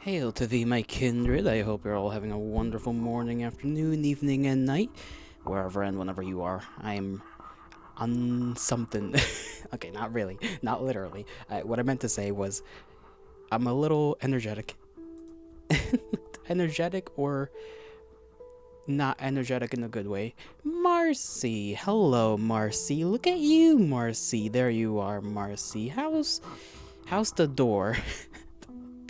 Hail to thee, my kindred. I hope you're all having a wonderful morning, afternoon, evening, and night, wherever and whenever you are. I'm on something. Okay, not really, not literally. What I meant to say was I'm a little energetic. Energetic or not energetic in a good way. Marcy, hello, Marcy. Look at you, Marcy. There you are, Marcy. How's the door?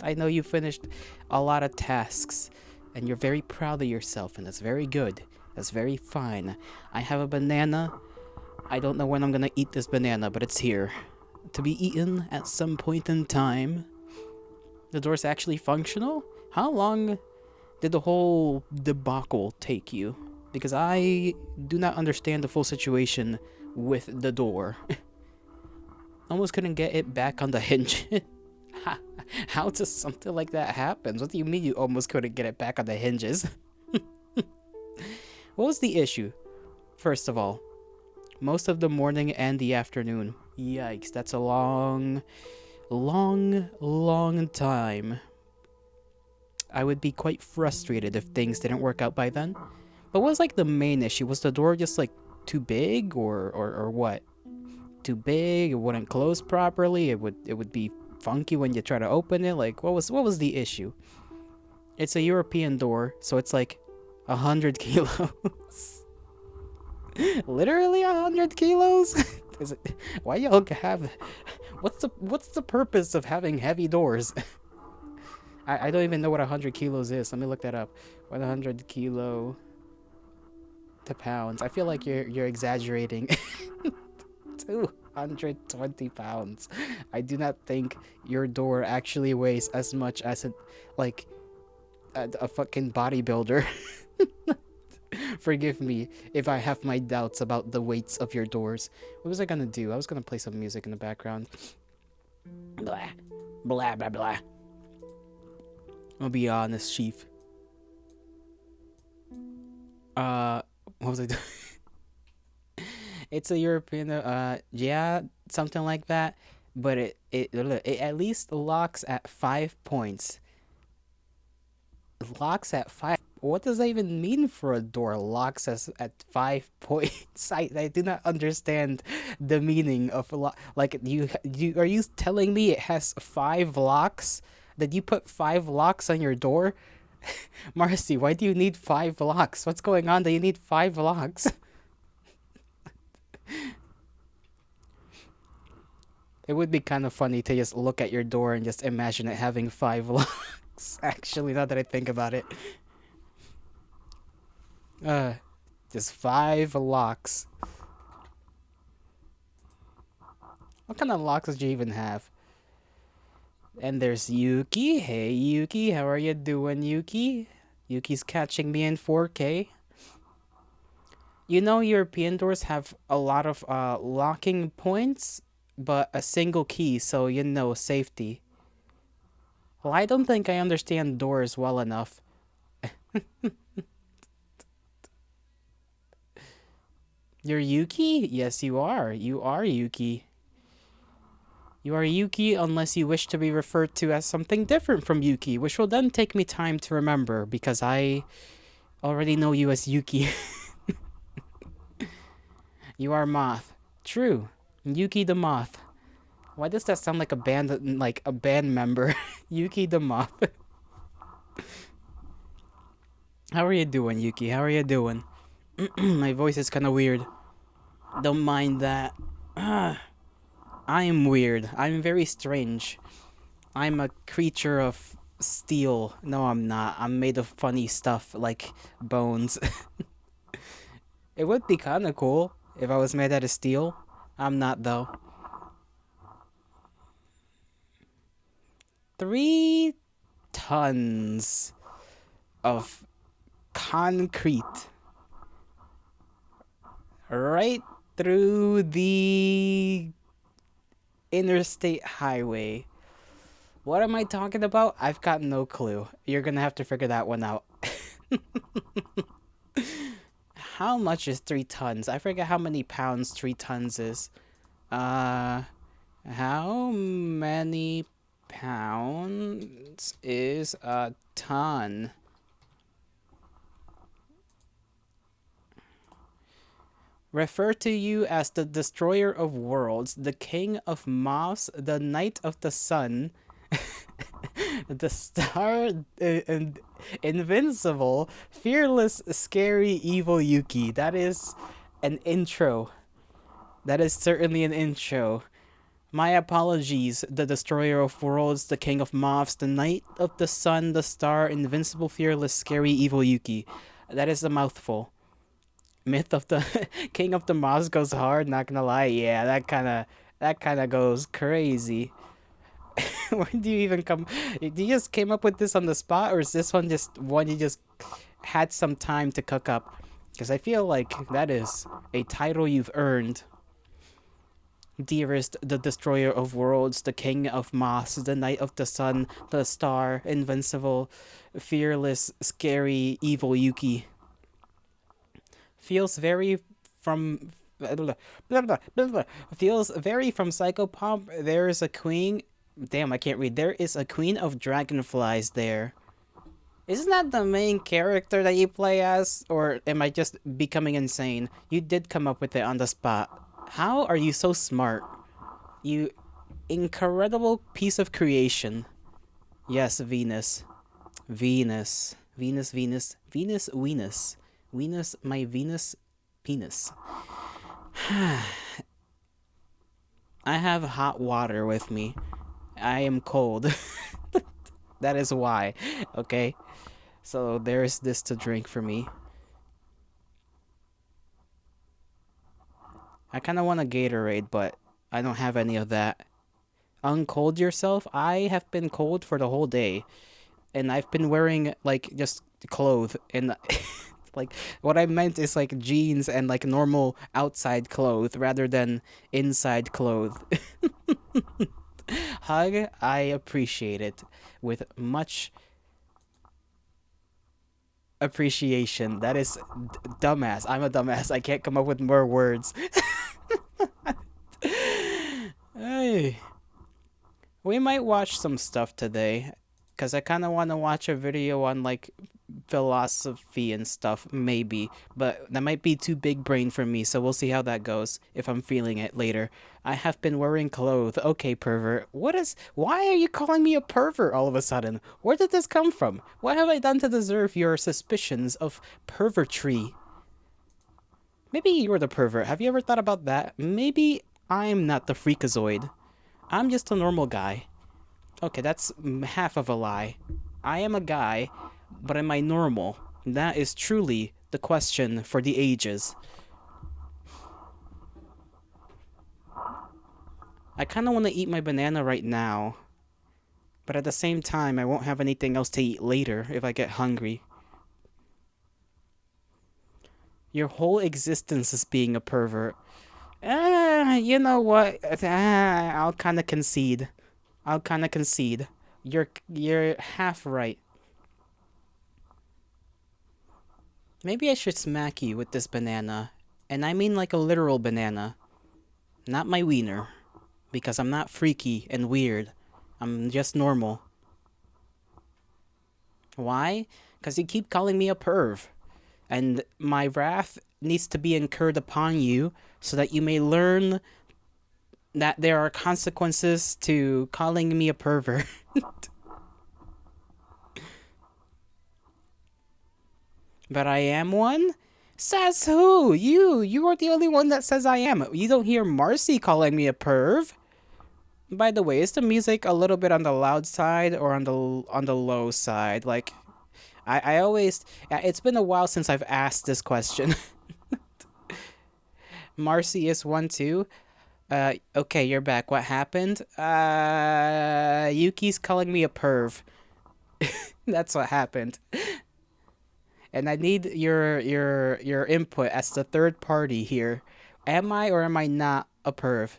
I know you finished a lot of tasks and you're very proud of yourself, and that's very good. That's very fine. I have a banana. I don't know when I'm gonna eat this banana, but it's here to be eaten at some point in time. The door's actually functional? How long did the whole debacle take you? Because I do not understand the full situation with the door. Almost couldn't get it back on the hinge. How does something like that happen? What do you mean you almost couldn't get it back on the hinges? What was the issue? First of all, most of the morning and the afternoon. Yikes, that's a long time. I would be quite frustrated if things didn't work out by then. But what was like the main issue? Was the door just like too big or what? Too big, it wouldn't close properly, it would be funky when you try to open it. Like what was the issue? It's a European door, so it's like 100 kilos. Literally 100 kilos. Is it? Why y'all have? What's the purpose of having heavy doors? I don't even know what 100 kilos is. Let me look that up. 100 kilo to pounds. I feel like you're exaggerating. 220 pounds. I do not think your door actually weighs as much as like a fucking bodybuilder. Forgive me if I have my doubts about the weights of your doors. What was I gonna do? I was gonna play some music in the background. Blah, blah, blah, blah. I'll be honest, Chief. What was I doing? It's a European, yeah, something like that. But it at least locks at 5 points. Locks at 5. What does that even mean for a door? Locks us at 5 points. I do not understand the meaning of a lock. Like you are you telling me it has 5 locks? Did you put 5 locks on your door? Marcy, why do you need 5 locks? What's going on that you need 5 locks? It would be kind of funny to just look at your door and just imagine it having 5 locks. Actually, now that I think about it. Uh, just 5 locks. What kind of locks did you even have? And there's Yuki. Hey, Yuki. How are you doing, Yuki? Yuki's catching me in 4K. You know, European doors have a lot of locking points, but a single key, so you know, safety. Well, I don't think I understand doors well enough. You're Yuki? Yes, you are. You are Yuki. You are Yuki unless you wish to be referred to as something different from Yuki, which will then take me time to remember because I already know you as Yuki. You are Moth. True. Yuki the Moth. Why does that sound like a band member? Yuki the Moth. How are you doing, Yuki? How are you doing? My voice is kind of weird. Don't mind that. I am weird. I'm very strange. I'm a creature of steel. No, I'm not. I'm made of funny stuff like bones. It would be kind of cool if I was made out of steel. I'm not, though. 3 tons of concrete right through the interstate highway. What am I talking about? I've got no clue. You're gonna have to figure that one out. How much is 3 tons? I forget how many pounds 3 tons is. How many pounds is a ton. Refer to you as the destroyer of worlds, the king of moths, the knight of the sun, the star and invincible, fearless, scary, evil Yuki. That is an intro. That is certainly an intro. My apologies, the destroyer of worlds, the king of moths, the knight of the sun, the star, invincible, fearless, scary, evil Yuki. That is a mouthful. Myth of the king of the moths goes hard, not gonna lie. Yeah, that kind of goes crazy. Where do you even come? You just came up with this on the spot, or is this one just one you just had some time to cook up? Because I feel like that is a title you've earned. Dearest, the destroyer of worlds, the king of moths, the knight of the sun, the star, invincible, fearless, scary, evil Yuki. Feels very from. Feels very from Psychopomp. There is a queen. Damn, I can't read. There is a queen of dragonflies there. Isn't that the main character that you play as? Or am I just becoming insane? You did come up with it on the spot. How are you so smart? You incredible piece of creation. Yes, Venus. Venus. Venus, Venus. Venus, Venus. Venus, my Venus penis. I have hot water with me. I am cold. That is why. Okay? So there's this to drink for me. I kind of want a Gatorade, but I don't have any of that. Uncold yourself? I have been cold for the whole day. And I've been wearing, like, just clothes. And, like, what I meant is, like, jeans and, like, normal outside clothes rather than inside clothes. Hug, I appreciate it with much appreciation. That is dumbass. I'm a dumbass. I can't come up with more words. Hey. We might watch some stuff today, because I kind of want to watch a video on, like, philosophy and stuff, maybe. But that might be too big brain for me, so we'll see how that goes, if I'm feeling it later. I have been wearing clothes. Okay, pervert. Why are you calling me a pervert all of a sudden? Where did this come from? What have I done to deserve your suspicions of pervertry? Maybe you're the pervert. Have you ever thought about that? Maybe I'm not the freakazoid. I'm just a normal guy. Okay, that's half of a lie. I am a guy, but am I normal? That is truly the question for the ages. I kind of want to eat my banana right now, but at the same time, I won't have anything else to eat later if I get hungry. Your whole existence is being a pervert. You know what? I'll kind of concede. You're half right. Maybe I should smack you with this banana. And I mean like a literal banana. Not my wiener. Because I'm not freaky and weird. I'm just normal. Why? Because you keep calling me a perv. And my wrath needs to be incurred upon you so that you may learn that there are consequences to calling me a pervert. But I am one? Says who? You are the only one that says I am. You don't hear Marcy calling me a perv. By the way, is the music a little bit on the loud side or on the low side? Like, I always... It's been a while since I've asked this question. Marcy is one too. Okay, you're back. What happened? Yuki's calling me a perv. That's what happened. And I need your input as the third party here. Am I or am I not a perv?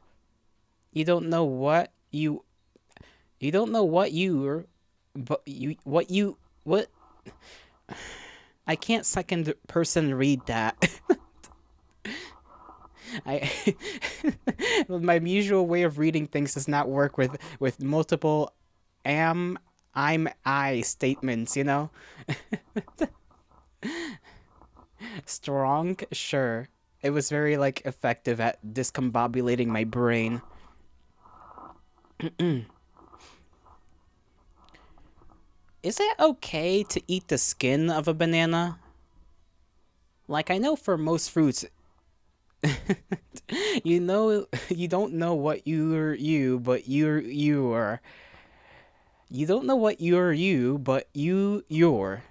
You don't know what you don't know what you're, but what I can't second person read that. I my usual way of reading things does not work with multiple I statements, you know? Strong, sure. It was very like effective at discombobulating my brain. Is it okay to eat the skin of a banana? Like I know for most fruits, you know you don't know what but you're you don't know what you, but you're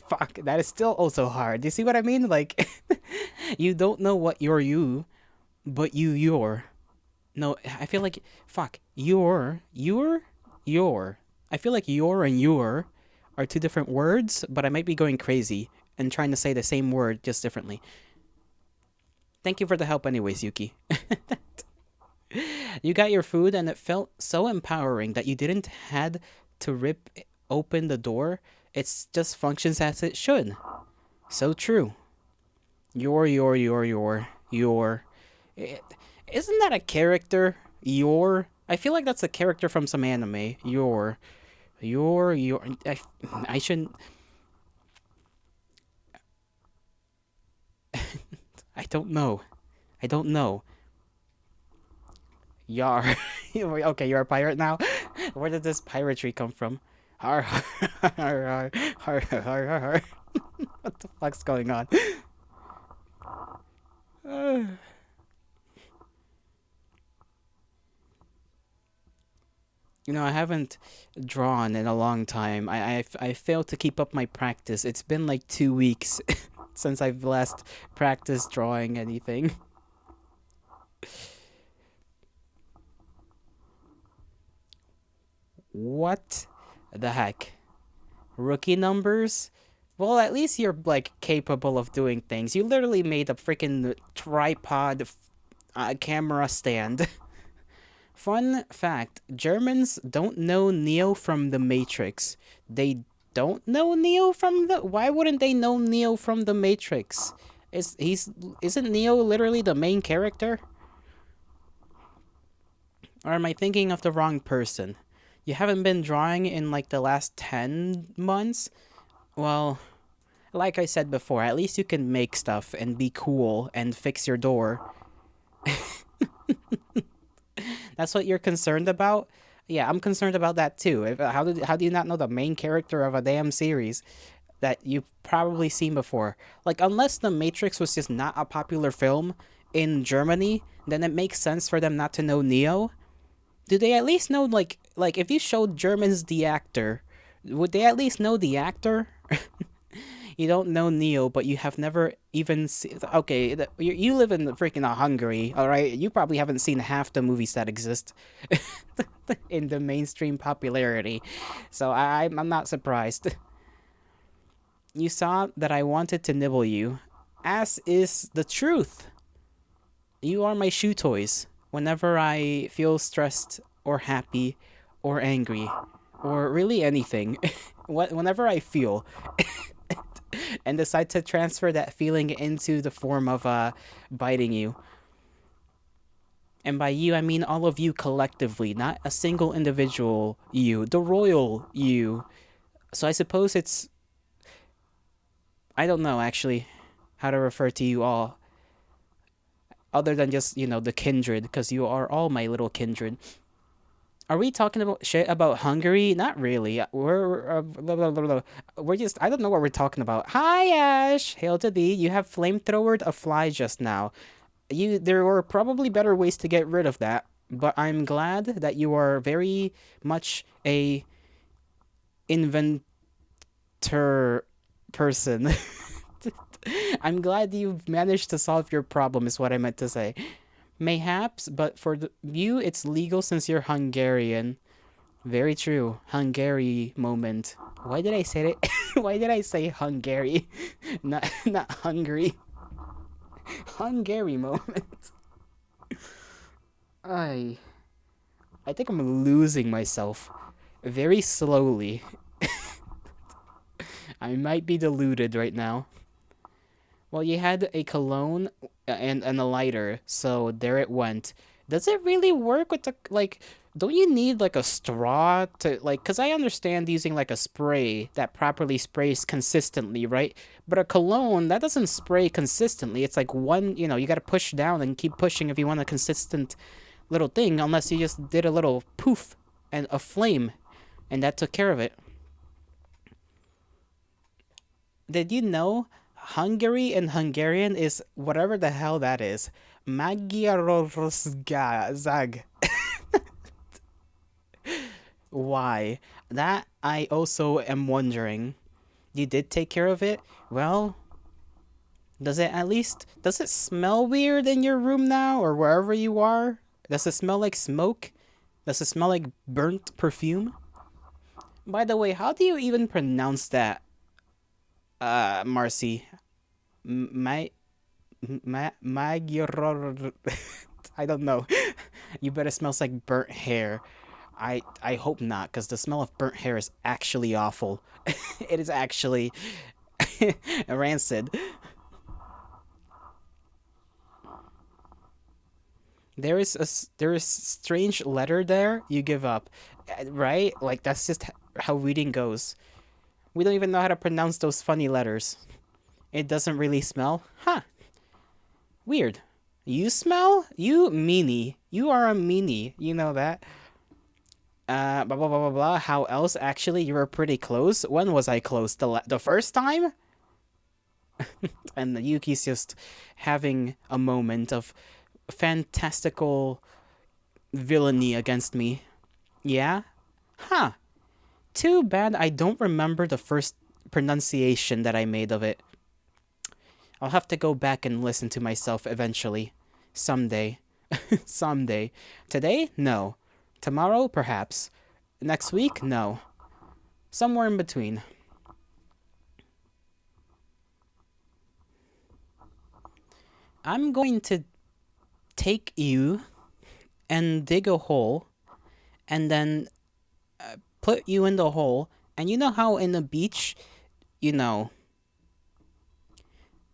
fuck, that is still also hard. Do you see what I mean? Like you don't know what you, but you're. No, I feel like fuck, you're. I feel like you're and you're are two different words, but I might be going crazy and trying to say the same word just differently. Thank you for the help anyways, Yuki. You got your food and it felt so empowering that you didn't had to rip open the door. It's just functions as it should. So true. Your. It, isn't that a character? I feel like that's a character from some anime. Your. I shouldn't. I don't know. I don't know. Yar. Okay, you're a pirate now? Where did this piratry come from? Har har har har har har har. What the fuck's going on? You know, I haven't drawn in a long time. I failed to keep up my practice. It's been like 2 weeks since I've last practiced drawing anything. What the heck? Rookie numbers? Well, at least you're like capable of doing things. You literally made a freaking tripod camera stand. Fun fact, Germans don't know Neo from the Matrix. They don't know Neo from the. Why wouldn't they know Neo from the Matrix? Isn't Neo literally the main character? Or am I thinking of the wrong person? You haven't been drawing in like the last 10 months? Well, like I said before, at least you can make stuff and be cool and fix your door. That's what you're concerned about? Yeah, I'm concerned about that too. How do you not know the main character of a damn series that you've probably seen before? Like, unless The Matrix was just not a popular film in Germany, then it makes sense for them not to know Neo. Do they at least know like if you showed Germans the actor, would they at least know the actor? You don't know Neo, but you have never even seen. Okay, you live in freaking Hungary, all right? You probably haven't seen half the movies that exist in the mainstream popularity, so I'm not surprised. You saw that I wanted to nibble you, as is the truth. You are my shoe toys. Whenever I feel stressed or happy or angry or really anything, whenever I feel and decide to transfer that feeling into the form of biting you. And by you, I mean all of you collectively, not a single individual you, the royal you. So I suppose it's. I don't know actually how to refer to you all, other than just, the kindred, because you are all my little kindred. Are we talking about shit about Hungary? Not really. Blah, blah, blah, blah. We're just. I don't know what we're talking about. Hi, Ash. Hail to thee. You have flamethrowered a fly just now. There were probably better ways to get rid of that, but I'm glad that you are very much a inventor person. I'm glad you've managed to solve your problem, is what I meant to say. Mayhaps, but for you, it's legal since you're Hungarian. Very true. Hungary moment. Why did I say it? Why did I say Hungary? Not hungry. Hungary moment. I I think I'm losing myself very slowly. I might be deluded right now. Well, you had a cologne and a lighter, so there it went. Does it really work with the don't you need like a straw to like, because I understand using like a spray that properly sprays consistently, right? But a cologne that doesn't spray consistently. It's like one, you got to push down and keep pushing if you want a consistent little thing, unless you just did a little poof and a flame and that took care of it. Did you know Hungary in Hungarian is whatever the hell that is? Magyarország. Why? That I also am wondering. You did take care of it? Well, does it smell weird in your room now or wherever you are? Does it smell like smoke? Does it smell like burnt perfume? By the way, how do you even pronounce that, Marcy? My, my, I don't know. You bet it smells like burnt hair. I hope not, because the smell of burnt hair is actually awful. It is actually rancid. There is strange letter there. You give up, right? Like that's just how reading goes. We don't even know how to pronounce those funny letters. It doesn't really smell, huh? Weird. You smell? You meanie. You are a meanie. You know that. Blah blah blah blah blah. How else? Actually, you were pretty close. When was I close? The first time? And Yuki's just having a moment of fantastical villainy against me. Yeah? Huh. Too bad I don't remember the first pronunciation that I made of it. I'll have to go back and listen to myself eventually. Someday. Someday. Today? No. Tomorrow? Perhaps. Next week? No. Somewhere in between. I'm going to take you and dig a hole and then put you in the hole. And you know how in the beach, you know,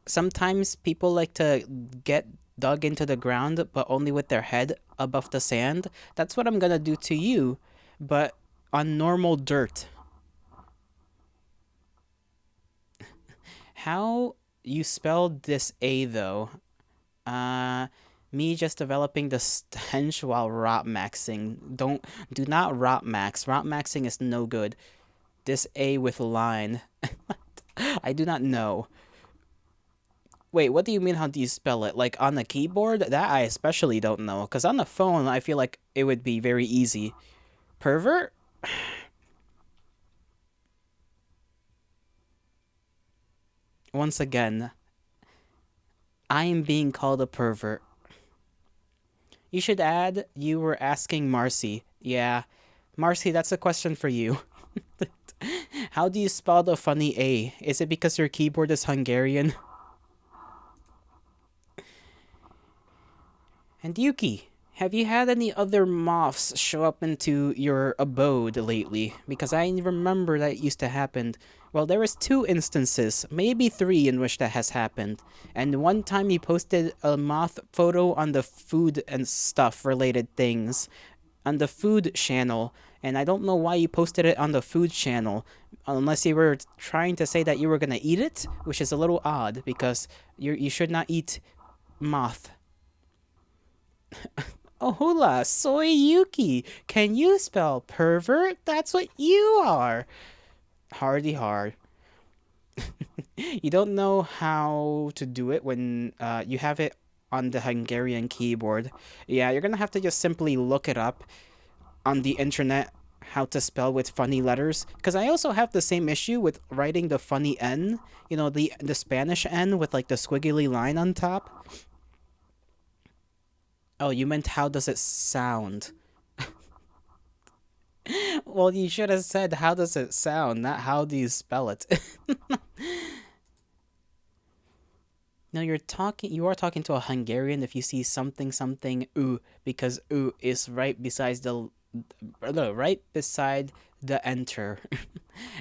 sometimes people like to get dug into the ground, but only with their head above the sand? That's what I'm gonna do to you, but on normal dirt. How you spelled this A though? Uh, Me just developing the stench while rot maxing. Do not rot max. Rot maxing is no good. This A with line. I do not know. Wait, what do you mean? How do you spell it? Like on the keyboard? That I especially don't know. Because on the phone, I feel like it would be very easy. Pervert? Once again, I am being called a pervert. You should add, you were asking Marcy. Yeah. Marcy, that's a question for you. How do you spell the funny A? Is it because your keyboard is Hungarian? And Yuki, have you had any other moths show up into your abode lately? Because I remember that used to happen. Well, there was two instances, maybe three, in which that has happened. And one time you posted a moth photo on the food and stuff related things on the food channel. And I don't know why you posted it on the food channel, unless you were trying to say that you were gonna eat it, which is a little odd because you should not eat moth. Oh, hula, soy Yuki. Can you spell pervert? That's what you are. Hardy hard. You don't know how to do it when you have it on the Hungarian keyboard. Yeah, you're gonna have to just simply look it up on the internet how to spell with funny letters. Because I also have the same issue with writing the funny N. You know, the Spanish N with like the squiggly line on top. Oh, you meant how does it sound? Well, you should have said how does it sound, not how do you spell it. No, you are talking to a Hungarian if you see something something oo, because oo is right beside right beside the enter.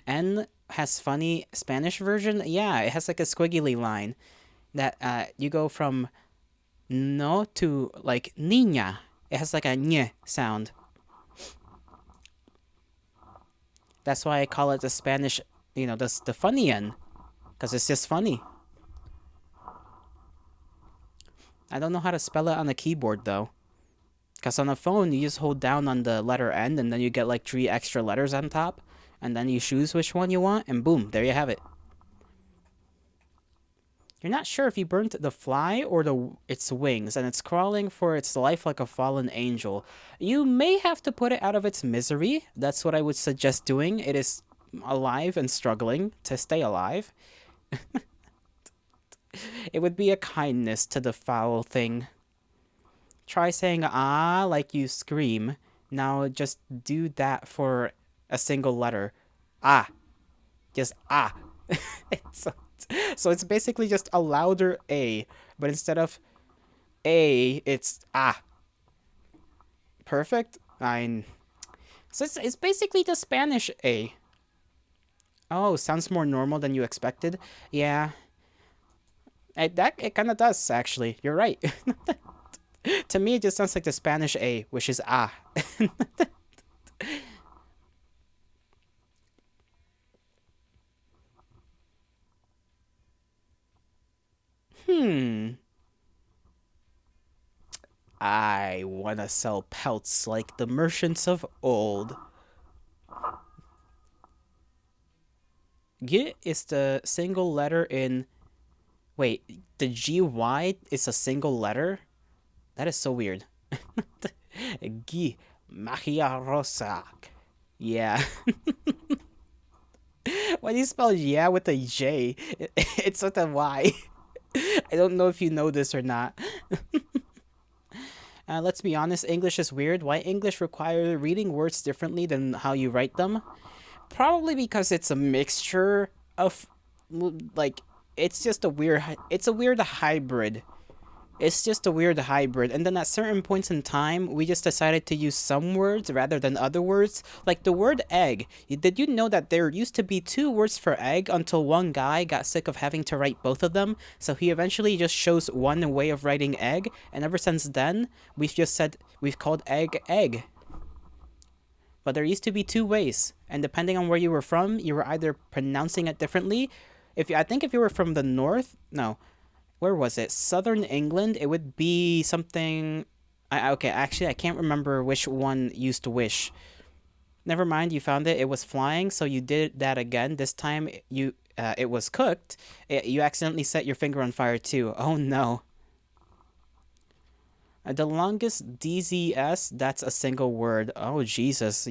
N has funny Spanish version. Yeah, it has like a squiggly line that you go from no to like niña. It has like a nye sound. That's why I call it the Spanish, the funny end, because it's just funny. I don't know how to spell it on the keyboard though. Because on the phone, you just hold down on the letter N and then you get like 3 extra letters on top. And then you choose which one you want, and boom, there you have it. You're not sure if you burnt the fly or its wings, and it's crawling for its life like a fallen angel. You may have to put it out of its misery. That's what I would suggest doing. It is alive and struggling to stay alive. It would be a kindness to the foul thing. Try saying ah like you scream. Now just do that for a single letter. Ah. Just ah. so, so it's basically just a louder A, but instead of A, it's ah. Perfect? So it's basically the Spanish A. Oh, sounds more normal than you expected. Yeah. It kind of does, actually. You're right. To me, it just sounds like the Spanish A, which is ah. Hmm. I wanna sell pelts like the merchants of old. G is the single letter in. Wait, the GY is a single letter? That is so weird. G. Magia Rosa. Yeah. Why do you spell yeah with a J? It's with a Y. I don't know if you know this or not. Let's be honest, English is weird. Why English require reading words differently than how you write them? Probably because it's a mixture of, like, it's a weird hybrid. It's just a weird hybrid. And then at certain points in time, we just decided to use some words rather than other words. Like the word egg. Did you know that there used to be 2 words for egg until one guy got sick of having to write both of them? So he eventually just chose one way of writing egg. And ever since then, we've called egg egg. But there used to be 2 ways. And depending on where you were from, you were either pronouncing it differently. I think if you were from the north, no, where was it? Southern England, it would be something. Okay, actually, I can't remember which one used to wish. Never mind, you found it. It was flying, so you did that again. This time, it was cooked. You accidentally set your finger on fire too. Oh no. The longest DZS, that's a single word. Oh Jesus,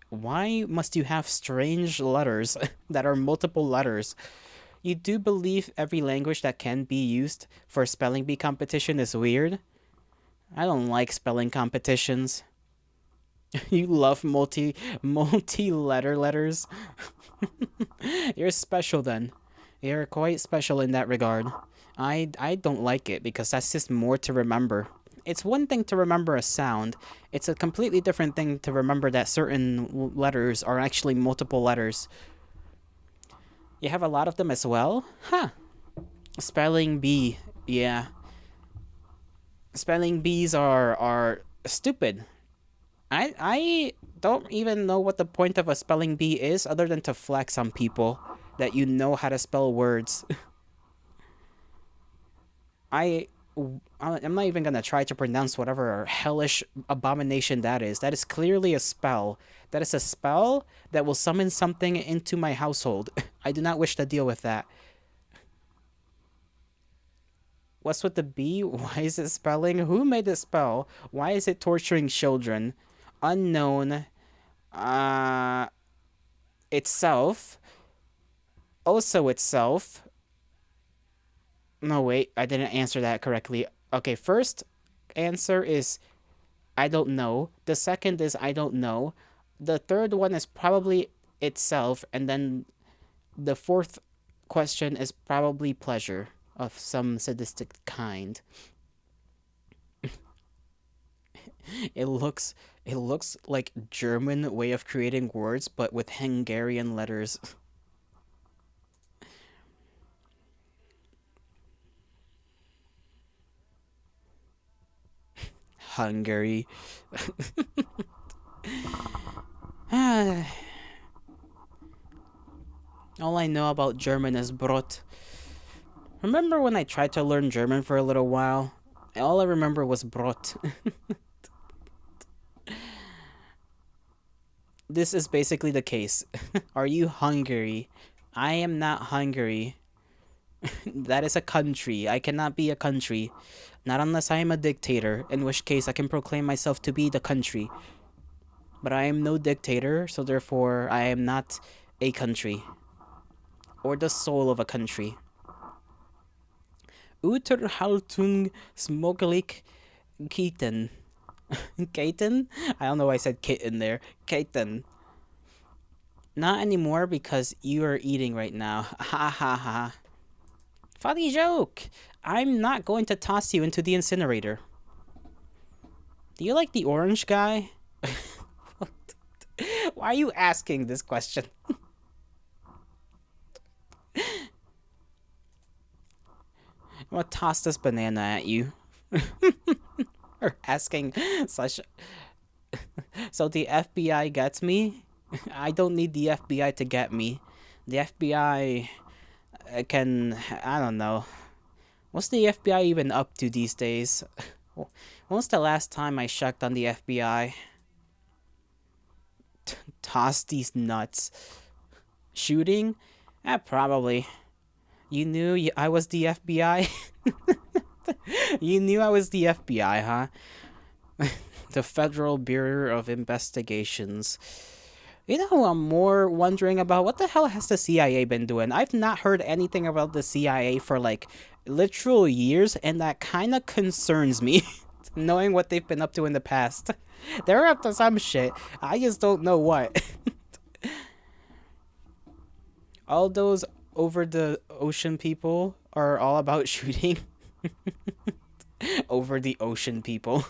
why must you have strange letters that are multiple letters? You do believe every language that can be used for spelling bee competition is weird? I don't like spelling competitions. You love multi letter letters. You're special then. You're quite special in that regard. I don't like it because that's just more to remember. It's one thing to remember a sound. It's a completely different thing to remember that certain letters are actually multiple letters. You have a lot of them as well? Huh. Spelling bee. Yeah. Spelling bees are stupid. I don't even know what the point of a spelling bee is other than to flex on people that you know how to spell words. I I'm not even gonna try to pronounce whatever hellish abomination that is. That is clearly a spell. That is a spell that will summon something into my household. I do not wish to deal with that. What's with the B? Why is it spelling? Who made the spell? Why is it torturing children? Unknown. Uh, itself. Also itself. No, wait, I didn't answer that correctly. Okay, first answer is I don't know. The second is I don't know. The third one is probably itself. And then the fourth question is probably pleasure of some sadistic kind. It looks it looks like German way of creating words, but with Hungarian letters. Hungary. All I know about German is Brot. Remember when I tried to learn German for a little while? All I remember was Brot. This is basically the case. Are you Hungary? I am not Hungary. That is a country. I cannot be a country. Not unless I am a dictator, in which case I can proclaim myself to be the country. But I am no dictator, so therefore I am not a country. Or the soul of a country. Uterhaltung smogelijk keten. Keten? I don't know why I said kitten there. Keten. Not anymore because you are eating right now. Ha ha ha. Funny joke! I'm not going to toss you into the incinerator. Do you like the orange guy? Why are you asking this question? I'm gonna toss this banana at you. Or asking such... So the FBI gets me? I don't need the FBI to get me. The FBI can... I don't know. What's the FBI even up to these days? When was the last time I checked on the FBI? Toss these nuts. Shooting? Probably. You knew I was the FBI? You knew I was the FBI, huh? The Federal Bureau of Investigations. You know, I'm more wondering about what the hell has the CIA been doing? I've not heard anything about the CIA for like literal years, and that kind of concerns me, knowing what they've been up to in the past. They're up to some shit. I just don't know what. All those over the ocean people are all about shooting. Over the ocean people.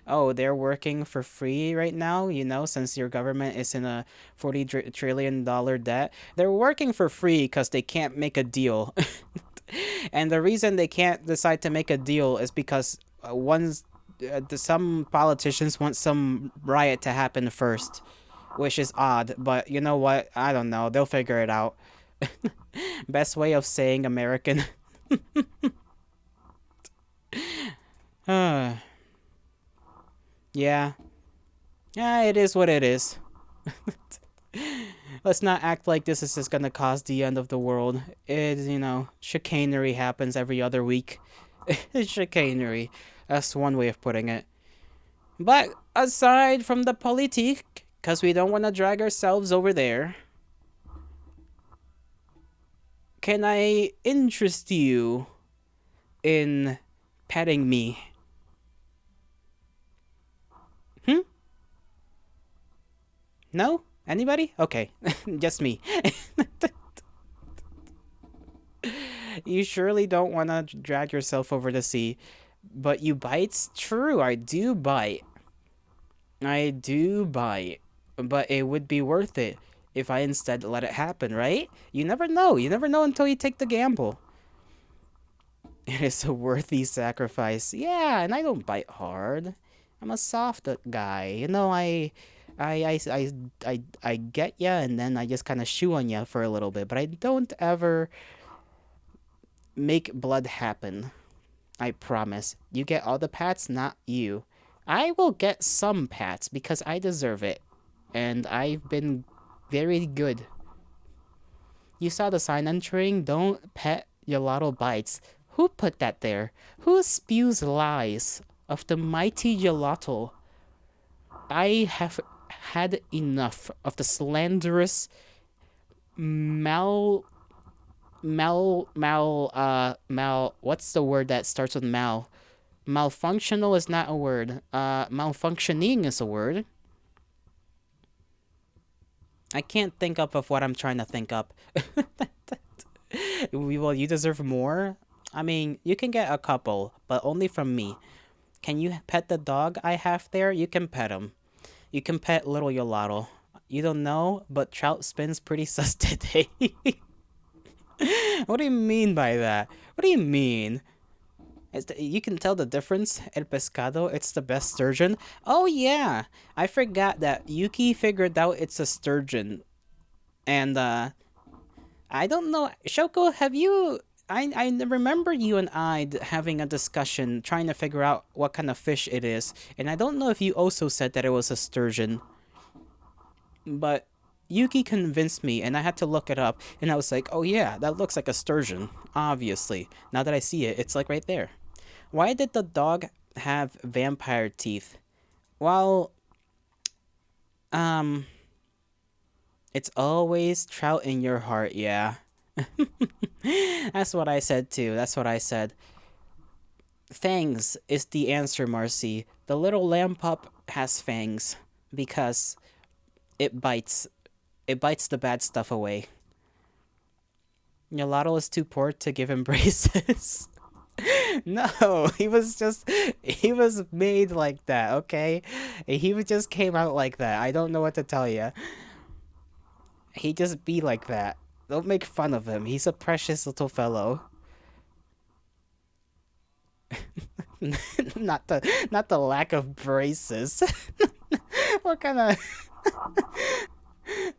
Oh, they're working for free right now, you know, since your government is in a $40 trillion debt. They're working for free because they can't make a deal. And the reason they can't decide to make a deal is because some politicians want some riot to happen first, which is odd, but you know what? I don't know. They'll figure it out. Best way of saying American. Yeah. Yeah, it is what it is. Let's not act like this is just gonna cause the end of the world. It's, you know, chicanery happens every other week. Chicanery. That's one way of putting it. But aside from the politique, because we don't want to drag ourselves over there, can I interest you in petting me? No? Anybody? Okay. Just me. You surely don't want to drag yourself over the sea. But you bite? True, I do bite. I do bite. But it would be worth it if I instead let it happen, right? You never know. You never know until you take the gamble. It is a worthy sacrifice. Yeah, and I don't bite hard. I'm a soft guy. You know, I get ya, and then I just kind of chew on ya for a little bit, but I don't ever make blood happen. I promise. You get all the pats, not you. I will get some pats because I deserve it, and I've been very good. You saw the sign entering, don't pet gelato bites. Who put that there? Who spews lies of the mighty gelato? I have had enough of the slanderous what's the word that starts with mal? Malfunctional is not a word. Malfunctioning is a word. I can't think up of what I'm trying to think up. Well, you deserve more. I mean, you can get a couple, but only from me. Can you pet the dog I have there? You can pet him. You can pet little Yolato. You don't know, but trout spins pretty sus today. What do you mean by that? What do you mean? You can tell the difference. El pescado, it's the best sturgeon. Oh yeah, I forgot that Yuki figured out it's a sturgeon. And I don't know. Shoko, have you. I remember you and having a discussion trying to figure out what kind of fish it is, and I don't know if you also said that it was a sturgeon, but Yuki convinced me, and I had to look it up, and I was like, oh yeah, that looks like a sturgeon, obviously. Now that I see it, it's like right there. Why did the dog have vampire teeth? Well, um, it's always trout in your heart, yeah. That's what I said too. That's what I said. Fangs is the answer, Marcy. The little lamb pup has fangs because it bites. It bites the bad stuff away. Yolato is too poor to give him braces. No, he was made like that, okay? Just came out like that. I don't know what to tell you. He just be like that. Don't make fun of him. He's a precious little fellow. Not the lack of braces. What kind of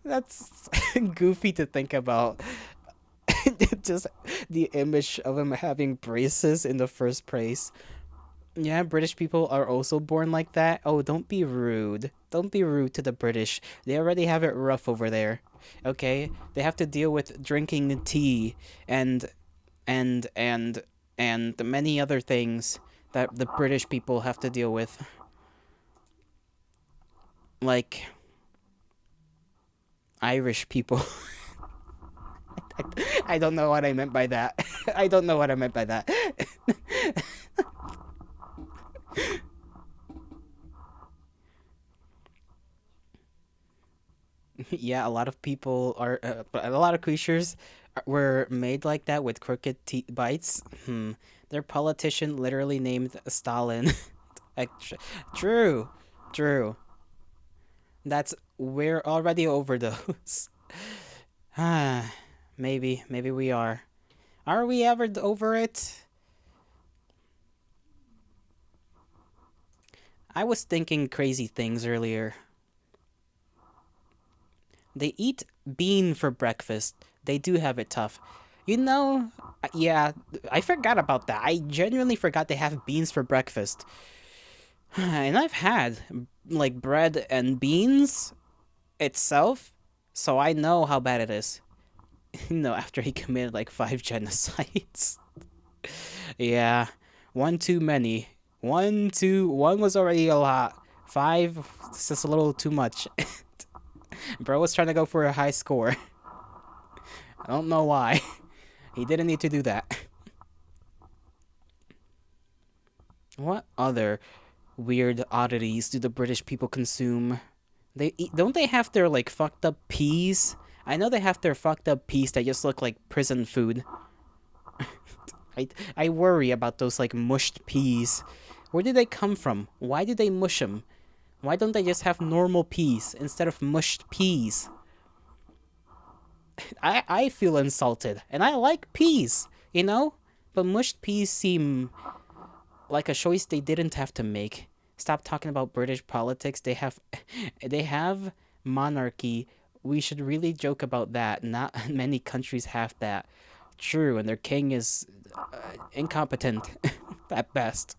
That's goofy to think about. Just the image of him having braces in the first place. Yeah, British people are also born like that. Oh, don't be rude. Don't be rude to the British. They already have it rough over there. Okay? They have to deal with drinking tea and and and and the many other things that the British people have to deal with. Like Irish people. I don't know what I meant by that. I don't know what I meant by that. Yeah, a lot of people are, a lot of creatures were made like that with crooked bites. Their politician literally named Stalin. True, true. That's we're already over those. Ah, maybe we are. Are we ever over it? I was thinking crazy things earlier. They eat bean for breakfast. They do have it tough. You know, yeah, I forgot about that. I genuinely forgot they have beans for breakfast. And I've had like bread and beans itself, so I know how bad it is. After he committed like 5 genocides. Yeah, one too many. One was already a lot. Five, is just a little too much. Bro was trying to go for a high score. I don't know why. He didn't need to do that. What other weird oddities do the British people consume? Don't they have their like fucked up peas? I know they have their fucked up peas that just look like prison food. I worry about those like mushed peas. Where did they come from? Why did they mush them? Why don't they just have normal peas instead of mushed peas? I feel insulted, and I like peas, you know? But mushed peas seem like a choice they didn't have to make. Stop talking about British politics. They have monarchy. We should really joke about that. Not many countries have that. True, and their king is incompetent at best.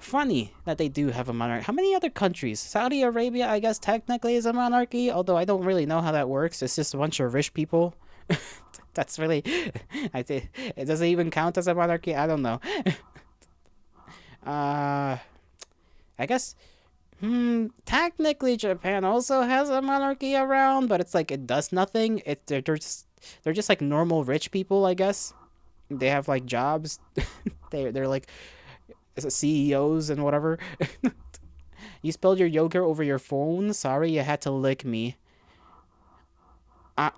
Funny that they do have a monarchy. How many other countries? Saudi Arabia, I guess, technically is a monarchy, although I don't really know how that works. It's just a bunch of rich people. That's really. I think it doesn't even count as a monarchy. I don't know. I guess. Technically, Japan also has a monarchy around, but it's like it does nothing. They're just like normal rich people, I guess. They have like jobs. They're like CEOs and whatever. You spilled your yogurt over your phone. Sorry, you had to lick me. Uh,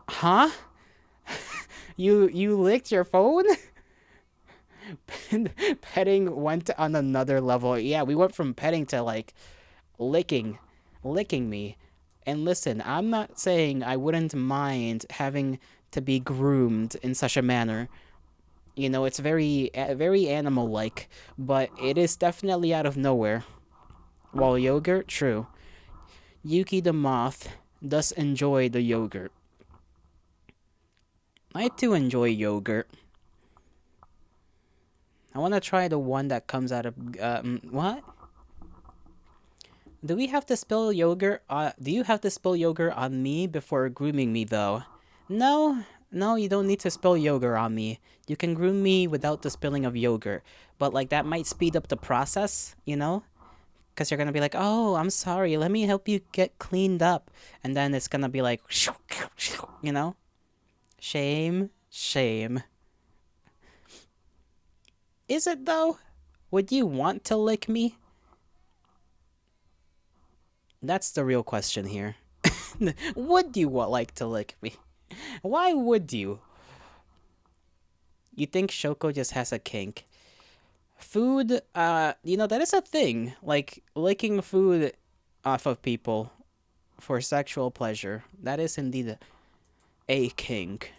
huh? You licked your phone? Petting went on another level. Yeah, we went from petting to like licking, licking me. And listen, I'm not saying I wouldn't mind having to be groomed in such a manner. It's very animal like, but it is definitely out of nowhere. While yogurt, true. Yuki the moth Thus enjoy the yogurt. I too enjoy yogurt. I want to try the one that comes out of what? Do we have to spill yogurt? Do you have to spill yogurt on me before grooming me though? No, no, you don't need to spill yogurt on me. You can groom me without the spilling of yogurt. But like that might speed up the process, you know? Because you're gonna be like, oh, I'm sorry, let me help you get cleaned up. And then it's gonna be like, you know? Shame, shame. Is it though? Would you want to lick me? That's the real question here. Would you like to lick me? Why would you? You think Shoko just has a kink? Food, that is a thing. Like, licking food off of people for sexual pleasure. That is indeed a kink.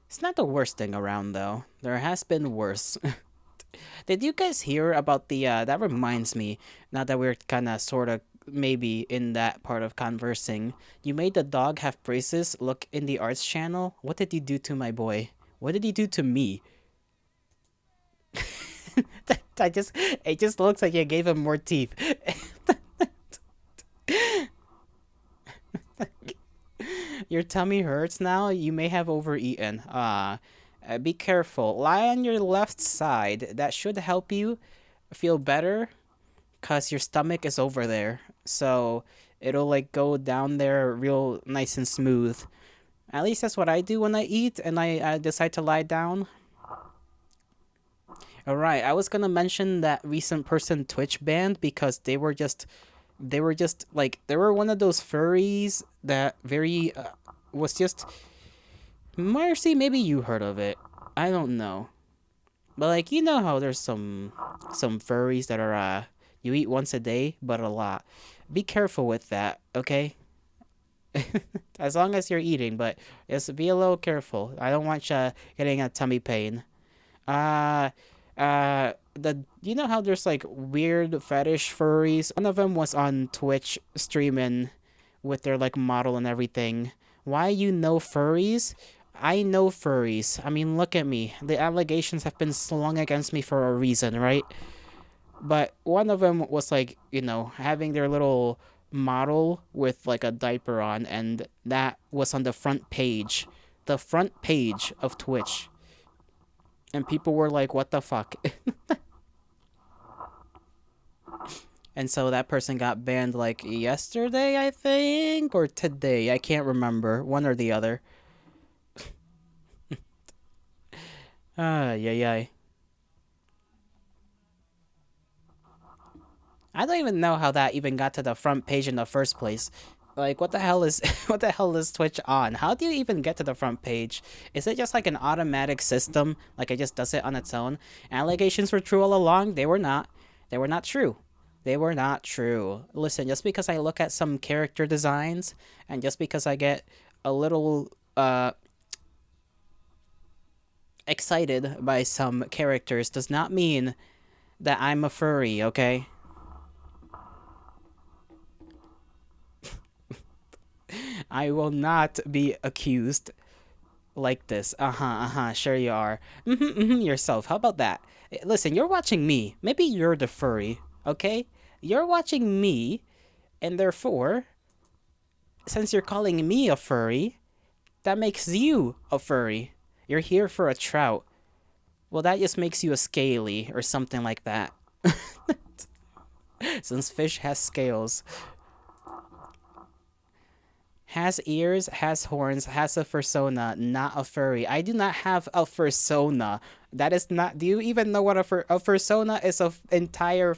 It's not the worst thing around, though. There has been worse. Did you guys hear about the, that reminds me, now that we're kind of sort of maybe in that part of conversing, you made the dog have braces look in the arts channel? What did you do to my boy? What did he do to me? It just looks like you gave him more teeth. Your tummy hurts now? You may have overeaten. Be careful. Lie on your left side. That should help you feel better because your stomach is over there. So it'll like go down there real nice and smooth. At least that's what I do when I eat and I decide to lie down. Alright, I was gonna mention that recent person Twitch banned because they were just like, they were one of those furries that was just, Marcy, maybe you heard of it. I don't know. But like, you know how there's some furries that are you eat once a day, but a lot. Be careful with that, okay? As long as you're eating, but just be a little careful. I don't want you getting a tummy pain. You know how there's like weird fetish furries? One of them was on Twitch streaming with their like model and everything. Why you know furries? I know furries. I mean, look at me. The allegations have been slung against me for a reason, right? But one of them was like, having their little model with like a diaper on, and that was on the front page. The front page of Twitch. And people were like, what the fuck? And so that person got banned like yesterday, I think, or today. I can't remember. One or the other. Yeah. I don't even know how that even got to the front page in the first place. Like, what the hell is Twitch on? How do you even get to the front page? Is it just like an automatic system? Like it just does it on its own? Allegations were true all along? They were not. They were not true. They were not true. Listen, just because I look at some character designs and just because I get a little excited by some characters does not mean that I'm a furry, okay? I will not be accused like this. Sure you are. Yourself. How about that? Listen, you're watching me. Maybe you're the furry, okay? You're watching me, and therefore, since you're calling me a furry, that makes you a furry. You're here for a trout. Well, that just makes you a scaly or something like that. Since fish has scales. Has ears, has horns, has a persona, not a furry. I do not have a persona. That is not... Do you even know what a persona is? An entire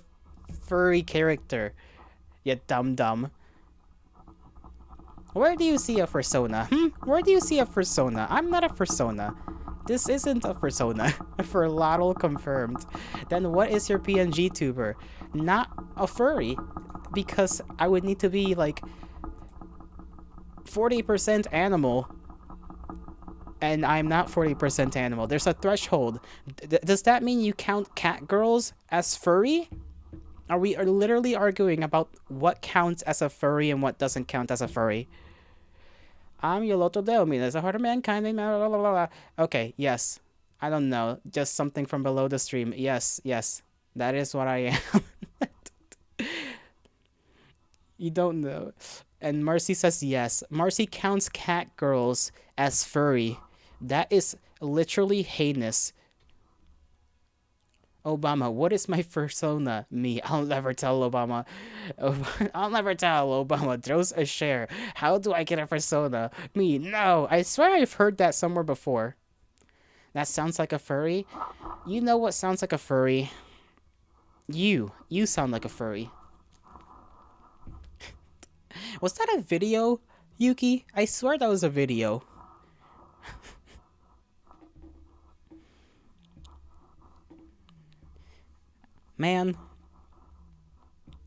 furry character. You dumb. Where do you see a persona? Where do you see a persona? I'm not a persona. This isn't a persona. For Lottle confirmed. Then what is your PNG tuber? Not a furry. Because I would need to be like 40% animal, and I'm not 40% animal. There's a threshold. Does that mean you count cat girls as furry? Are we are literally arguing about what counts as a furry and what doesn't count as a furry? I'm Yoloto Deomi. There's a heart of mankind. Blah, blah, blah, blah. Okay, yes. I don't know. Just something from below the stream. Yes, yes. That is what I am. You don't know. And Marcy says yes. Marcy counts cat girls as furry. That is literally heinous. Obama, what is my persona? Me. I'll never tell Obama. I'll never tell Obama. Throws a share. How do I get a persona? Me. No. I swear I've heard that somewhere before. That sounds like a furry. You know what sounds like a furry? You. You sound like a furry. Was that a video, Yuki? I swear that was a video. Man,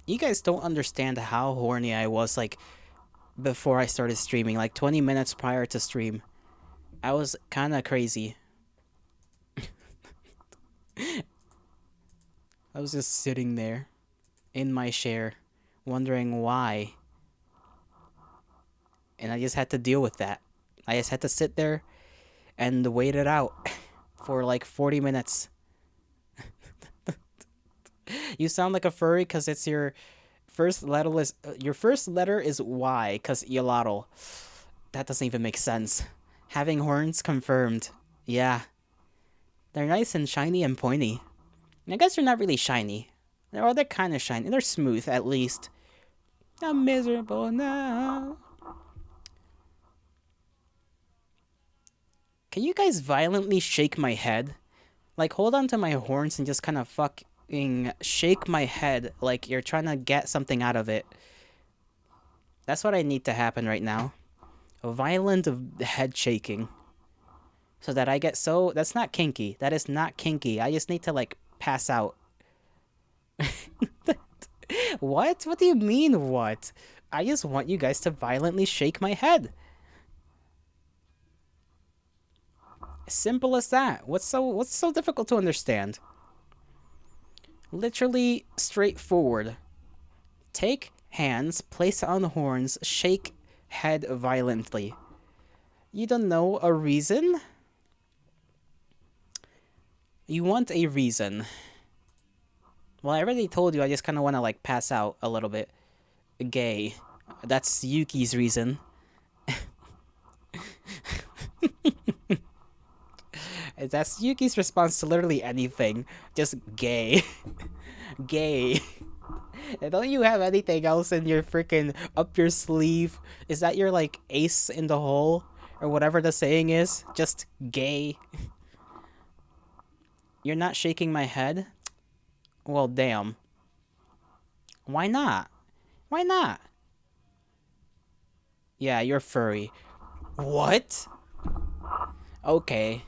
you guys don't understand how horny I was, like, before I started streaming, like 20 minutes prior to stream. I was kind of crazy. I was just sitting there in my chair, wondering why. And I just had to deal with that. I just had to sit there and wait it out for like 40 minutes. You sound like a furry because it's your first letter is Y because Yolotl. That doesn't even make sense. Having horns confirmed. Yeah. They're nice and shiny and pointy. I guess they're not really shiny. They're kind of shiny. They're smooth, at least. I'm miserable now. Can you guys violently shake my head? Like, hold on to my horns and just kind of fucking shake my head like you're trying to get something out of it. That's what I need to happen right now. A violent head shaking. So that I get so... That's not kinky. That is not kinky. I just need to, like, pass out. What? What do you mean, what? I just want you guys to violently shake my head. Simple as that. What's so difficult to understand? Literally straightforward. Take hands, place on horns, shake head violently. You don't know a reason? You want a reason. Well, I already told you I just kind of want to, like, pass out a little bit. Gay. That's Yuki's reason. That's Yuki's response to literally anything. Just gay. Gay. Don't you have anything else in your freaking up your sleeve? Is that your, like, ace in the hole? Or whatever the saying is? Just gay. You're not shaking my head? Well, damn. Why not? Why not? Yeah, you're furry. What? Okay.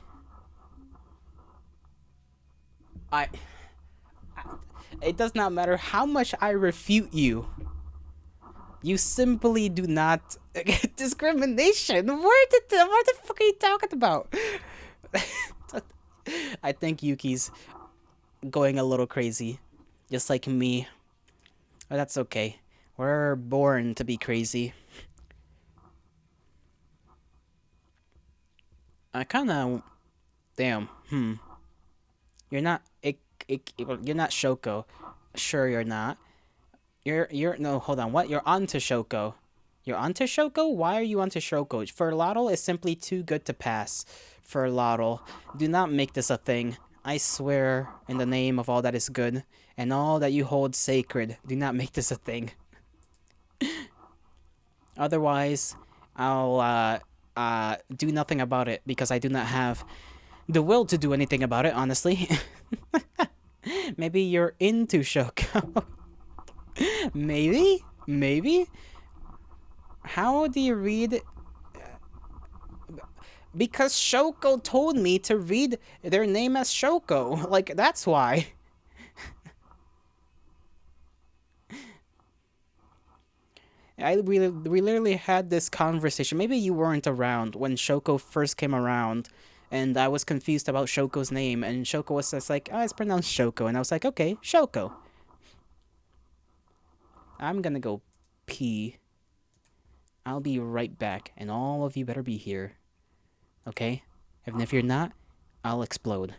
It does not matter how much I refute you. You simply do not... Discrimination? What the fuck are you talking about? I think Yuki's going a little crazy. Just like me. But that's okay. We're born to be crazy. I kinda... Damn. You're not... you're not Shoko. Sure you're not. You're... No, hold on. What? You're onto Shoko. You're onto Shoko? Why are you onto Shoko? Furlotl is simply too good to pass. Furlotl. Do not make this a thing. I swear, in the name of all that is good, and all that you hold sacred, do not make this a thing. Otherwise, I'll, do nothing about it, because I do not have the will to do anything about it, honestly. Maybe you're into Shoko. Maybe? Maybe? How do you read... Because Shoko told me to read their name as Shoko. Like, that's why. We literally had this conversation. Maybe you weren't around when Shoko first came around. And I was confused about Shoko's name. And Shoko was just like, oh, it's pronounced Shoko. And I was like, okay, Shoko. I'm gonna go pee. I'll be right back, and all of you better be here. Okay? And if you're not, I'll explode.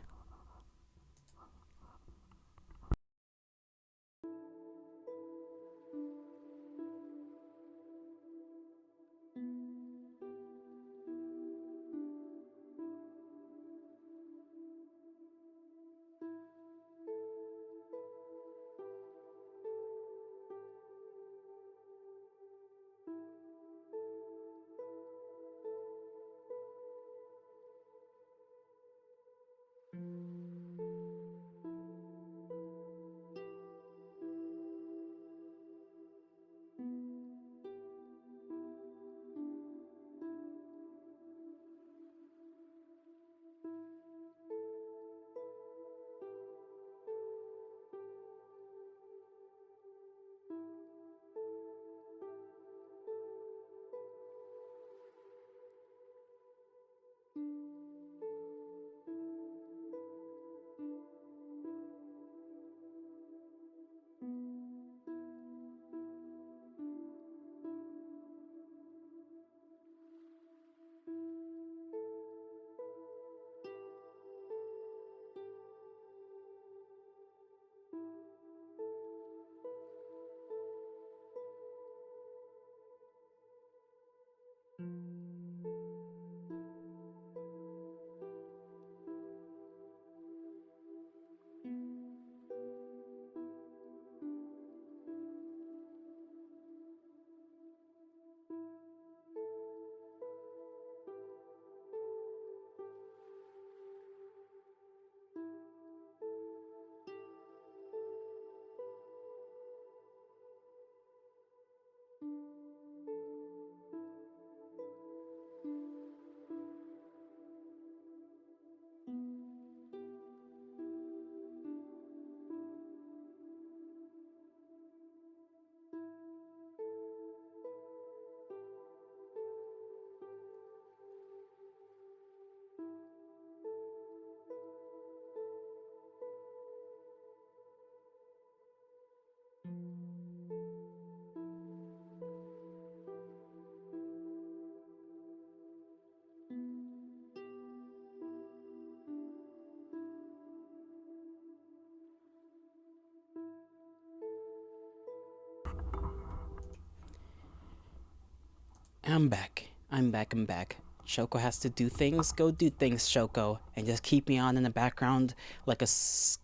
I'm back. I'm back. Shoko has to do things. Go do things, Shoko. And just keep me on in the background like a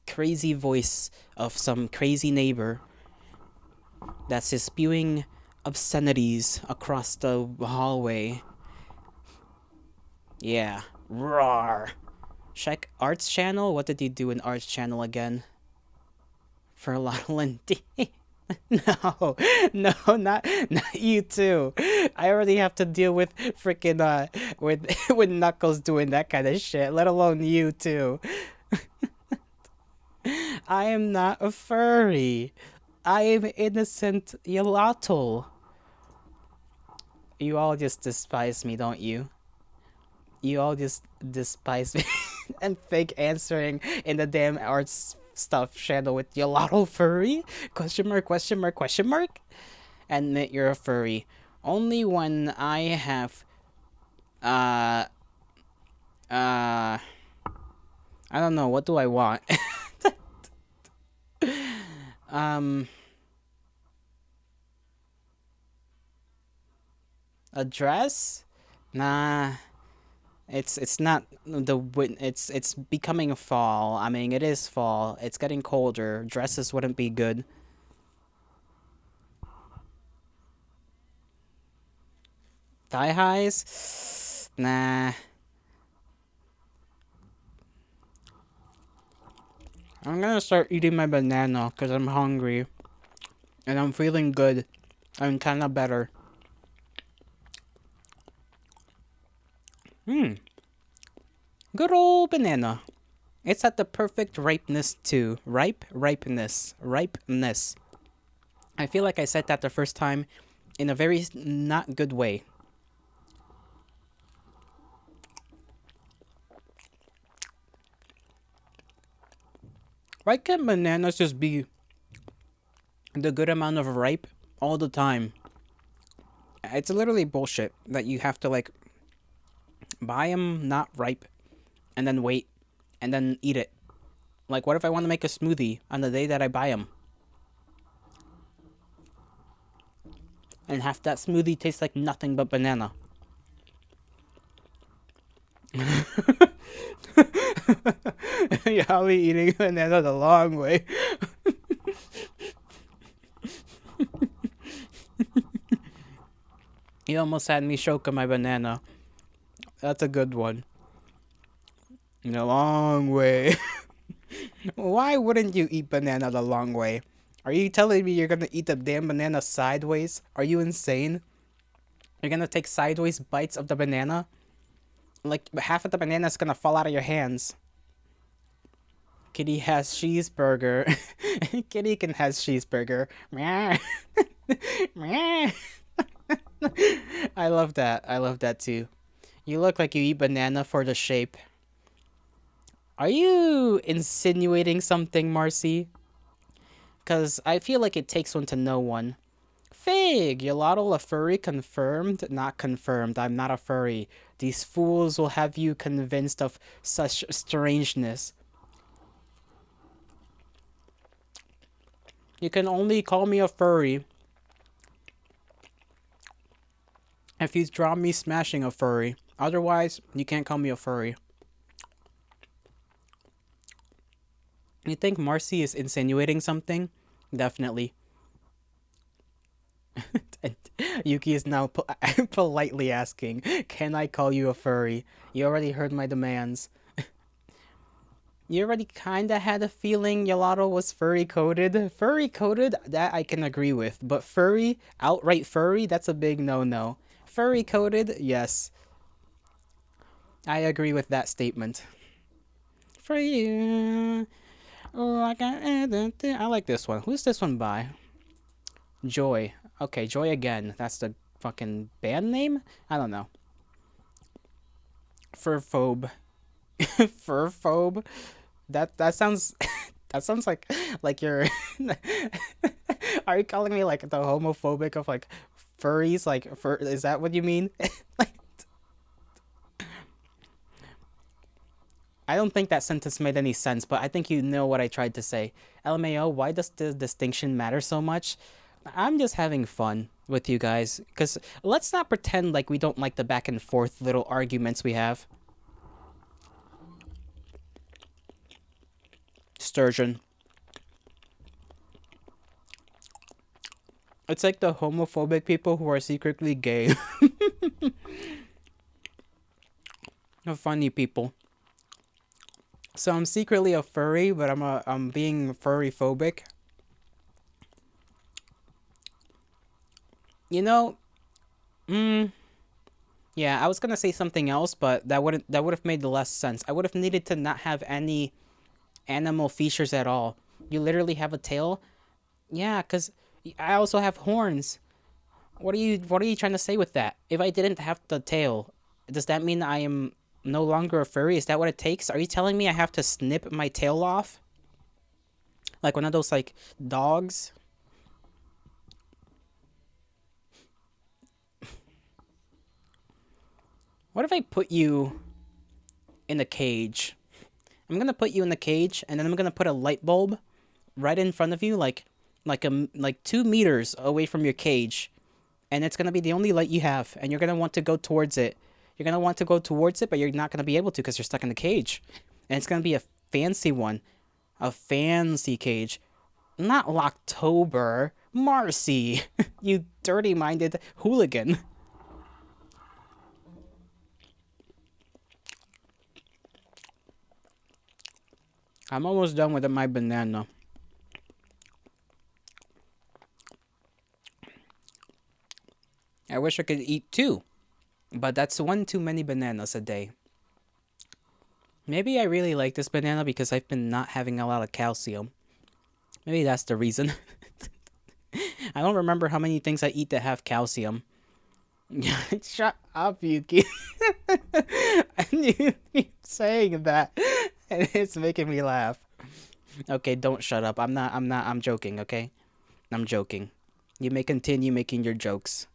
crazy voice of some crazy neighbor that's just spewing obscenities across the hallway. Yeah. Roar. Check Arts Channel. What did you do in Arts Channel again? For a lot of Lindy. No, no, not you too. I already have to deal with freaking with with Knuckles doing that kind of shit, let alone you too. I am not a furry. I am innocent Yalotl. You all just despise me, don't you? You all just despise me and fake answering in the damn arts stuff channel with Yalotl furry? Question mark, question mark, question mark? Admit you're a furry. Only when I have uh I don't know, what do I want? um a dress? Nah. It's not it's becoming a fall. I mean, it is fall. It's getting colder. Dresses wouldn't be good. Thigh highs? Nah. I'm gonna start eating my banana because I'm hungry. And I'm feeling good. I'm kind of better. Good old banana. It's at the perfect ripeness too. Ripeness. I feel like I said that the first time in a very not good way. Why can't bananas just be the good amount of ripe all the time. It's literally bullshit that you have to like buy them not ripe and then wait and then eat it. Like, what if I want to make a smoothie on the day that I buy them? And half that smoothie tastes like nothing but banana. You're probably eating banana the long way. You almost had me choke on my banana. That's a good one. In a long way. Why wouldn't you eat banana the long way? Are you telling me you're gonna eat the damn banana sideways? Are you insane? You're gonna take sideways bites of the banana? Like, half of the banana is gonna fall out of your hands. Kitty has cheeseburger. Kitty can has cheeseburger. I love that. I love that too. You look like you eat banana for the shape. Are you insinuating something, Marcy? Because I feel like it takes one to know one. Fig, Yolotl a furry confirmed? Not confirmed. I'm not a furry. These fools will have you convinced of such strangeness. You can only call me a furry if you draw me smashing a furry. Otherwise, you can't call me a furry. You think Marcy is insinuating something? Definitely. Yuki is now politely asking, can I call you a furry? You already heard my demands. You already kinda had a feeling Yolotl was furry coded. Furry coded, that I can agree with. But furry, outright furry, that's a big no-no. Furry coded, yes. I agree with that statement. For you, like I like this one. Who's this one by? Joy. Okay, Joy again. That's the fucking band name? I don't know. Furphobe. Furphobe? That sounds that sounds like you're Are you calling me like the homophobic of like furries? Like fur, is that what you mean? Like, I don't think that sentence made any sense, but I think you know what I tried to say. LMAO, why does the distinction matter so much? I'm just having fun with you guys, because let's not pretend like we don't like the back and forth little arguments we have. Sturgeon. It's like the homophobic people who are secretly gay. The funny people. So I'm secretly a furry, but I'm being furry phobic. You know, yeah, I was gonna say something else, but that would have made the less sense. I would have needed to not have any animal features at all. You literally have a tail. Yeah, cause I also have horns. What are you trying to say with that? If I didn't have the tail, does that mean I am no longer a furry? Is that what it takes? Are you telling me I have to snip my tail off? Like one of those like dogs? What if I put you in a cage? I'm gonna put you in the cage, and then I'm gonna put a light bulb right in front of you, like 2 meters away from your cage, and it's gonna be the only light you have, and you're gonna want to go towards it. You're gonna want to go towards it, but you're not gonna be able to because you're stuck in the cage, and it's gonna be a fancy one, a fancy cage, not Locktober, Marcy, you dirty-minded hooligan. I'm almost done with my banana. I wish I could eat 2, but that's 1 too many bananas a day. Maybe I really like this banana because I've been not having a lot of calcium. Maybe that's the reason. I don't remember how many things I eat that have calcium. Shut up, Yuki. And you keep saying that, and it's making me laugh. Okay, don't shut up. I'm joking, okay? I'm joking. You may continue making your jokes.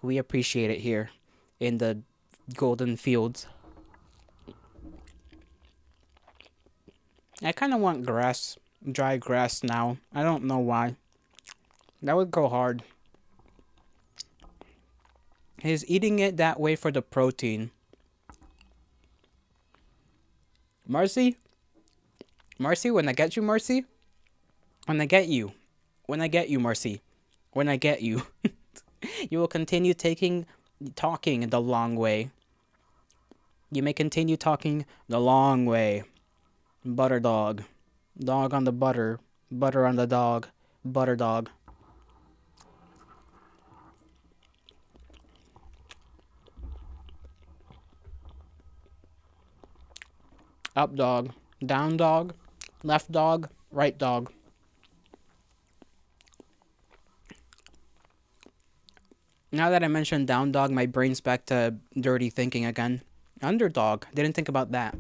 We appreciate it here in the golden fields. I kind of want grass, dry grass now. I don't know why. That would go hard. He's eating it that way for the protein. Marcy? Marcy, when I get you, Marcy? When I get you. When I get you, Marcy. When I get you. You will continue talking the long way. You may continue talking the long way. Butter dog. Dog on the butter. Butter on the dog. Butter dog. Up dog. Down dog. Left dog. Right dog. Now that I mentioned down dog, my brain's back to dirty thinking again. Underdog. Didn't think about that.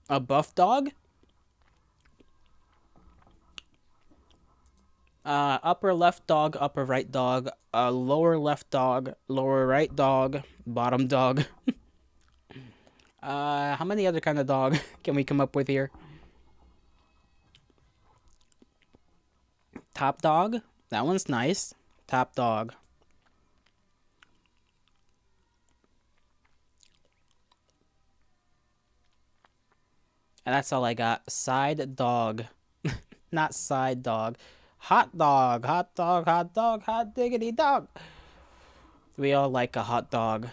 A buff dog? Upper left dog, upper right dog, lower left dog, lower right dog, bottom dog. How many other kind of dog can we come up with here? Top dog? That one's nice. Top dog. And that's all I got. Side dog. Not side dog. Hot dog. Hot dog, hot dog, hot diggity dog. We all like a hot dog.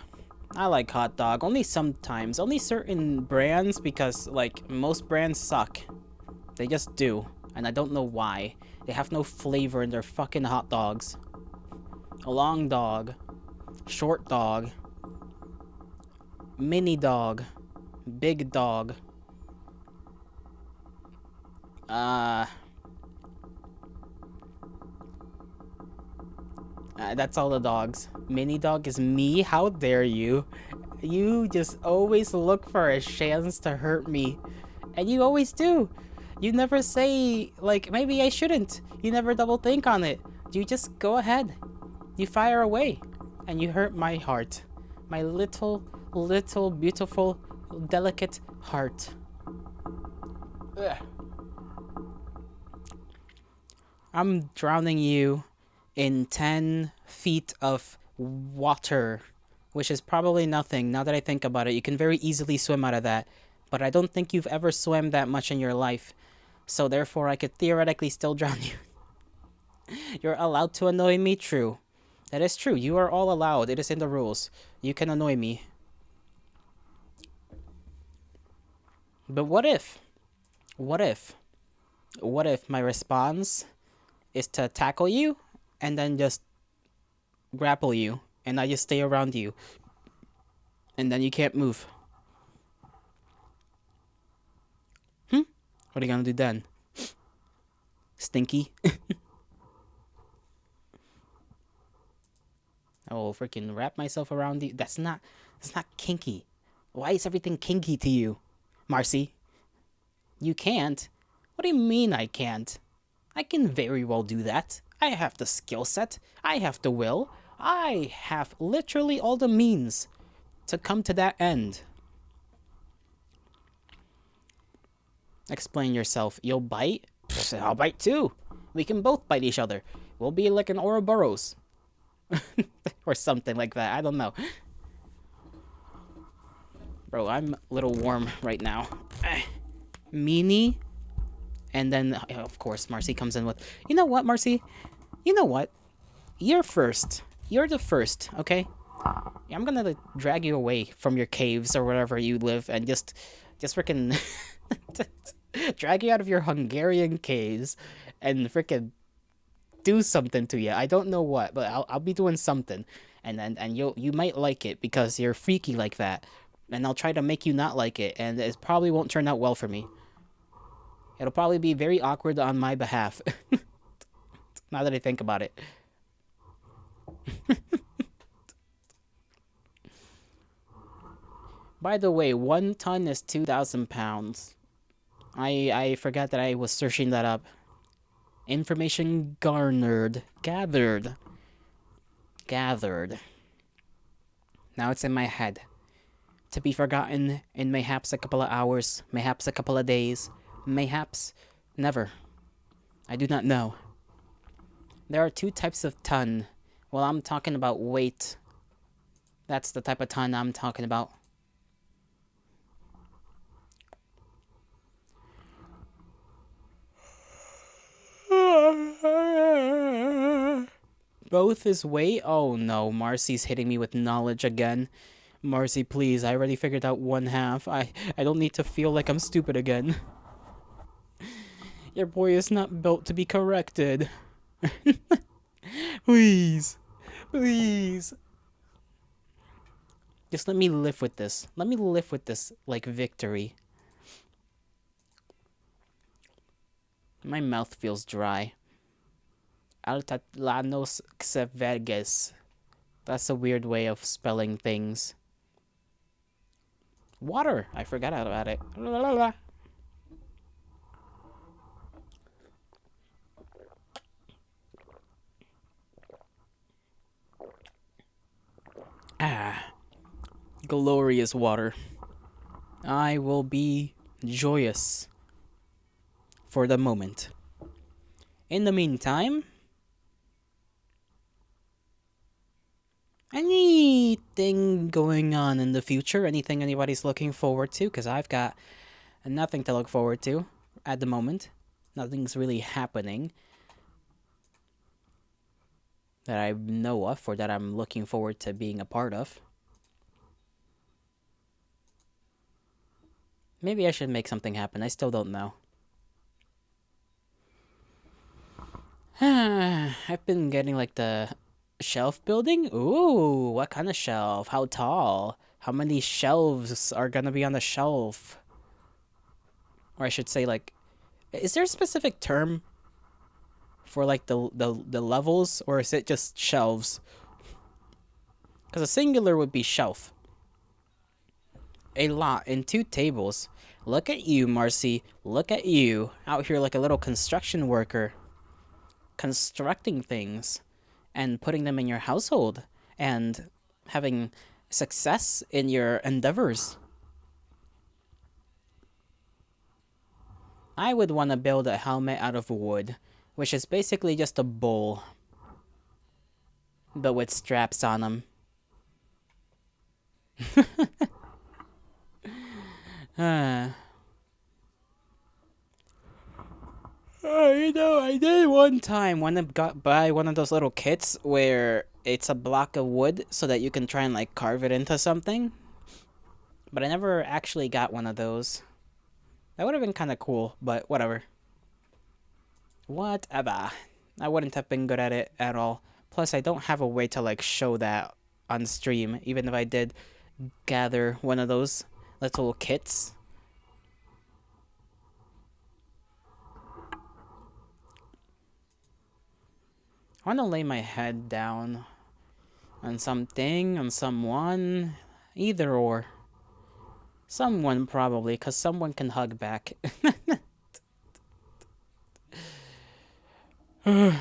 I like hot dog. Only sometimes. Only certain brands because, like, most brands suck. They just do. And I don't know why. They have no flavor in their fucking hot dogs. A long dog. Short dog. Mini dog. Big dog. That's all the dogs. Mini dog is me? How dare you? You just always look for a chance to hurt me. And you always do. You never say, like, maybe I shouldn't. You never double think on it. You just go ahead. You fire away. And you hurt my heart. My little, beautiful, delicate heart. Ugh. I'm drowning you in 10 feet of water, which is probably nothing. Now that I think about it, you can very easily swim out of that. But I don't think you've ever swam that much in your life. So therefore, I could theoretically still drown you. You're allowed to annoy me? True. That is true. You are all allowed. It is in the rules. You can annoy me. But what if? What if? What if my response is to tackle you and then just grapple you and I just stay around you and then you can't move? What are you gonna do then? Stinky? I will freaking wrap myself around you. That's not kinky. Why is everything kinky to you, Marcy? You can't? What do you mean I can't? I can very well do that. I have the skill set. I have the will. I have literally all the means to come to that end. Explain yourself. You'll bite? Pfft, I'll bite too. We can both bite each other. We'll be like an Ouroboros. Or something like that. I don't know. Bro, I'm a little warm right now. Meanie. And then, of course, Marcy comes in with, you know what, Marcy? You know what? You're first. You're the first, okay? I'm gonna like, drag you away from your caves or wherever you live and just freaking drag you out of your Hungarian caves and freaking do something to you. I don't know what, but I'll be doing something, and you might like it because you're freaky like that, and I'll try to make you not like it, and it probably won't turn out well for me. It'll probably be very awkward on my behalf. Now that I think about it. By the way, 1 ton is 2,000 pounds. I forgot that I was searching that up. Information garnered. Gathered. Now it's in my head. To be forgotten in mayhaps a couple of hours, mayhaps a couple of days, mayhaps never. I do not know. There are two types of ton. Well, I'm talking about weight. That's the type of ton I'm talking about. Both is weight? Oh no, Marcy's hitting me with knowledge again. Marcy, please, I already figured out one half. I don't need to feel like I'm stupid again. Your boy is not built to be corrected. Please. Please. Just let me live with this. Let me live with this like victory. My mouth feels dry. Altatlanos xeverges. That's a weird way of spelling things. Water! I forgot about it. La, la, la. Ah. Glorious water. I will be joyous for the moment. In the meantime, anything going on in the future? Anything anybody's looking forward to? Because I've got nothing to look forward to at the moment. Nothing's really happening that I know of or that I'm looking forward to being a part of. Maybe I should make something happen. I still don't know. I've been getting like the shelf building. Ooh, what kind of shelf? How tall? How many shelves are gonna be on the shelf? Or I should say, like, is there a specific term for like the levels, or is it just shelves? Because a singular would be shelf. A lot in 2 tables. Look at you, Marcy. Look at you out here like a little construction worker, constructing things and putting them in your household and having success in your endeavors. I would want to build a helmet out of wood, which is basically just a bowl, but with straps on them. You know, I did one time when I got buy one of those little kits where it's a block of wood so that you can try and like carve it into something. But I never actually got one of those. That would have been kind of cool, but whatever. Whatever. I wouldn't have been good at it at all. Plus, I don't have a way to like show that on stream, even if I did gather one of those little kits. I want to lay my head down on something, on someone, either or. Someone probably, because someone can hug back. I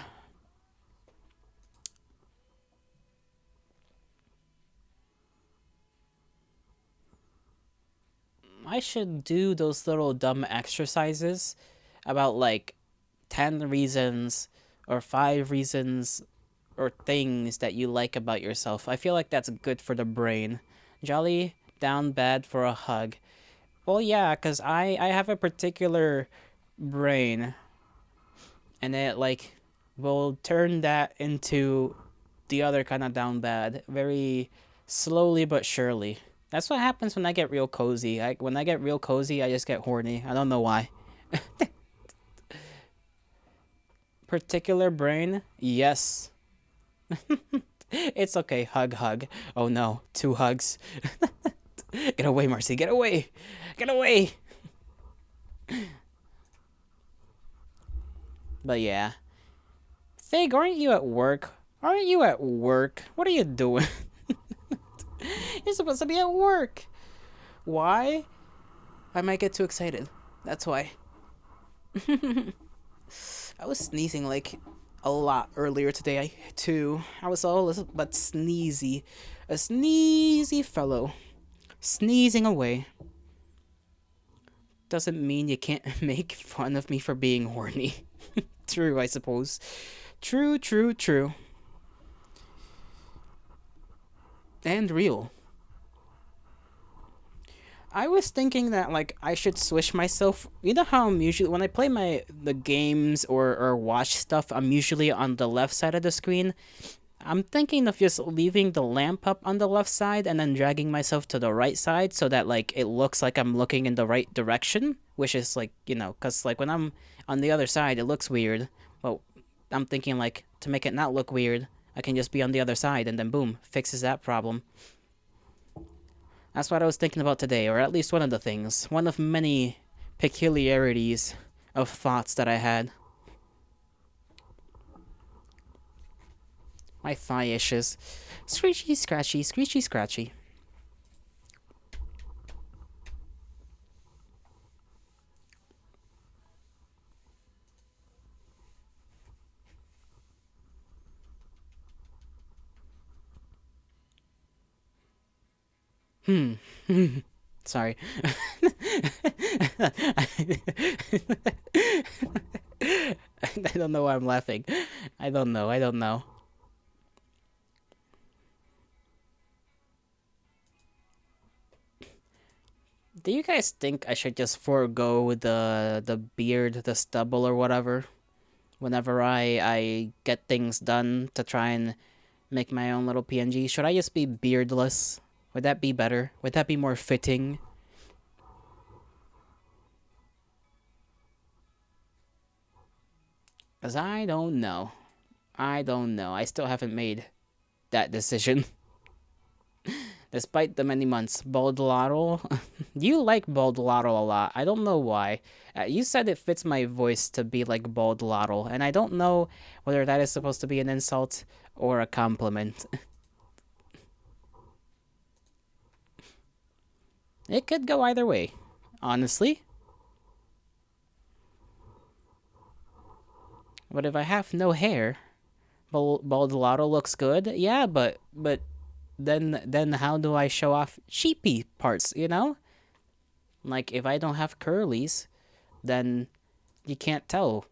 should do those little dumb exercises about like 10 reasons or 5 reasons or things that you like about yourself. I feel like that's good for the brain. Jolly, down bad for a hug. Well, yeah, because I have a particular brain, and it like will turn that into the other kind of down bad very slowly but surely. That's what happens when I get real cozy. When I get real cozy, I just get horny. I don't know why. Particular brain? Yes. It's okay. Hug, hug. Oh no, 2 hugs. Get away, Marcy. Get away. Get away. But yeah. Fig, aren't you at work? Aren't you at work? What are you doing? You're supposed to be at work. Why? I might get too excited. That's why. I was sneezing like a lot earlier today too. I was all but sneezy. A sneezy fellow. Sneezing away. Doesn't mean you can't make fun of me for being horny. True, I suppose. True, true, true. And real. I was thinking that like I should switch myself. You know how I'm usually when I play the games or watch stuff, I'm usually on the left side of the screen. I'm thinking of just leaving the lamp up on the left side and then dragging myself to the right side so that like it looks like I'm looking in the right direction, which is like, cuz like when I'm on the other side, it looks weird. But I'm thinking like to make it not look weird, I can just be on the other side and then boom, fixes that problem. That's what I was thinking about today, or at least one of the things. One of many peculiarities of thoughts that I had. My thigh issues. Screechy, scratchy, screechy, scratchy. Hmm. Sorry. I don't know why I'm laughing. I don't know. I don't know. Do you guys think I should just forego the beard, the stubble, or whatever? Whenever I get things done to try and make my own little PNG, should I just be beardless? Would that be better? Would that be more fitting? Cause I don't know. I don't know. I still haven't made that decision. Despite the many months, Baldolaro, you like Baldolaro a lot. I don't know why. You said it fits my voice to be like Baldolaro, and I don't know whether that is supposed to be an insult or a compliment. It could go either way, honestly. But if I have no hair, Baldolaro looks good. Yeah, but then how do I show off sheepy parts? Like if I don't have curlies, then you can't tell.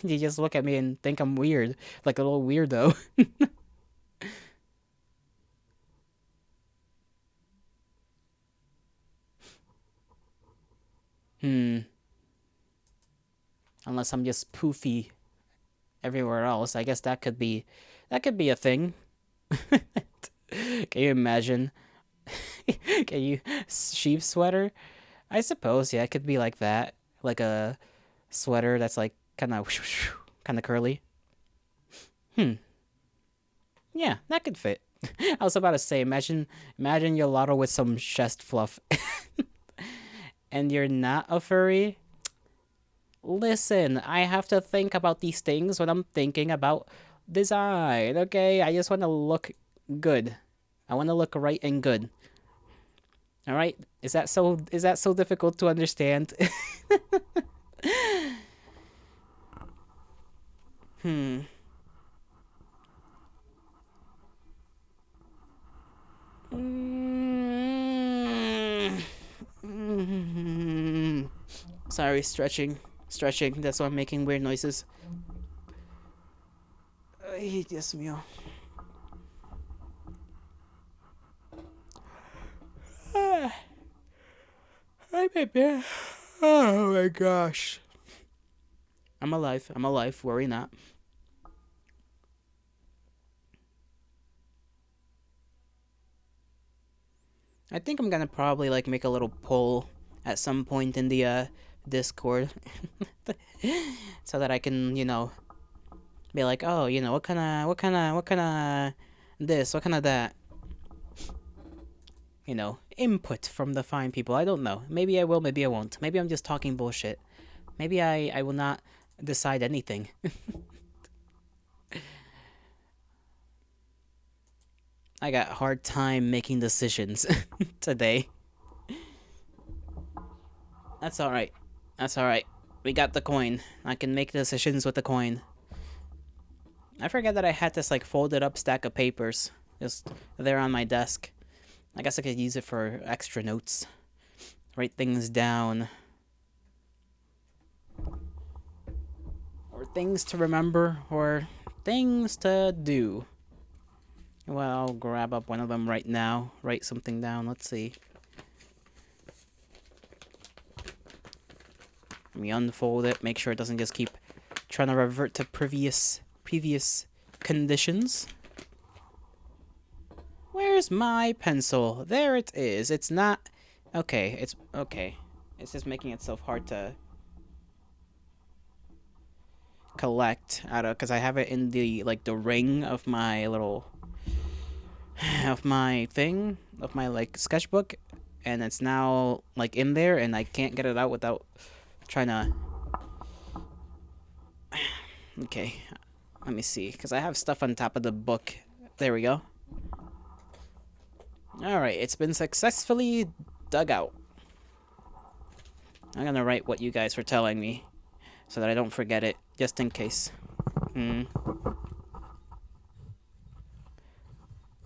You just look at me and think I'm weird, like a little weirdo. Hmm. Unless I'm just poofy everywhere else, I guess that could be a thing. Can you imagine? Can you sheep sweater? I suppose, yeah, it could be like that, like a sweater that's like kind of curly. Hmm. Yeah, that could fit. I was about to say, imagine Yolotto with some chest fluff, and you're not a furry. Listen, I have to think about these things when I'm thinking about design. Okay, I just want to look good. I want to look right and good. All right, is that so difficult to understand? Hmm. Mm. Sorry, stretching. Stretching. That's why I'm making weird noises. Ay, Dios mío. Ah, Hi, baby. Oh my gosh. I'm alive. I'm alive. Worry not. I think I'm gonna probably like make a little poll at some point in the Discord so that I can, be like, oh, what kind of this, what kind of that, input from the fine people. I don't know. Maybe I will, maybe I won't. Maybe I'm just talking bullshit. Maybe I will not decide anything. I got a hard time making decisions today. That's all right. That's all right. We got the coin. I can make decisions with the coin. I forget that I had this like folded up stack of papers just there on my desk. I guess I could use it for extra notes. Write things down. Or things to remember, or things to do. Well, I'll grab up one of them right now. Write something down. Let's see. Let me unfold it. Make sure it doesn't just keep trying to revert to previous conditions. Where's my pencil? There it is. It's not... Okay, it's... Okay. It's just making itself hard to collect out of... Because I have it in the, like, the ring of my little... Of my thing. Of my, like, sketchbook. And it's now, like, in there, and I can't get it out without trying to... Okay. Let me see. Because I have stuff on top of the book. There we go. Alright, it's been successfully dug out. I'm gonna write what you guys were telling me so that I don't forget it, just in case.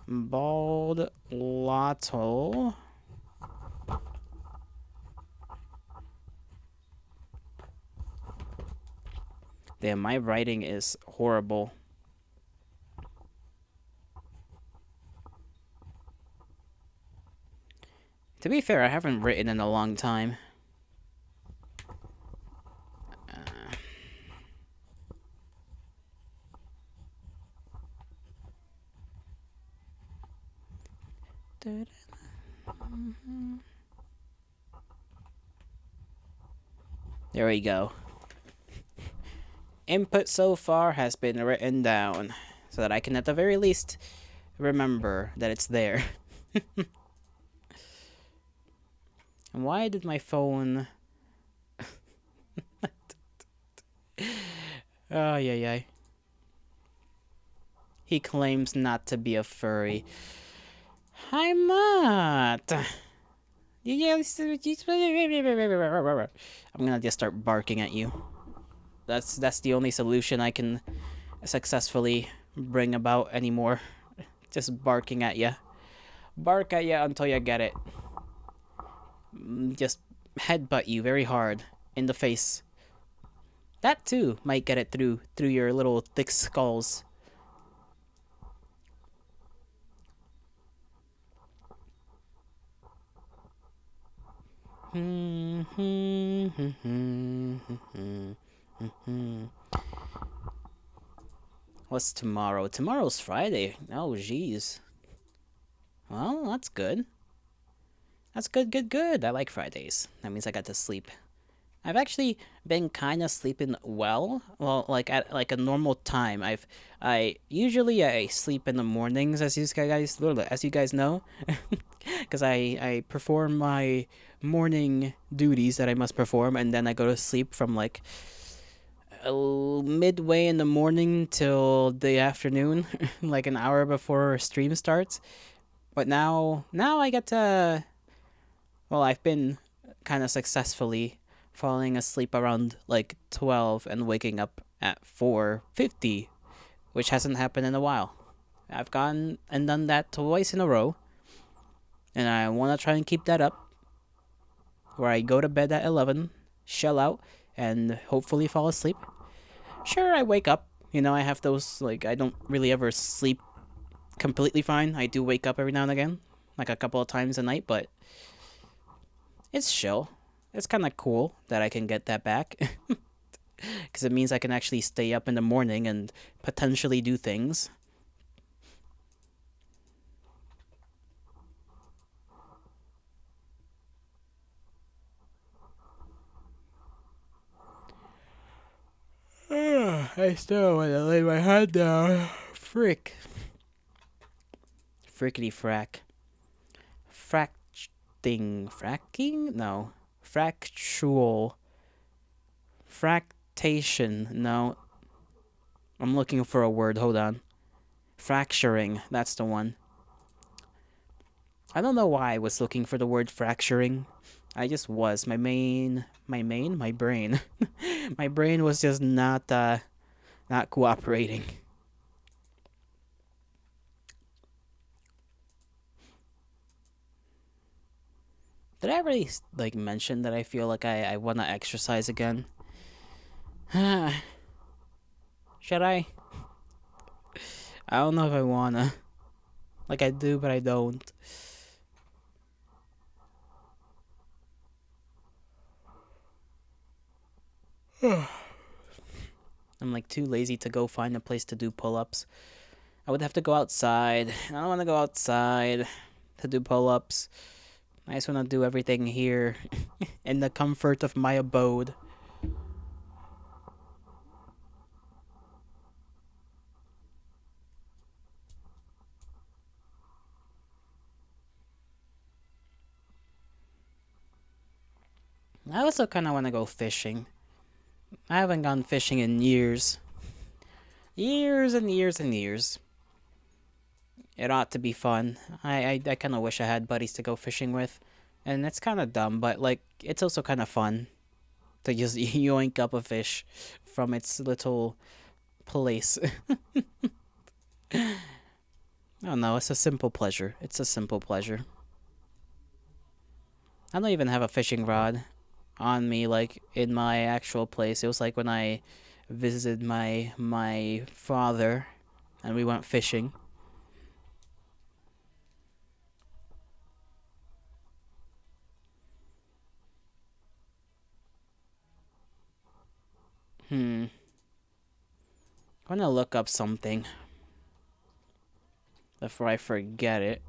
Bald Lotto. Damn, my writing is horrible. To be fair, I haven't written in a long time. There we go. Input so far has been written down so that I can at the very least remember that it's there. And why did my phone... Oh, yeah. He claims not to be a furry. I'm not. I'm gonna just start barking at you. That's the only solution I can successfully bring about anymore. Just barking at you. Bark at you until you get it. Just headbutt you very hard in the face. That too might get it through your little thick skulls. What's tomorrow? Tomorrow's Friday. Oh, jeez. Well, that's good. That's good. I like Fridays. That means I got to sleep. I've actually been kind of sleeping well. Well, like at like a normal time. I usually sleep in the mornings, as you guys know, because I perform my morning duties that I must perform, and then I go to sleep from like midway in the morning till the afternoon, like an hour before stream starts. But now I get to... Well, I've been kind of successfully falling asleep around like 12 and waking up at 4:50, which hasn't happened in a while. I've gone and done that twice in a row, and I want to try and keep that up, where I go to bed at 11, shell out, and hopefully fall asleep. Sure, I wake up. You know, I have those, like, I don't really ever sleep completely fine. I do wake up every now and again, like a couple of times a night, but it's chill. It's kind of cool that I can get that back. Because it means I can actually stay up in the morning and potentially do things. I still want to lay my head down. Frick. Frickety frack. Fracking? No. Fractual. Fractation. No. I'm looking for a word. Hold on. Fracturing. That's the one. I don't know why I was looking for the word fracturing. I just was. My brain. My brain was just not cooperating. Did I already like mention that I feel like I want to exercise again? Should I? I don't know if I wanna. Like I do, but I don't. I'm like too lazy to go find a place to do pull-ups. I would have to go outside. I don't want to go outside to do pull-ups. I just want to do everything here in the comfort of my abode. I also kind of want to go fishing. I haven't gone fishing in years. Years and years and years. It ought to be fun. I kind of wish I had buddies to go fishing with. And it's kind of dumb, but like, it's also kind of fun to just yoink up a fish from its little place. I don't know, it's a simple pleasure. It's a simple pleasure. I don't even have a fishing rod on me, like, in my actual place. It was like when I visited my father and we went fishing. I'm gonna look up something before I forget it.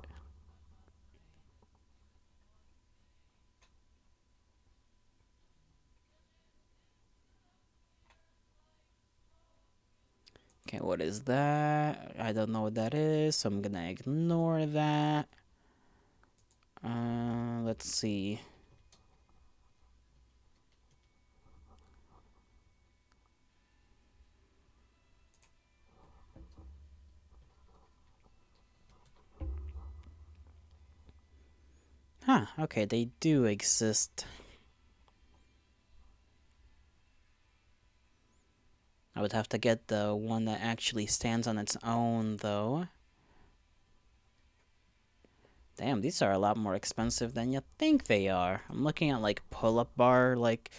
Okay, what is that? I don't know what that is, so I'm gonna ignore that. Let's see. Huh, okay, they do exist. I would have to get the one that actually stands on its own, though. Damn, these are a lot more expensive than you think they are. I'm looking at, like, pull-up bar, like,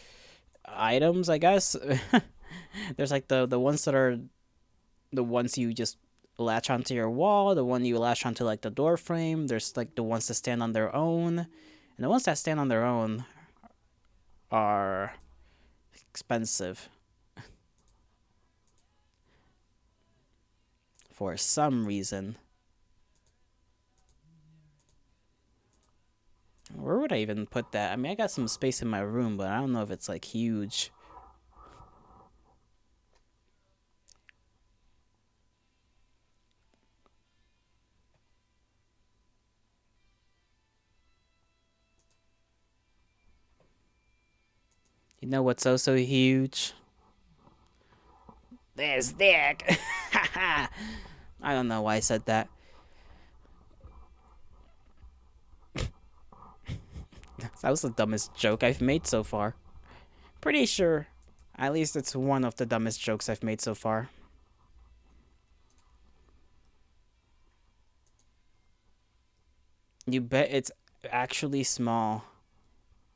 items, I guess. There's, like, the ones that are the ones you just latch onto your wall, the one you latch onto, like, the door frame. There's, like, the ones that stand on their own. And the ones that stand on their own are expensive. For some reason. Where would I even put that? I mean, I got some space in my room, but I don't know if it's, like, huge. You know what's also huge? This dick! I don't know why I said that. That was the dumbest joke I've made so far. Pretty sure. At least it's one of the dumbest jokes I've made so far. You bet it's actually small.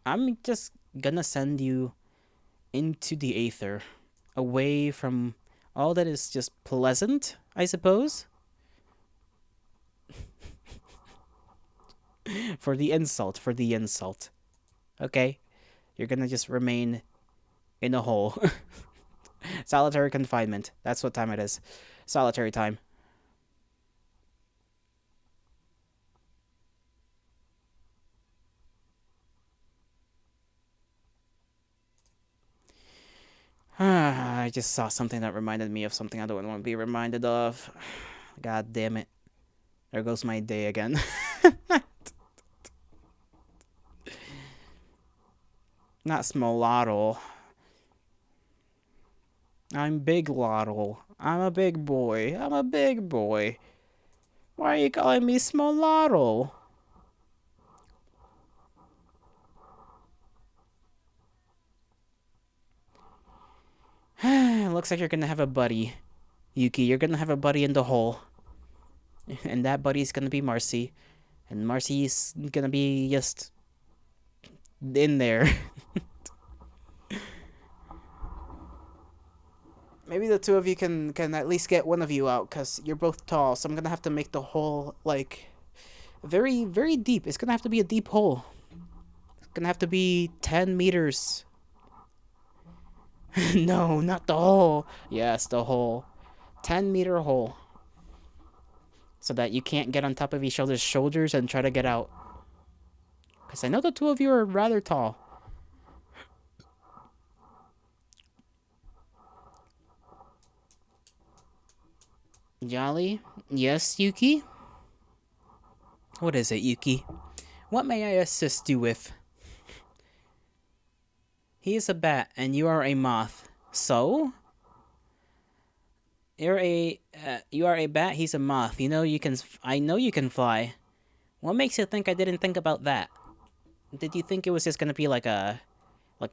I'm just gonna send you into the aether. Away from all that is just pleasant, I suppose. For the insult, for the insult. Okay? You're gonna just remain in a hole. Solitary confinement. That's what time it is. Solitary time. I just saw something that reminded me of something I don't want to be reminded of. God damn it. There goes my day again. Not small lottle. I'm big lottle. I'm a big boy. I'm a big boy. Why are you calling me small lottle? looks like you're gonna have a buddy, Yuki. You're gonna have a buddy in the hole. And that buddy's gonna be Marcy. And Marcy's gonna be just in there. Maybe the two of you can at least get one of you out, because you're both tall, so I'm gonna have to make the hole, like, very, very deep. It's gonna have to be a deep hole. It's gonna have to be 10 meters. No, not the hole. Yes, the hole. 10-meter hole. So that you can't get on top of each other's shoulders and try to get out. Because I know the two of you are rather tall. Jolly? Yes, Yuki? What is it, Yuki? What may I assist you with? He is a bat, and you are a moth. So? You are a bat, he's a moth. I know you can fly. What makes you think I didn't think about that? Did you think it was just gonna be like a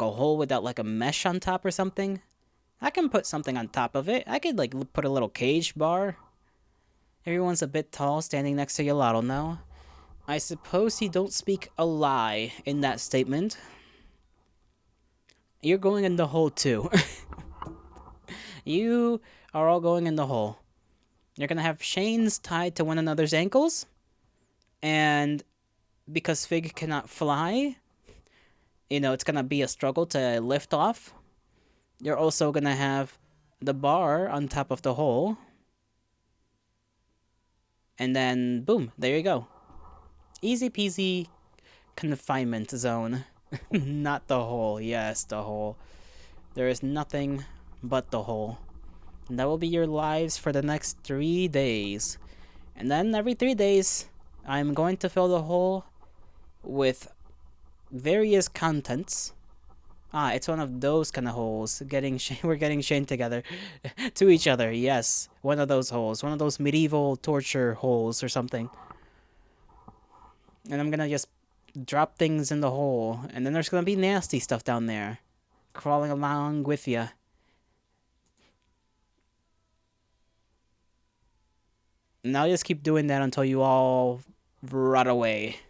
hole without like a mesh on top or something? I can put something on top of it. I could like put a little cage bar. Everyone's a bit tall standing next to Yolotl now. I suppose you don't speak a lie in that statement. You're going in the hole too. You are all going in the hole. You're gonna have chains tied to one another's ankles. And because Fig cannot fly, it's gonna be a struggle to lift off. You're also gonna have the bar on top of the hole. And then, boom, there you go. Easy peasy confinement zone. Not the hole. Yes, the hole. There is nothing but the hole. And that will be your lives for the next 3 days. And then every 3 days, I'm going to fill the hole with various contents. It's one of those kind of holes. We're getting chained together to each other. Yes, one of those holes. One of those medieval torture holes or something. And I'm gonna just drop things in the hole. And then there's gonna be nasty stuff down there. Crawling along with ya. And I'll just keep doing that until you all rot away.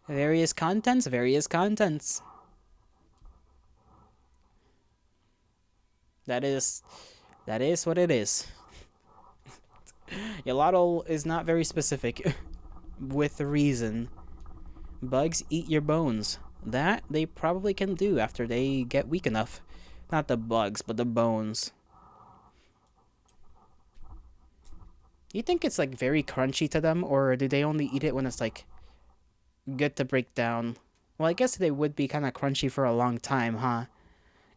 Various contents, various contents. That is what it is. Yolotl is not very specific. With reason. Bugs eat your bones. That they probably can do after they get weak enough. Not the bugs, but the bones. You think it's like very crunchy to them, or do they only eat it when it's like good to break down? Well, I guess they would be kind of crunchy for a long time, huh?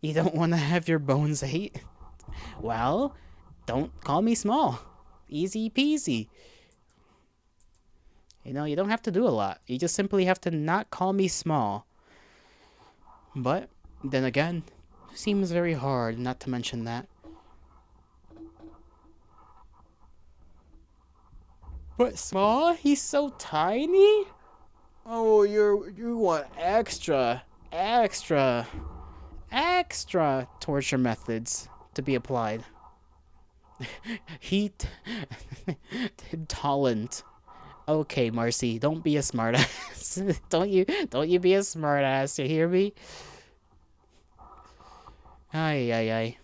You don't want to have your bones ate? Well, don't call me small. Easy peasy. You don't have to do a lot. You just simply have to not call me small. But, then again, seems very hard not to mention that. But small? He's so tiny? Oh, you want extra torture methods to be applied. Heat tolerant. Okay, Marcy, don't be a smartass. don't you be a smartass, you hear me? Ay.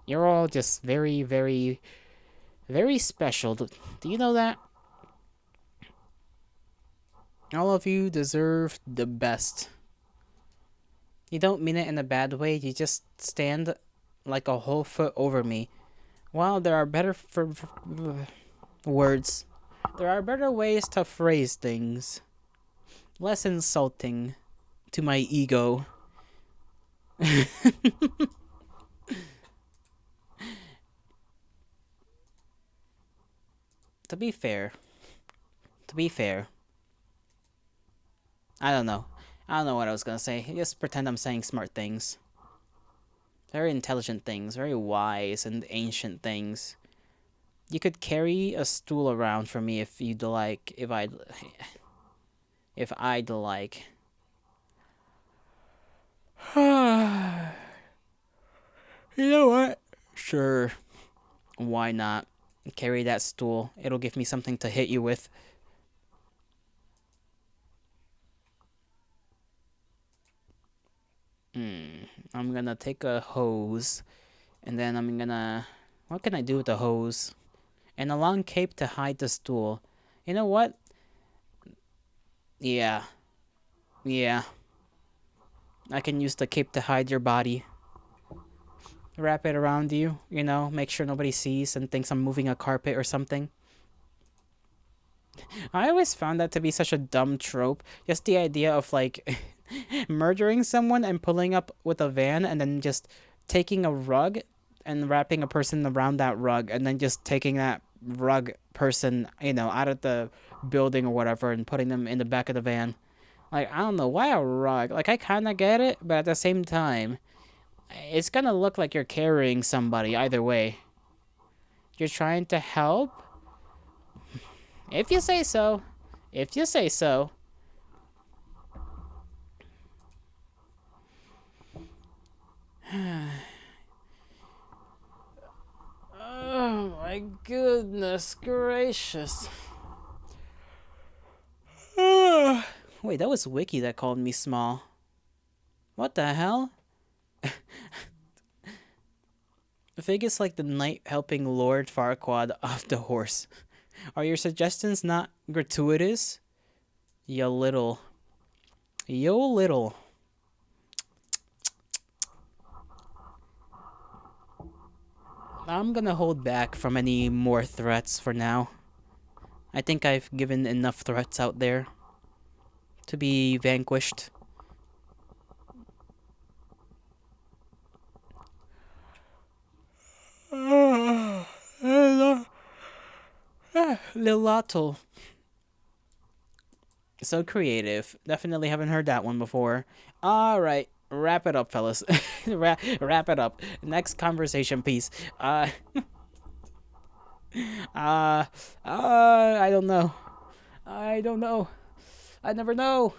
You're all just very, very, very special. Do you know that? All of you deserve the best. You don't mean it in a bad way, you just stand like a whole foot over me. Well, there are better words. There are better ways to phrase things. Less insulting to my ego. To be fair, I don't know what I was gonna say. Just pretend I'm saying smart things. Very intelligent things, very wise and ancient things. You could carry a stool around for me if you'd like, if I'd like. You know what? Sure. Why not? Carry that stool. It'll give me something to hit you with. I'm gonna take a hose, and then I'm gonna. What can I do with the hose? And a long cape to hide the stool. You know what? Yeah. Yeah. I can use the cape to hide your body. Wrap it around you, make sure nobody sees and thinks I'm moving a carpet or something. I always found that to be such a dumb trope. Just the idea of like murdering someone and pulling up with a van and then just taking a rug and wrapping a person around that rug and then just taking that rug person, out of the building or whatever and putting them in the back of the van. Like, I don't know, why a rug? Like, I kind of get it, but at the same time, it's gonna look like you're carrying somebody either way. You're trying to help? If you say so. If you say so. Oh my goodness gracious. Wait, that was Wiki that called me small. What the hell? Vegas like the knight helping Lord Farquaad off the horse. Are your suggestions not gratuitous? Yo little. Yo little. I'm gonna hold back from any more threats for now. I think I've given enough threats out there to be vanquished. Lilato. So creative. Definitely haven't heard that one before. Alright, wrap it up, fellas. wrap it up. Next conversation piece. I don't know. I don't know. I never know.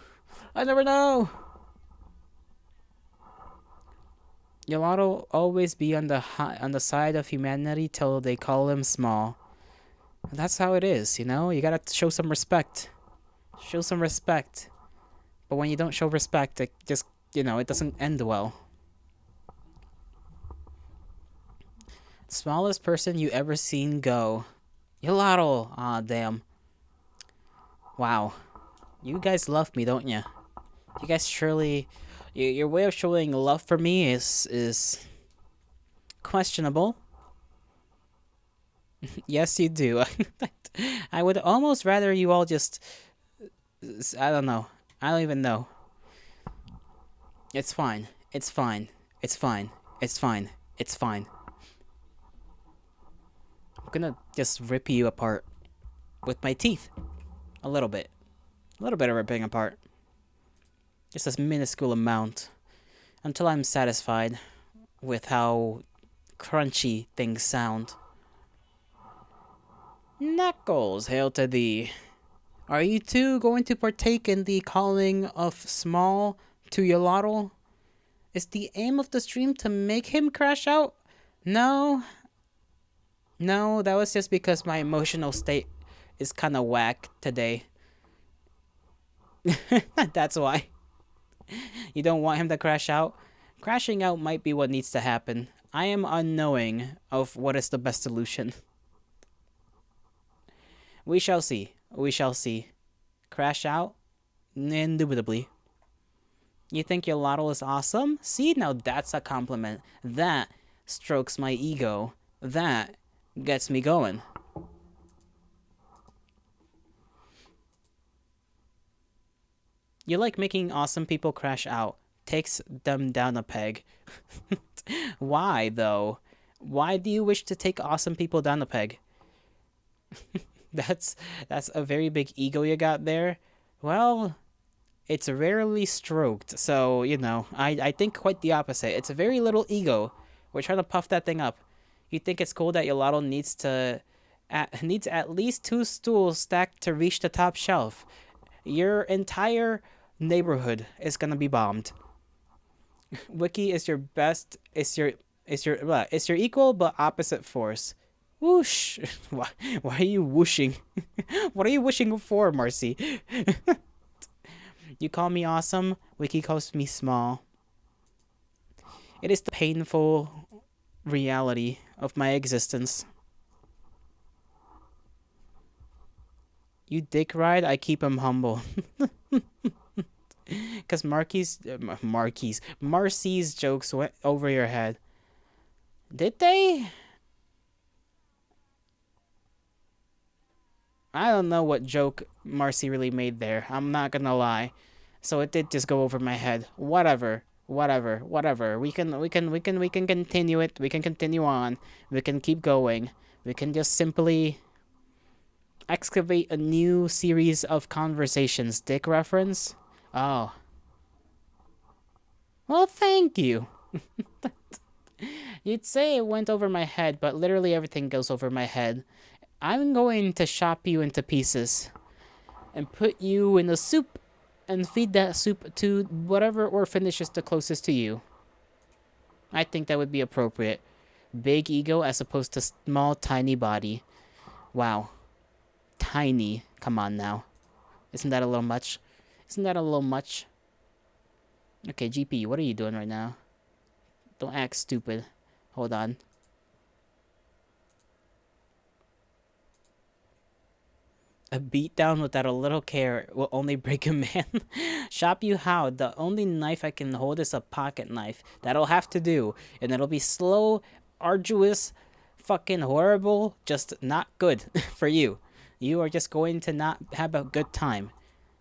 I never know. Yamato always be on the side of humanity till they call him small. That's how it is, You gotta show some respect. Show some respect. But when you don't show respect, it just, it doesn't end well. Smallest person you ever seen go. Yamato. Aw, damn. Wow. You guys love me, don't you? You guys surely... Your way of showing love for me is questionable. Yes, you do. I would almost rather you all just... I don't know. I don't even know. It's fine. It's fine. It's fine. It's fine. It's fine. I'm gonna just rip you apart with my teeth. A little bit. A little bit of ripping apart. Just a minuscule amount. Until I'm satisfied with how crunchy things sound. Knuckles, hail to thee. Are you two going to partake in the calling of Small to Yolotl? Is the aim of the stream to make him crash out? No. No, that was just because my emotional state is kind of whack today. That's why. You don't want him to crash out? Crashing out might be what needs to happen. I am unknowing of what is the best solution. We shall see. We shall see. Crash out? Indubitably. You think Yolotl is awesome? See, now that's a compliment. That strokes my ego. That gets me going. You like making awesome people crash out. Takes them down a peg. Why, though? Why do you wish to take awesome people down a peg? That's a very big ego you got there. Well, it's rarely stroked, so, I think quite the opposite. It's a very little ego. We're trying to puff that thing up. You think it's cool that Yolotl needs at least 2 stools stacked to reach the top shelf. Your entire neighborhood is gonna be bombed. Wiki is your best It's your what? It's your equal but opposite force. Whoosh! Why are you whooshing? What are you wishing for, Marcy? You call me awesome. Wiki calls me small. It is the painful reality of my existence. You dick ride. I keep him humble. Cause Marcy's jokes went over your head. Did they? I don't know what joke Marcy really made there. I'm not gonna lie. So it did just go over my head. Whatever. Whatever. We can continue it. We can continue on. We can keep going. We can just simply excavate a new series of conversations. Dick reference? Oh. Well, thank you. You'd say it went over my head, but literally everything goes over my head. I'm going to chop you into pieces and put you in a soup and feed that soup to whatever orphanage is the closest to you. I think that would be appropriate. Big ego as opposed to small, tiny body. Wow. Tiny. Come on now. Isn't that a little much? Isn't that a little much? Okay, GP, what are you doing right now? Don't act stupid. Hold on. A beatdown without a little care will only break a man. Shop you how? The only knife I can hold is a pocket knife. That'll have to do. And it'll be slow, arduous, fucking horrible, just not good for you. You are just going to not have a good time.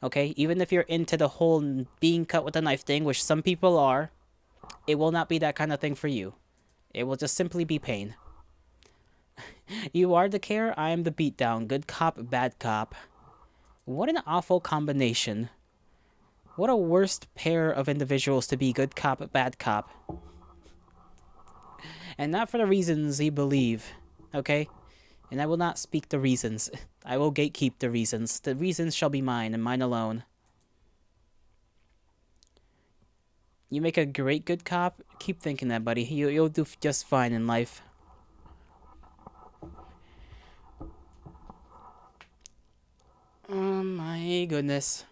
Okay? Even if you're into the whole being cut with a knife thing, which some people are, it will not be that kind of thing for you. It will just simply be pain. You are the care, I am the beatdown. Good cop, bad cop. What an awful combination. What a worst pair of individuals to be good cop, bad cop. And not for the reasons you believe, okay? And I will not speak the reasons. I will gatekeep the reasons. The reasons shall be mine and mine alone. You make a great good cop. Keep thinking that, buddy. You'll do just fine in life. Oh my goodness.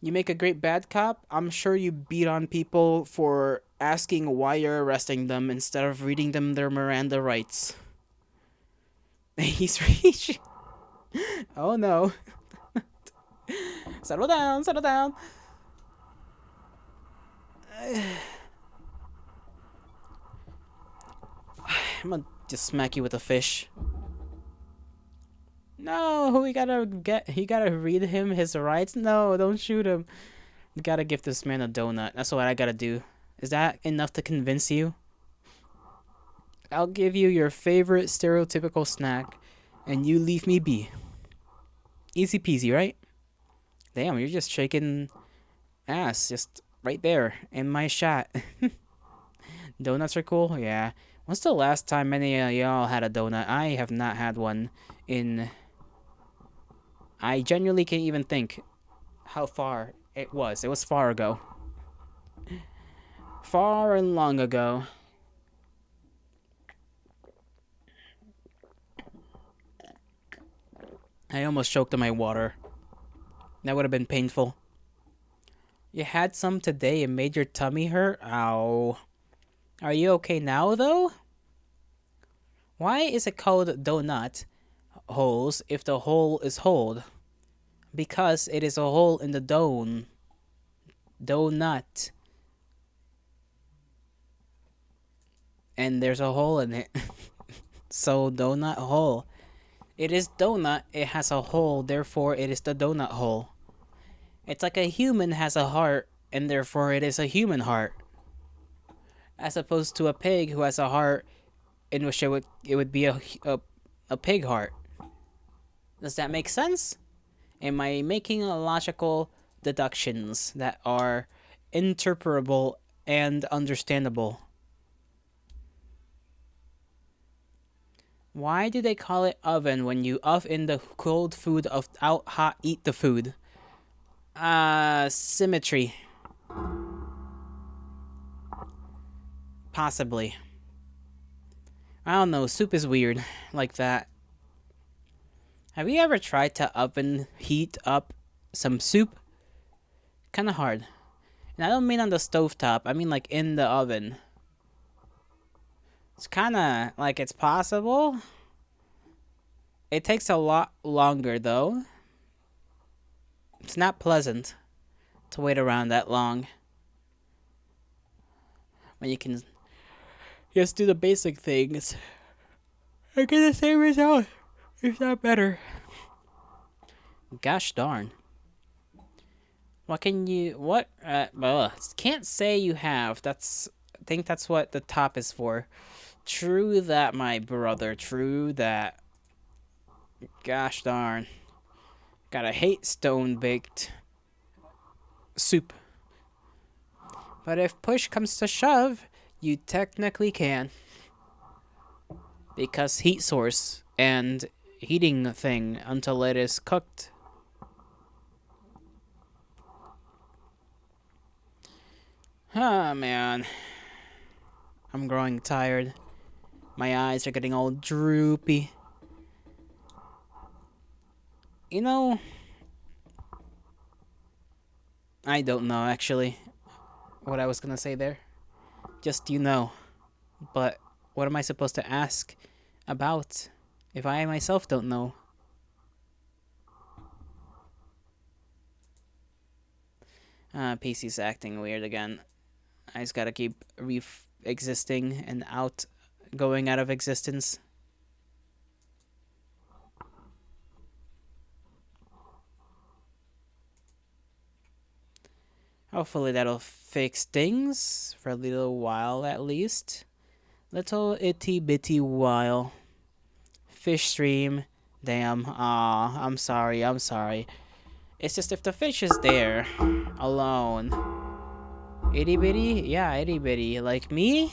You make a great bad cop. I'm sure you beat on people for asking why you're arresting them instead of reading them their Miranda rights. He's reaching. Oh no. Settle down, settle down. I'm gonna just smack you with a fish. No, we gotta he gotta read him his rights. No, don't shoot him. You gotta give this man a donut. That's what I gotta do. Is that enough to convince you? I'll give you your favorite stereotypical snack, and you leave me be. Easy peasy, right? Damn, you're just shaking ass, just right there in my shot. Donuts are cool? Yeah. When's the last time any of y'all had a donut? I have not had one in... I genuinely can't even think how far it was. It was far ago. Far and long ago. I almost choked on my water. That would have been painful. You had some today and made your tummy hurt? Ow. Are you okay now, though? Why is it called donut holes if the hole is holed? Because it is a hole in the donut. And there's a hole in it. So, donut hole. It is donut, it has a hole, therefore it is the donut hole. It's like a human has a heart, and therefore it is a human heart. As opposed to a pig who has a heart, in which it would be a pig heart. Does that make sense? Am I making logical deductions that are interpretable and understandable? Why do they call it oven when you oven the cold food of out hot eat the food? Symmetry. Possibly. I don't know, soup is weird like that. Have you ever tried to oven heat up some soup? Kinda hard. And I don't mean on the stovetop, I mean like in the oven. It's kinda like it's possible. It takes a lot longer though. It's not pleasant to wait around that long. When you can just do the basic things and get the same result, if not better. Gosh darn. What can you, what, can't say you have. I think that's what the top is for. True that, my brother, true that. Gosh darn. Gotta hate stone-baked soup. But if push comes to shove, you technically can. Because heat source and heating thing until it is cooked. Ah, man. I'm growing tired. My eyes are getting all droopy. You know, I don't know actually what I was gonna say there. Just you know. But what am I supposed to ask about if I myself don't know? PC's acting weird again. I just gotta keep existing and going out of existence. Hopefully that'll fix things for a little while at least. Little itty bitty while. Fish stream. Damn. Aw, I'm sorry, I'm sorry. It's just if the fish is there, alone. Itty bitty? Yeah, itty bitty. Like me?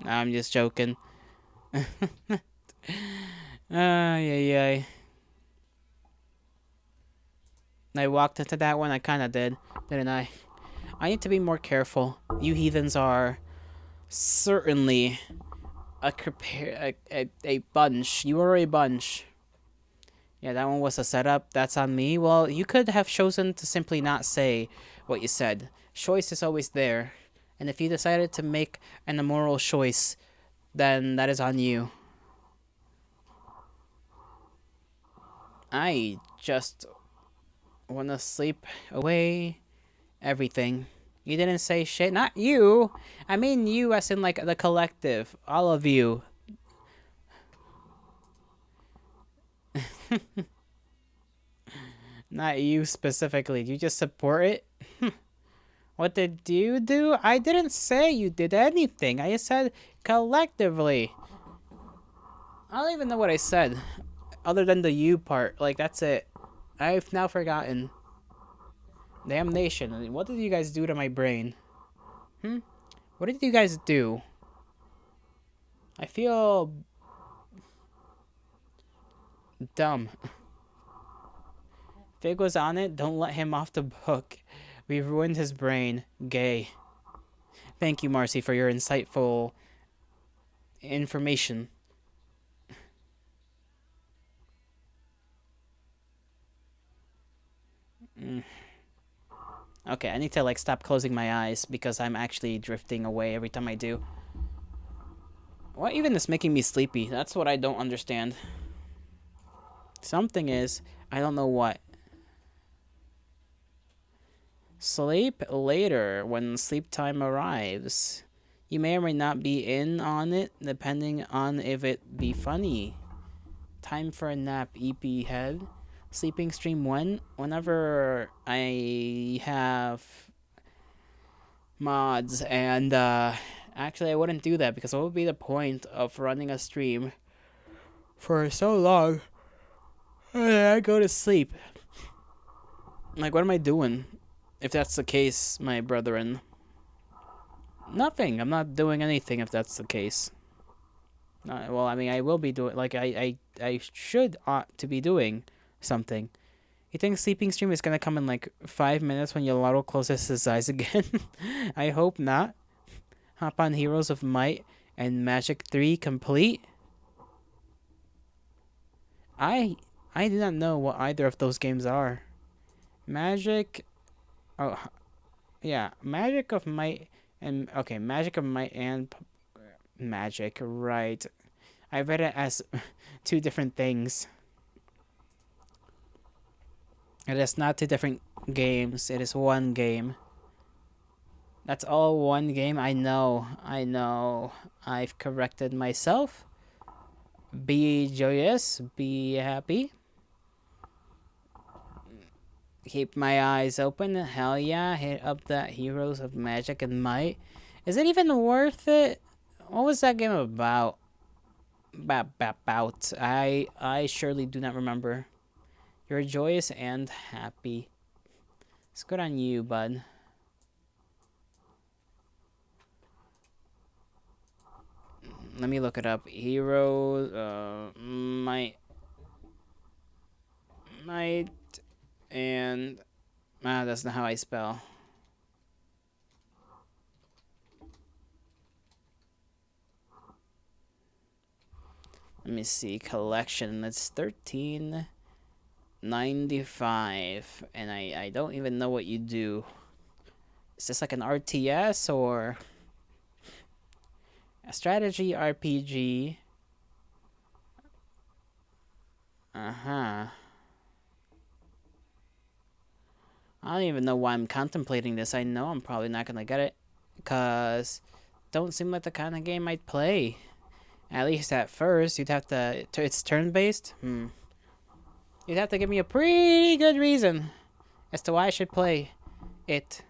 I'm just joking. Yeah. I walked into that one, I kinda did, didn't I? I need to be more careful. You heathens are certainly a bunch. You are a bunch. Yeah, that one was a setup. That's on me. Well, you could have chosen to simply not say what you said. Choice is always there. And if you decided to make an immoral choice, then that is on you. I just want to sleep away everything. You didn't say shit. Not you. I mean you as in like the collective. All of you. Not you specifically. You just support it? What did you do? I didn't say you did anything. I said collectively. I don't even know what I said. Other than the you part. Like, that's it. I've now forgotten. Damnation. What did you guys do to my brain? What did you guys do? I feel dumb. Fig was on it. Don't let him off the hook. We ruined his brain. Gay. Thank you, Marcy, for your insightful information. Okay, I need to like stop closing my eyes because I'm actually drifting away every time I do. What even is making me sleepy? That's what I don't understand. Something is, I don't know what. Sleep later when sleep time arrives. You may or may not be in on it depending on if it be funny. Time for a nap, EP head. Sleeping stream when? Whenever I have mods and actually I wouldn't do that because what would be the point of running a stream for so long and then I go to sleep? Like, what am I doing if that's the case, my brethren? Nothing. I'm not doing anything if that's the case. Well, I mean, I will be doing like I should ought to be doing something. You think sleeping stream is gonna come in like 5 minutes when Yolaro closes his eyes again? I hope not. Hop on Heroes of Might and Magic 3 complete. I I do not know what either of those games are. Magic. Oh yeah, Magic of Might and okay, Magic of Might and Magic. Right. I read it as two different things. It is not two different games. It is one game. That's all one game. I know. I know. I've corrected myself. Be joyous. Be happy. Keep my eyes open. Hell yeah. Hit up that Heroes of Magic and Might. Is it even worth it? What was that game about? About. I surely do not remember. You're joyous and happy. It's good on you, bud. Let me look it up. Heroes, might, and that's not how I spell. Let me see. Collection. It's 13.95, and I don't even know what you do. Is this like an RTS or a strategy RPG? Uh-huh. I don't even know why I'm contemplating this. I know I'm probably not gonna get it, because don't seem like the kind of game I'd play. At least at first, you'd have to. It's turn-based. You'd have to give me a pretty good reason as to why I should play it.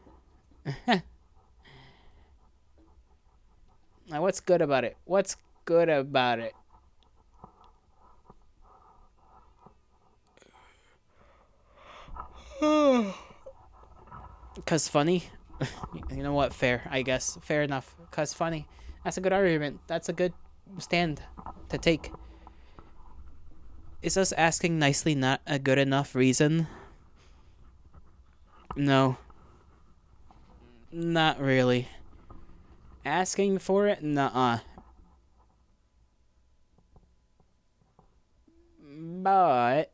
Now, what's good about it? What's good about it? Cause funny. You know what? Fair, I guess. Fair enough. Cause funny. That's a good argument. That's a good stand to take. Is us asking nicely not a good enough reason? No. Not really. Asking for it? Nuh-uh. But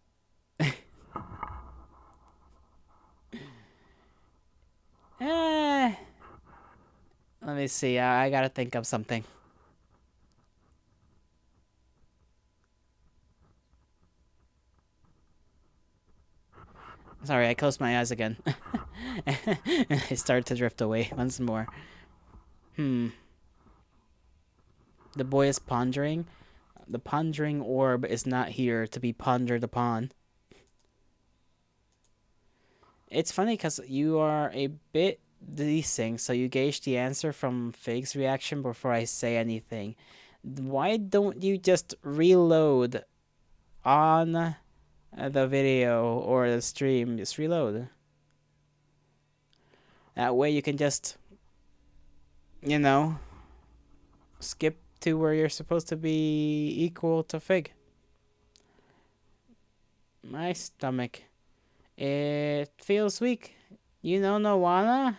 eh, let me see. I gotta think of something. Sorry, I closed my eyes again. And I started to drift away once more. The boy is pondering. The pondering orb is not here to be pondered upon. It's funny because you are a bit desync, so you gauge the answer from Fig's reaction before I say anything. Why don't you just reload on the video or the stream? Just reload. That way you can just, you know, skip to where you're supposed to be equal to Fig. My stomach. It feels weak. You know, no wanna?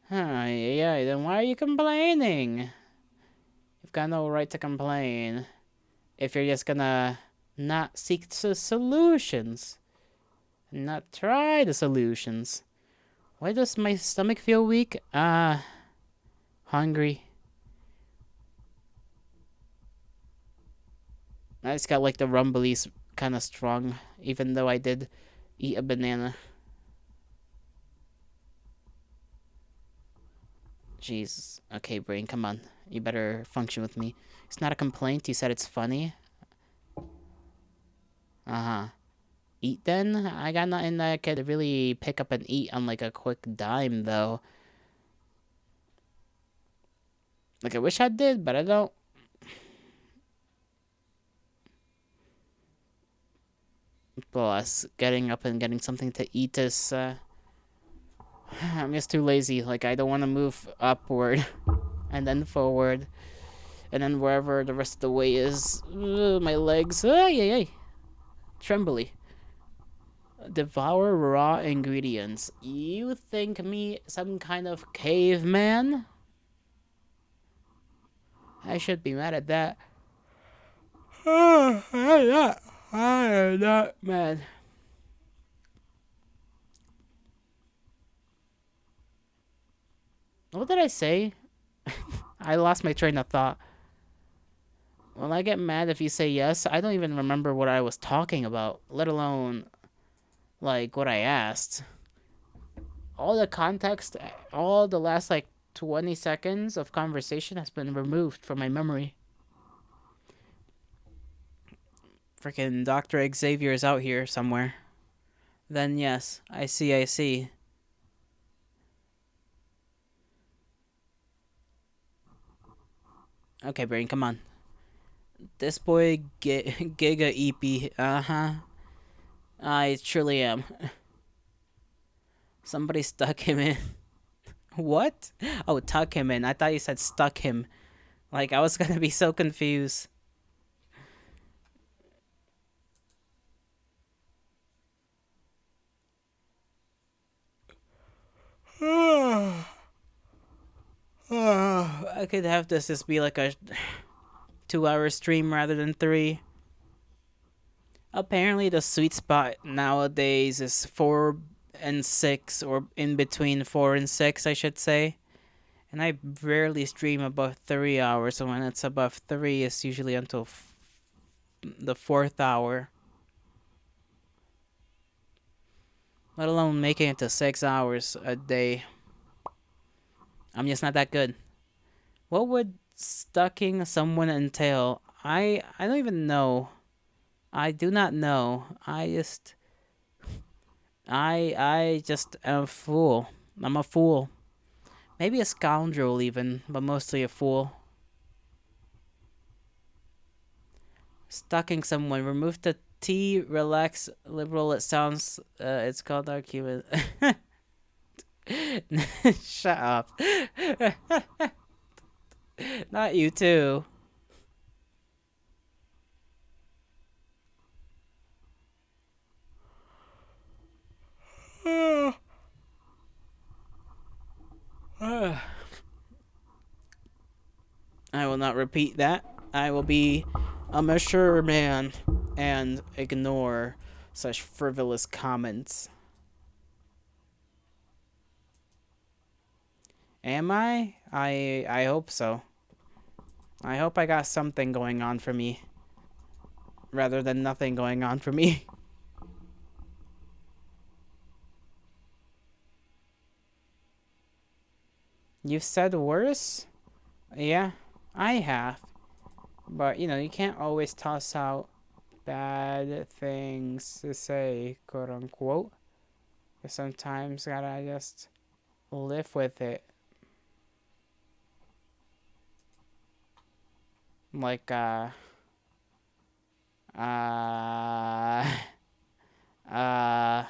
Huh, yeah, then why are you complaining? You've got no right to complain if you're just gonna not seek solutions. Not try the solutions. Why does my stomach feel weak? Hungry. I just got like the rumblies kind of strong, even though I did eat a banana. Jesus. Okay, brain, come on. You better function with me. It's not a complaint. You said it's funny. Uh-huh. Eat then? I got nothing that I could really pick up and eat on like a quick dime, though. Like, I wish I did, but I don't. Plus, getting up and getting something to eat is, I'm just too lazy. Like, I don't want to move upward. and then forward, and then wherever the rest of the way is. My legs, ay, ay, ay, trembly. Devour raw ingredients. You think me some kind of caveman? I should be mad at that. I'm not. I am not mad. What did I say? I lost my train of thought. Well, I get mad if you say yes. I don't even remember what I was talking about, let alone, like, what I asked. All the context, all the last, like, 20 seconds of conversation has been removed from my memory. Freaking Dr. Xavier is out here somewhere. Then, yes, I see, I see. Okay, Brain, come on. This boy, Giga EP. Uh-huh. I truly am. Somebody stuck him in. What? Oh, tuck him in. I thought you said stuck him. Like, I was gonna be so confused. I could have this just be like a 2 hour stream rather than three. Apparently, the sweet spot nowadays is 4 and 6, or in between 4 and 6, I should say. And I rarely stream above 3 hours, so when it's above three, it's usually until the fourth hour. Let alone making it to 6 hours a day. I'm just not that good. What would stucking someone entail? I don't even know. I do not know. I just am a fool. I'm a fool. Maybe a scoundrel even, but mostly a fool. Stalking someone. Remove the T. Relax. Liberal. It sounds. It's called argument. Shut up. Not you too. I will not repeat that. I will be a mature man and ignore such frivolous comments. Am I? I hope so. I hope I got something going on for me rather than nothing going on for me. You've said worse? Yeah, I have. But, you can't always toss out bad things to say, quote unquote. You sometimes gotta just live with it. Like, uh, uh,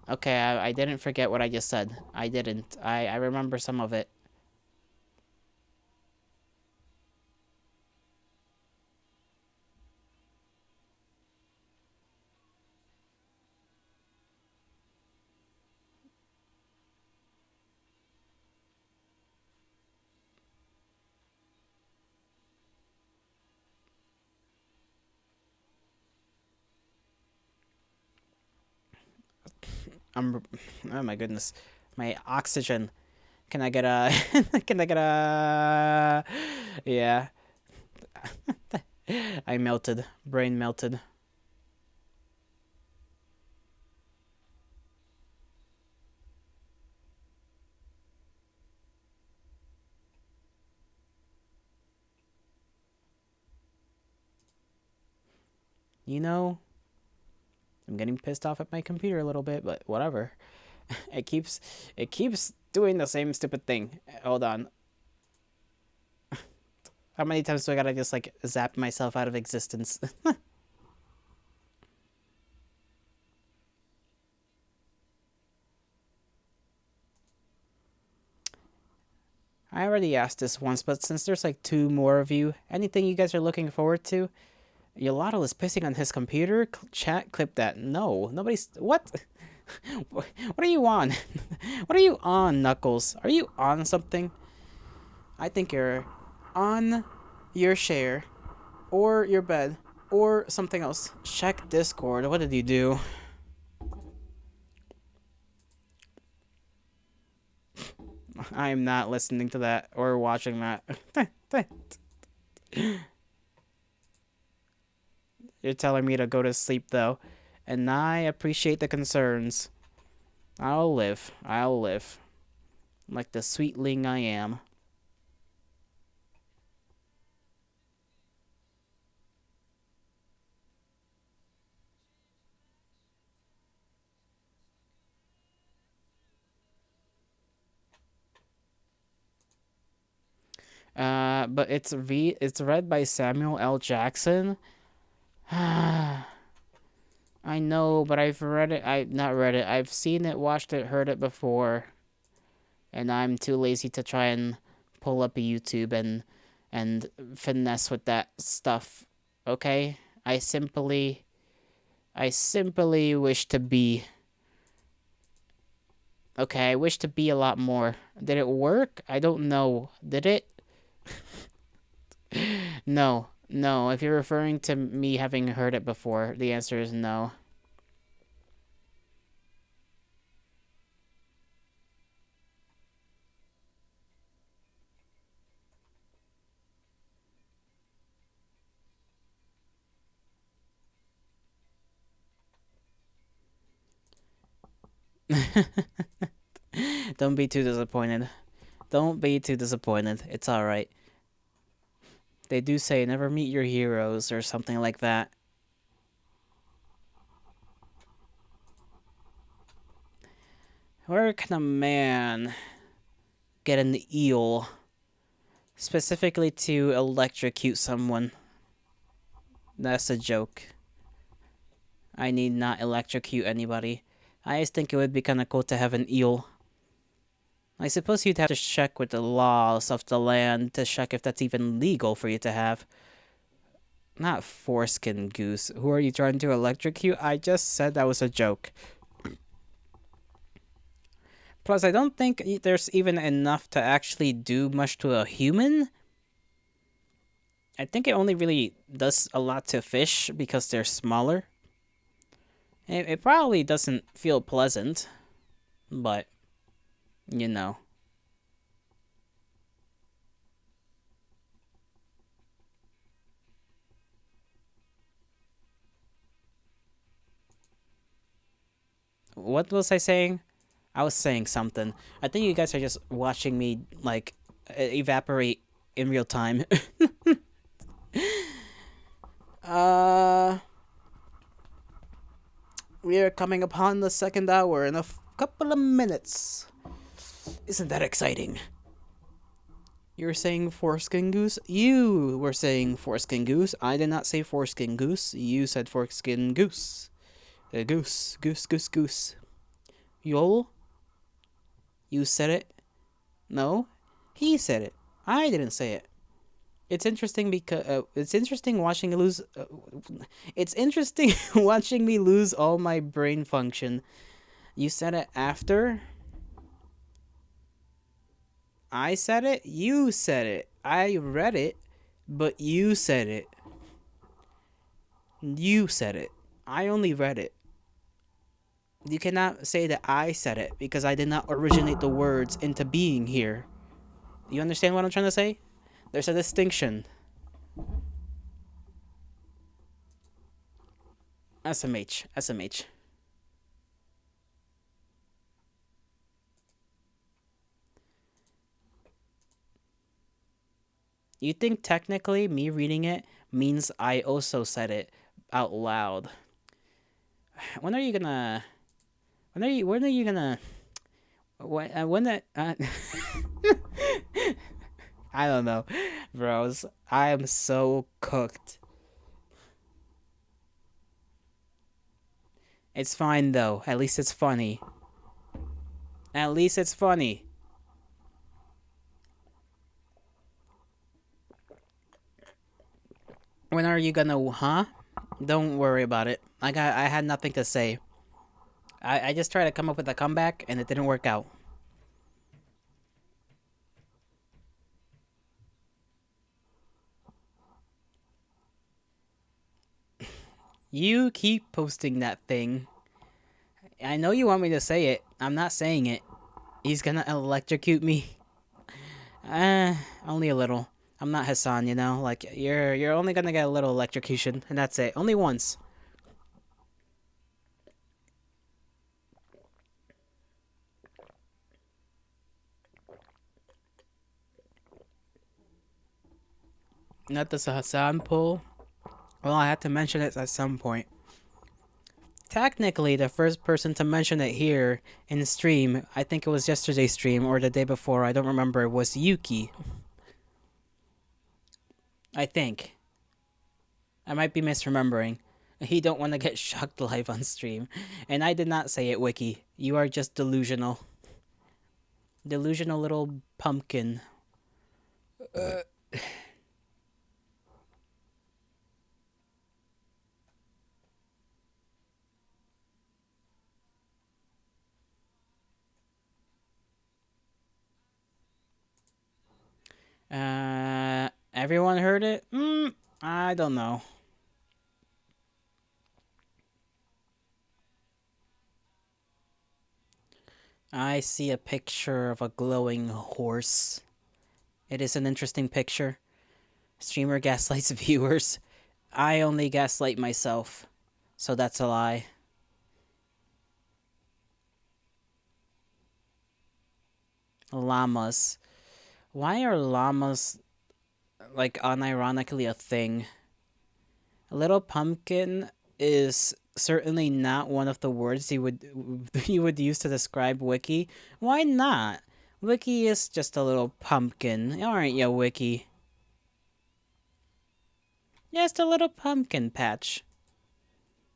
okay, I didn't forget what I just said. I didn't. I remember some of it. Oh my goodness. My oxygen. Can I get a, can I get a, yeah. I melted. Brain melted. You know, I'm getting pissed off at my computer a little bit, but whatever. It keeps, it keeps doing the same stupid thing. Hold on. How many times do I gotta just like zap myself out of existence? I already asked this once, but since there's like two more of you, anything you guys are looking forward to? Yolotl is pissing on his computer. Chat, clip that. No, nobody's. What? What are you on? What are you on, Knuckles? Are you on something? I think you're on your chair, or your bed, or something else. Check Discord. What did you do? I'm not listening to that or watching that. You're telling me to go to sleep, though. And I appreciate the concerns. I'll live. I'll live. Like the sweetling I am. But it's read by Samuel L. Jackson. I know, but I've read it. I not read it. I've seen it, watched it, heard it before, and I'm too lazy to try and pull up a YouTube and finesse with that stuff. Okay, I simply wish to be. Okay, I wish to be a lot more. Did it work? I don't know. Did it? No, no. If you're referring to me having heard it before, the answer is no. Don't be too disappointed. Don't be too disappointed. It's alright. They do say never meet your heroes or something like that. Where can a man get an eel specifically to electrocute someone? That's a joke. I need not electrocute anybody. I just think it would be kind of cool to have an eel. I suppose you'd have to check with the laws of the land to check if that's even legal for you to have. Not foreskin goose. Who are you trying to electrocute? I just said that was a joke. Plus, I don't think there's even enough to actually do much to a human. I think it only really does a lot to fish because they're smaller. It probably doesn't feel pleasant, but, you know. What was I saying? I was saying something. I think you guys are just watching me, like, evaporate in real time. uh... We are coming upon the second hour in a couple of minutes. Isn't that exciting? You were saying foreskin goose? You were saying foreskin goose. I did not say foreskin goose. You said foreskin goose. Goose, goose, goose, goose. Yol? You said it? No? He said it. I didn't say it. It's interesting because it's interesting watching lose. It's interesting watching me lose all my brain function. You said it after. I said it. You said it. I read it, but you said it. You said it. I only read it. You cannot say that I said it because I did not originate the words into being here. You understand what I'm trying to say? There's a distinction. SMH. SMH. You think technically me reading it means I also said it out loud. When are you gonna... When are you gonna... When that... I don't know. Bros, I am so cooked. It's fine though. At least it's funny. At least it's funny. When are you gonna, huh? Don't worry about it. I had nothing to say. I just tried to come up with a comeback and it didn't work out. You keep posting that thing. I know you want me to say it. I'm not saying it. He's gonna electrocute me. Only a little. I'm not Hassan, you know? Like, you're only gonna get a little electrocution, and that's it. Only once. Not the Hassan pull. Well, I had to mention it at some point. Technically, the first person to mention it here in the stream, I think it was yesterday's stream or the day before, I don't remember, was Yuki. I think. I might be misremembering. He don't want to get shocked live on stream. And I did not say it, Wiki. You are just delusional. Delusional little pumpkin. Everyone heard it? I don't know. I see a picture of a glowing horse. It is an interesting picture. Streamer gaslights viewers. I only gaslight myself. So that's a lie. Llamas. Why are llamas, like, unironically a thing? A little pumpkin is certainly not one of the words you would use to describe Wiki. Why not? Wiki is just a little pumpkin, aren't you, Wiki? Just a little pumpkin patch.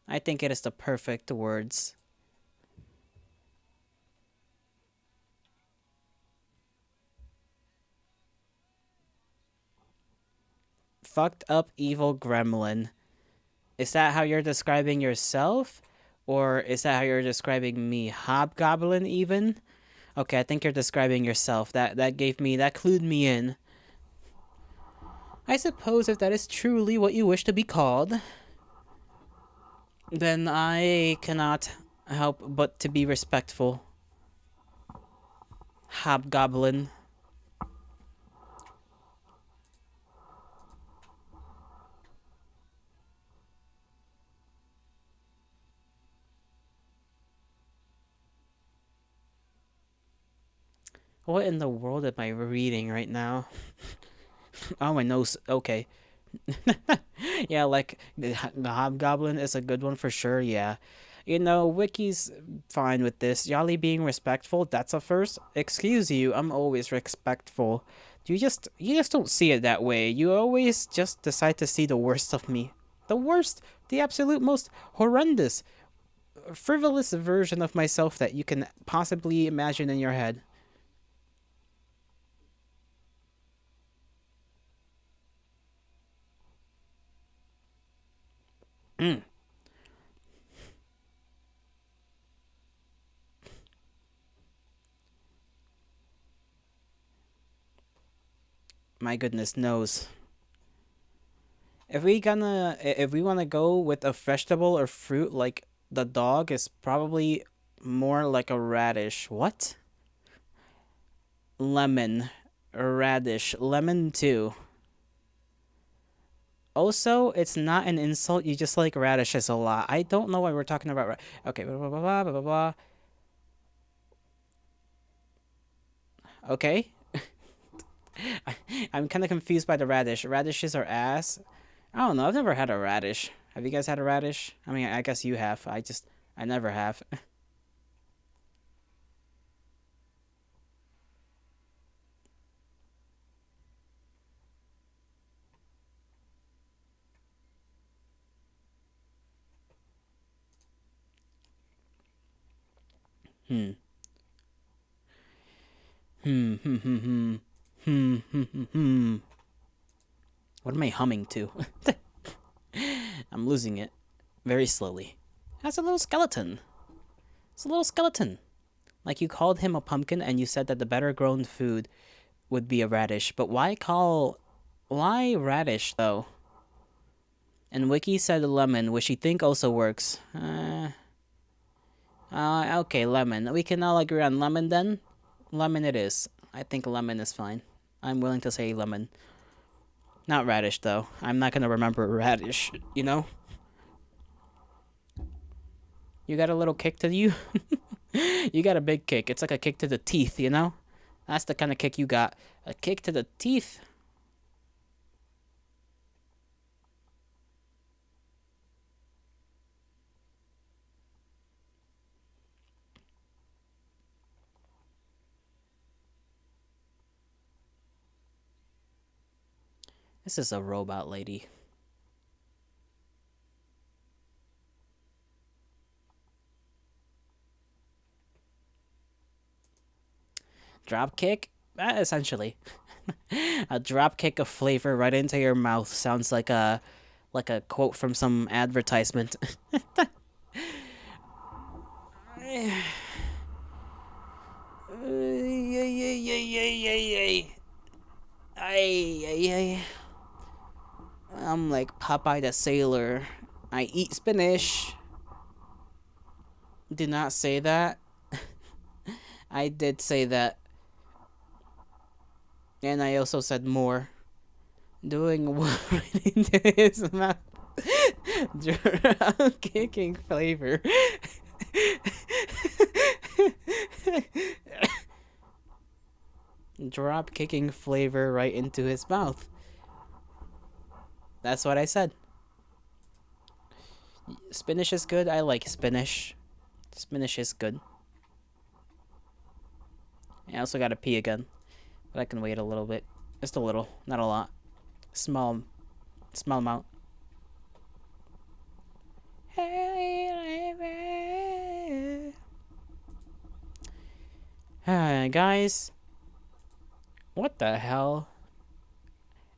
I think it is the perfect words. Fucked up evil gremlin. Is that how you're describing yourself? Or is that how you're describing me? Hobgoblin, even? Okay, I think you're describing yourself. That clued me in. I suppose if that is truly what you wish to be called, then I cannot help but to be respectful. Hobgoblin. What in the world am I reading right now? Oh, my nose. Okay. Yeah, like, the Hobgoblin is a good one for sure, yeah. You know, Wiki's fine with this. Yali being respectful, that's a first. Excuse you, I'm always respectful. You just don't see it that way. You always just decide to see the worst of me. The worst, the absolute most horrendous, frivolous version of myself that you can possibly imagine in your head. Mm. My goodness knows. If we wanna go with a vegetable or fruit, like the dog is probably more like a radish. What? Lemon, radish, lemon too. Also, it's not an insult. You just like radishes a lot. I don't know why we're talking about. Okay, blah blah blah blah blah blah. Okay, I'm kind of confused by the radish. Radishes are ass. I don't know. I've never had a radish. Have you guys had a radish? I mean, I guess you have. I never have. Hmm. Hmm. Hmm. Hmm. Hmm. Hmm. Hmm. Hmm. Hmm. What am I humming to? I'm losing it very slowly. That's a little skeleton. It's a little skeleton. Like you called him a pumpkin and you said that the better grown food would be a radish. But why radish though? And Wiki said lemon, which she think also works. Okay, lemon. We can all agree on lemon then? Lemon it is. I think lemon is fine. I'm willing to say lemon. Not radish though. I'm not gonna remember radish, you know? You got a little kick to you? You got a big kick. It's like a kick to the teeth, you know? That's the kind of kick you got. A kick to the teeth. This is a robot lady. Drop kick? Essentially. A drop kick of flavor right into your mouth sounds like a quote from some advertisement. I'm like Popeye the Sailor. I eat spinach. Did not say that. I did say that. And I also said more. Doing what into his mouth. Drop kicking flavor. Drop kicking flavor right into his mouth. That's what I said. Spinach is good. I like spinach. Spinach is good. I also gotta pee again. But I can wait a little bit. Just a little. Not a lot. Small amount. Guys, what the hell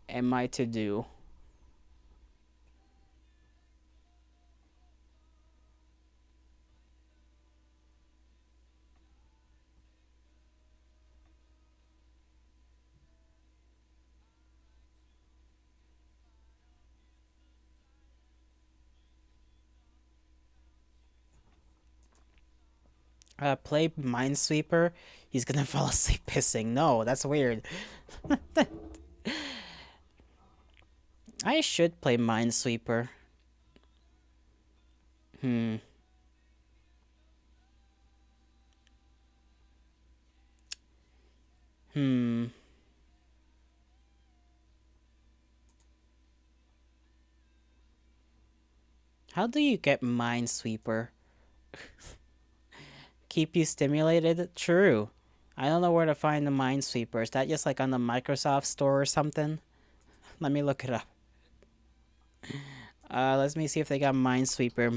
am I to do? Play Minesweeper? He's gonna fall asleep pissing. No, that's weird. I should play Minesweeper. Hmm. Hmm. How do you get Minesweeper? Keep you stimulated? True. I don't know where to find the Minesweeper. Is that just like on the Microsoft store or something? Let me look it up. Let me see if they got Minesweeper.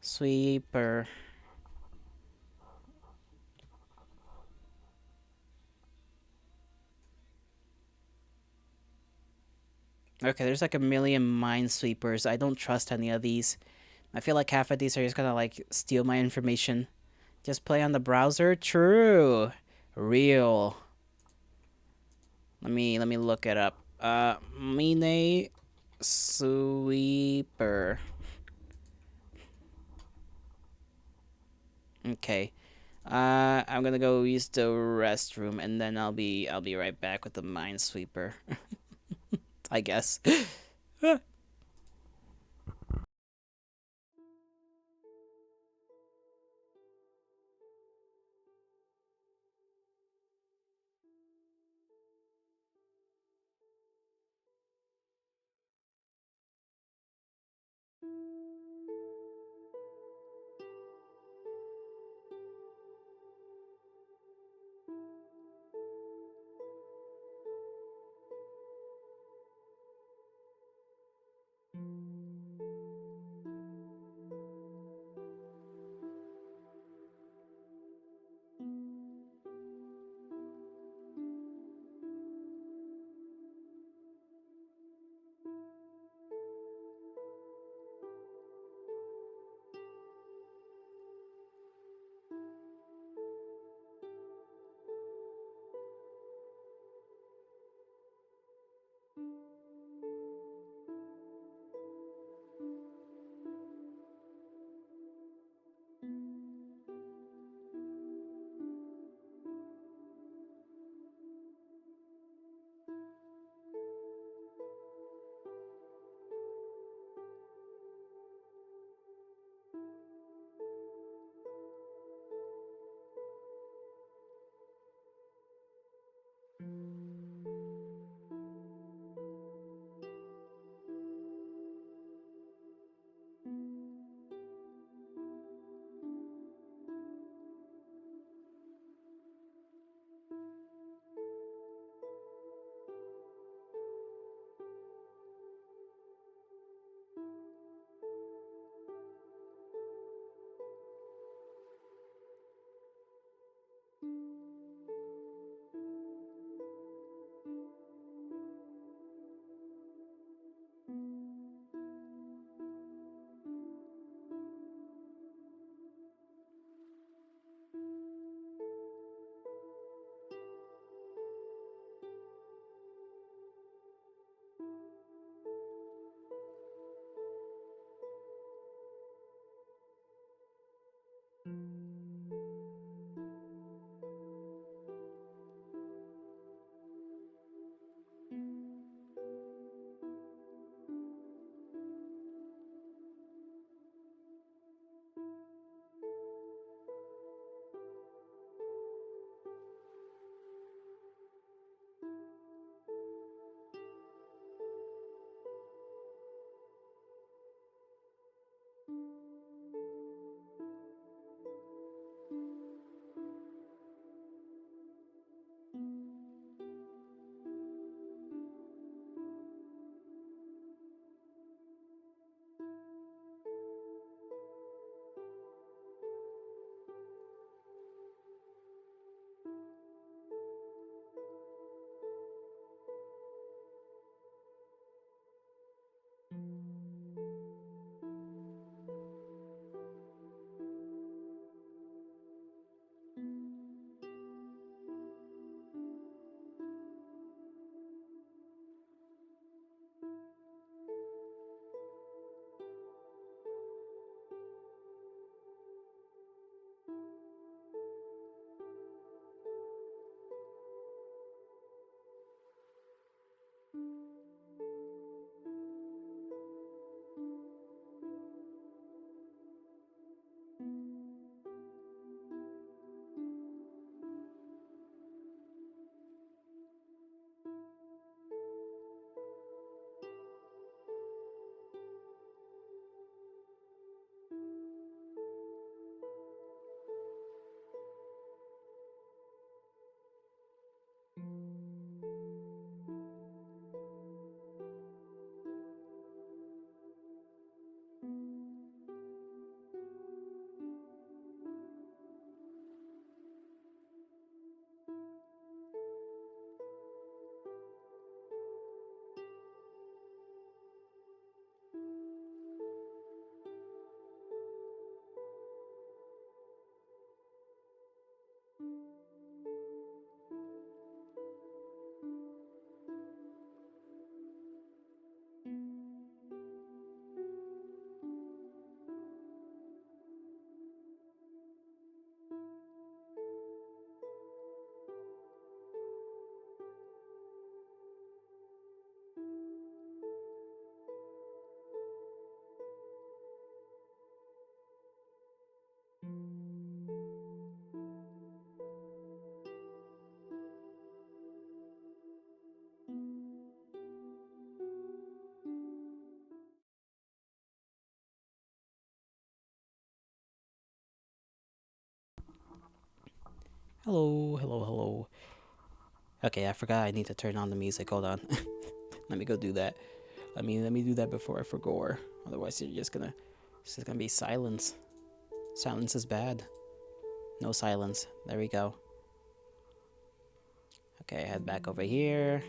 Minesweeper. Okay, there's like a million Minesweepers. I don't trust any of these. I feel like half of these are just gonna like steal my information. Just play on the browser? True. Real. Let me look it up. Mine Sweeper. Okay. I'm gonna go use the restroom and then I'll be right back with the Minesweeper. I guess. Hello, hello, hello. Okay, I forgot I need to turn on the music. Hold on. Let me go do that. Let me do that before I forget. Otherwise, it's just gonna be silence. Silence is bad. No silence. There we go. Okay, head back over here.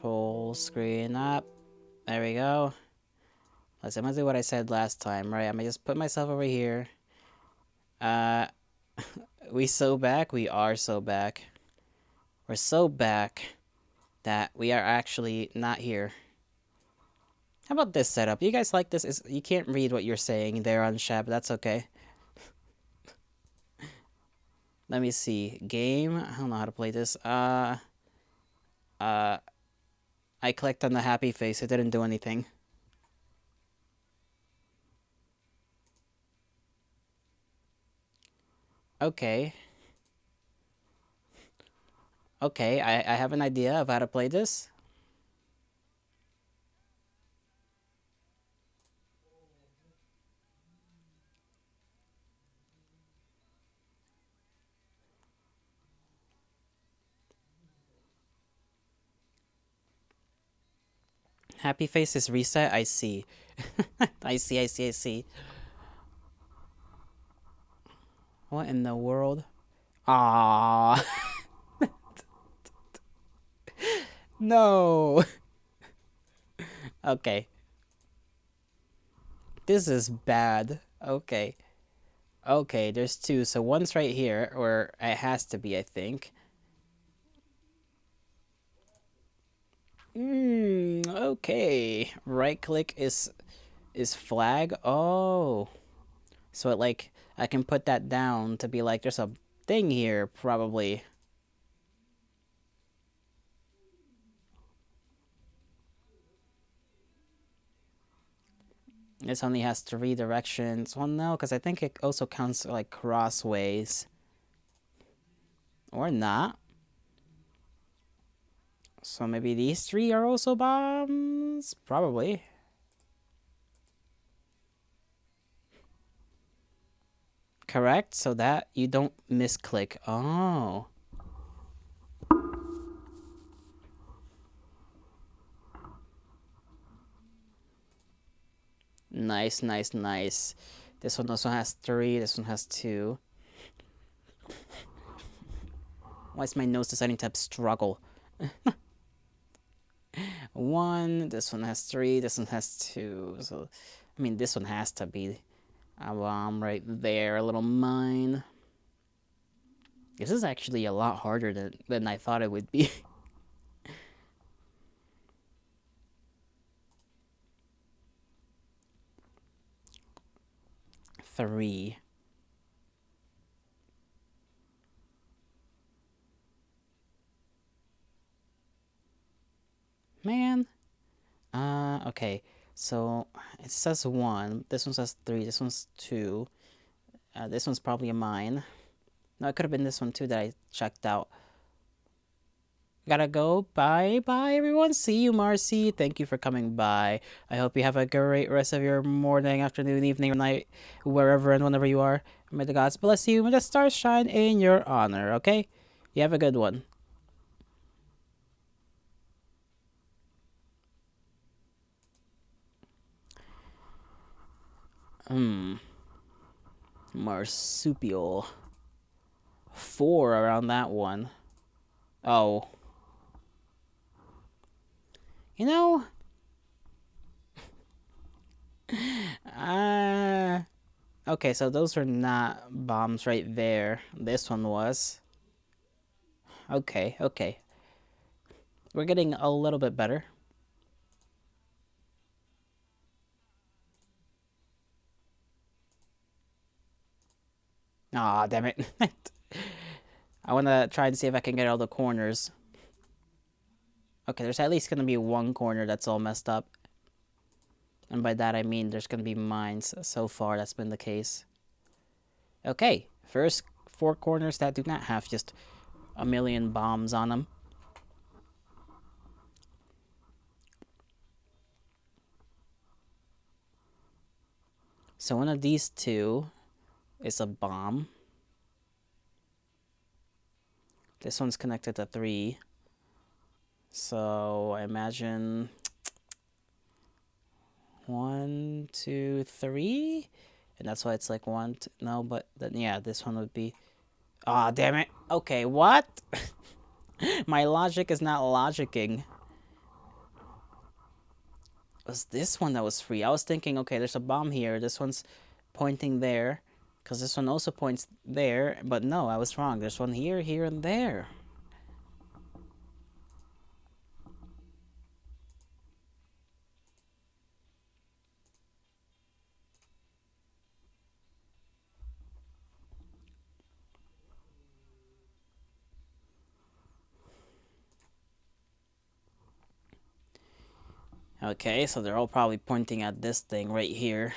Pull screen up. There we go. I'm gonna do what I said last time, right? I'm gonna just put myself over here. Uh, we so back? We are so back. We're so back that we are actually not here. How about this setup? You guys like this? You can't read what you're saying there on chat, but that's okay. Let me see. Game? I don't know how to play this. Uh, I clicked on the happy face. It didn't do anything. Okay. Okay, I have an idea of how to play this. Happy face is reset. I see. I see, I see, I see. What in the world? Ah, no. Okay. This is bad. Okay. Okay, there's two. So one's right here, or it has to be, I think. Okay. Right click is flag. Oh. So it like I can put that down to be like there's a thing here probably. This only has three directions. Well, no, because I think it also counts like crossways. Or not. So maybe these three are also bombs? Probably. Correct? So that you don't misclick. Oh. Nice, nice, nice. This one also has three. This one has two. Why is my nose deciding to have struggle? One. This one has three. This one has two. So, I mean, this one has to be a bomb right there. A little mine. This is actually a lot harder than I thought it would be. Three. Man. Okay. So it says one. This one says three. This one's two. This one's probably a mine. No, it could have been this one too that I checked out. Gotta go. Bye bye, everyone. See you, Marcy. Thank you for coming by. I hope you have a great rest of your morning, afternoon, evening, or night, wherever and whenever you are. May the gods bless you. May the stars shine in your honor, okay? You have a good one. Marsupial. Four around that one. Oh. You know, uh, okay, so those are not bombs right there. This one was. Okay, okay. We're getting a little bit better. Aw, damn it. I want to try and see if I can get all the corners. Okay, there's at least going to be one corner that's all messed up. And by that I mean there's going to be mines. So far, that's been the case. Okay, first four corners that do not have just a million bombs on them. So one of these two is a bomb. This one's connected to 3. So I imagine 1, 2, 3, and that's why it's like 1. No, but then yeah, this one would be. Ah, damn it. Okay, what? My logic is not logicking. It was this one that was free? I was thinking, okay, there's a bomb here. This one's pointing there, because this one also points there. But no, I was wrong. There's one here, here, and there. Okay, so they're all probably pointing at this thing right here.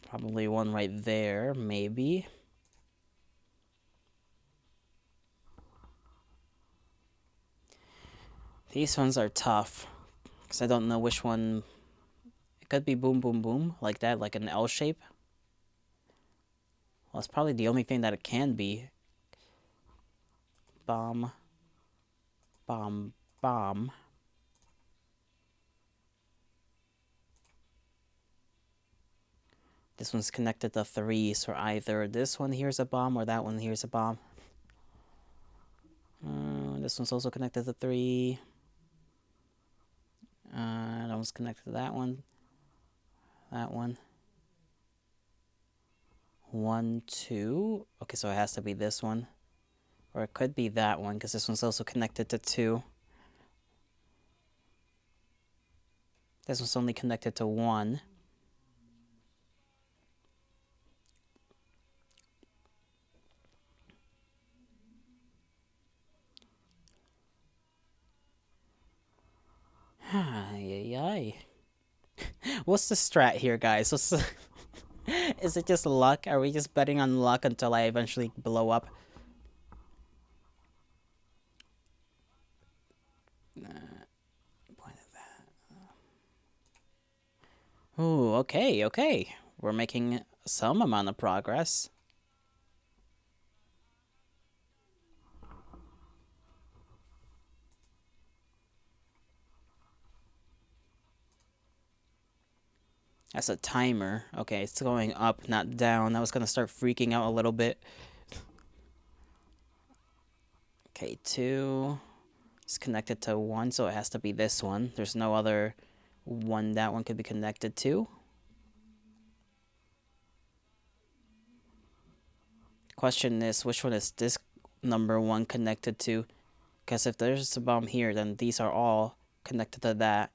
Probably one right there, maybe. These ones are tough, because I don't know which one. It could be boom, boom, boom, like that, like an L shape. Well, it's probably the only thing that it can be. Bomb. Bomb. Bomb. This one's connected to 3, so either this one here's a bomb or that one here's a bomb. This one's also connected to 3. That one's connected to that one. That one. 1, 2. Okay, so it has to be this one. Or it could be that one, because this one's also connected to 2. This one's only connected to 1. Ay, ay, ay. What's the strat here, guys? What's the is it just luck? Are we just betting on luck until I eventually blow up? Ooh, okay, okay. We're making some amount of progress. That's a timer. Okay, it's going up, not down. I was gonna start freaking out a little bit. Okay, 2. It's connected to 1, so it has to be this one. There's no other one that one could be connected to. Question is, which one is this number 1 connected to? Because if there's a bomb here, then these are all connected to that.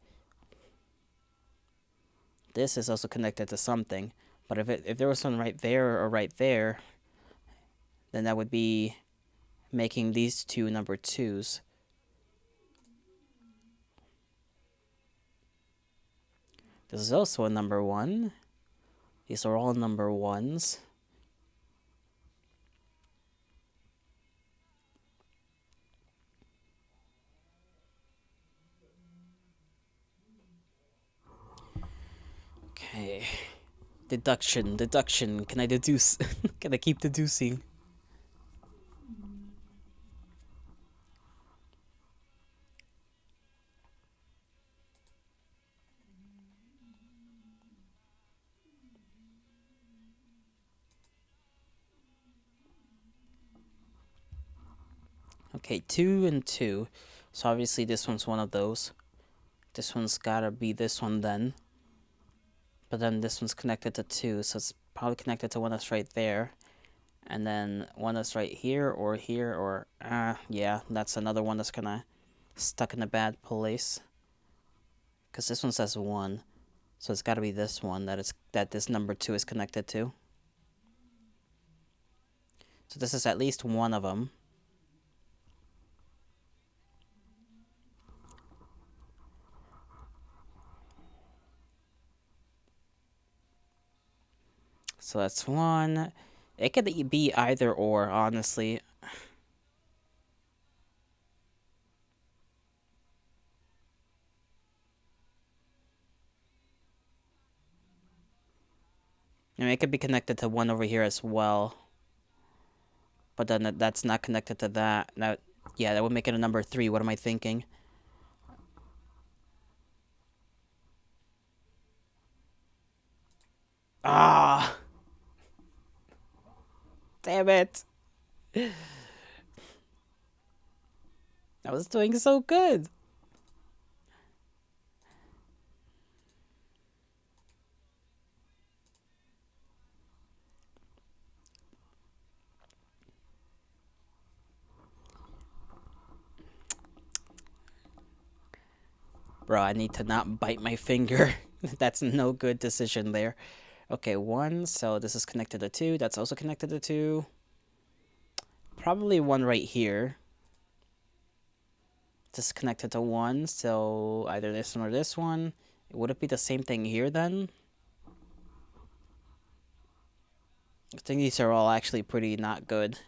This is also connected to something. But if there was one right there or right there, then that would be making these 2 number 2s. This is also a number 1. These are all number 1s. Okay. Deduction, deduction. Can I deduce? Can I keep deducing? Okay, 2 and 2. So obviously this one's one of those. This one's gotta be this one then. But then this one's connected to 2, so it's probably connected to one that's right there. And then one that's right here, or yeah, that's another one that's kinda stuck in a bad place. Because this one says 1. So it's gotta be this one that this number 2 is connected to. So this is at least one of them. So that's 1. It could be either or, honestly. And it could be connected to one over here as well. But then that's not connected to that. Now, yeah, that would make it a number 3. What am I thinking? Ah! Damn it! I was doing so good! Bro, I need to not bite my finger. That's no good decision there. Okay, 1, so this is connected to 2. That's also connected to 2. Probably 1 right here. This is connected to 1, so either this one or this one. Would it be the same thing here then? I think these are all actually pretty not good.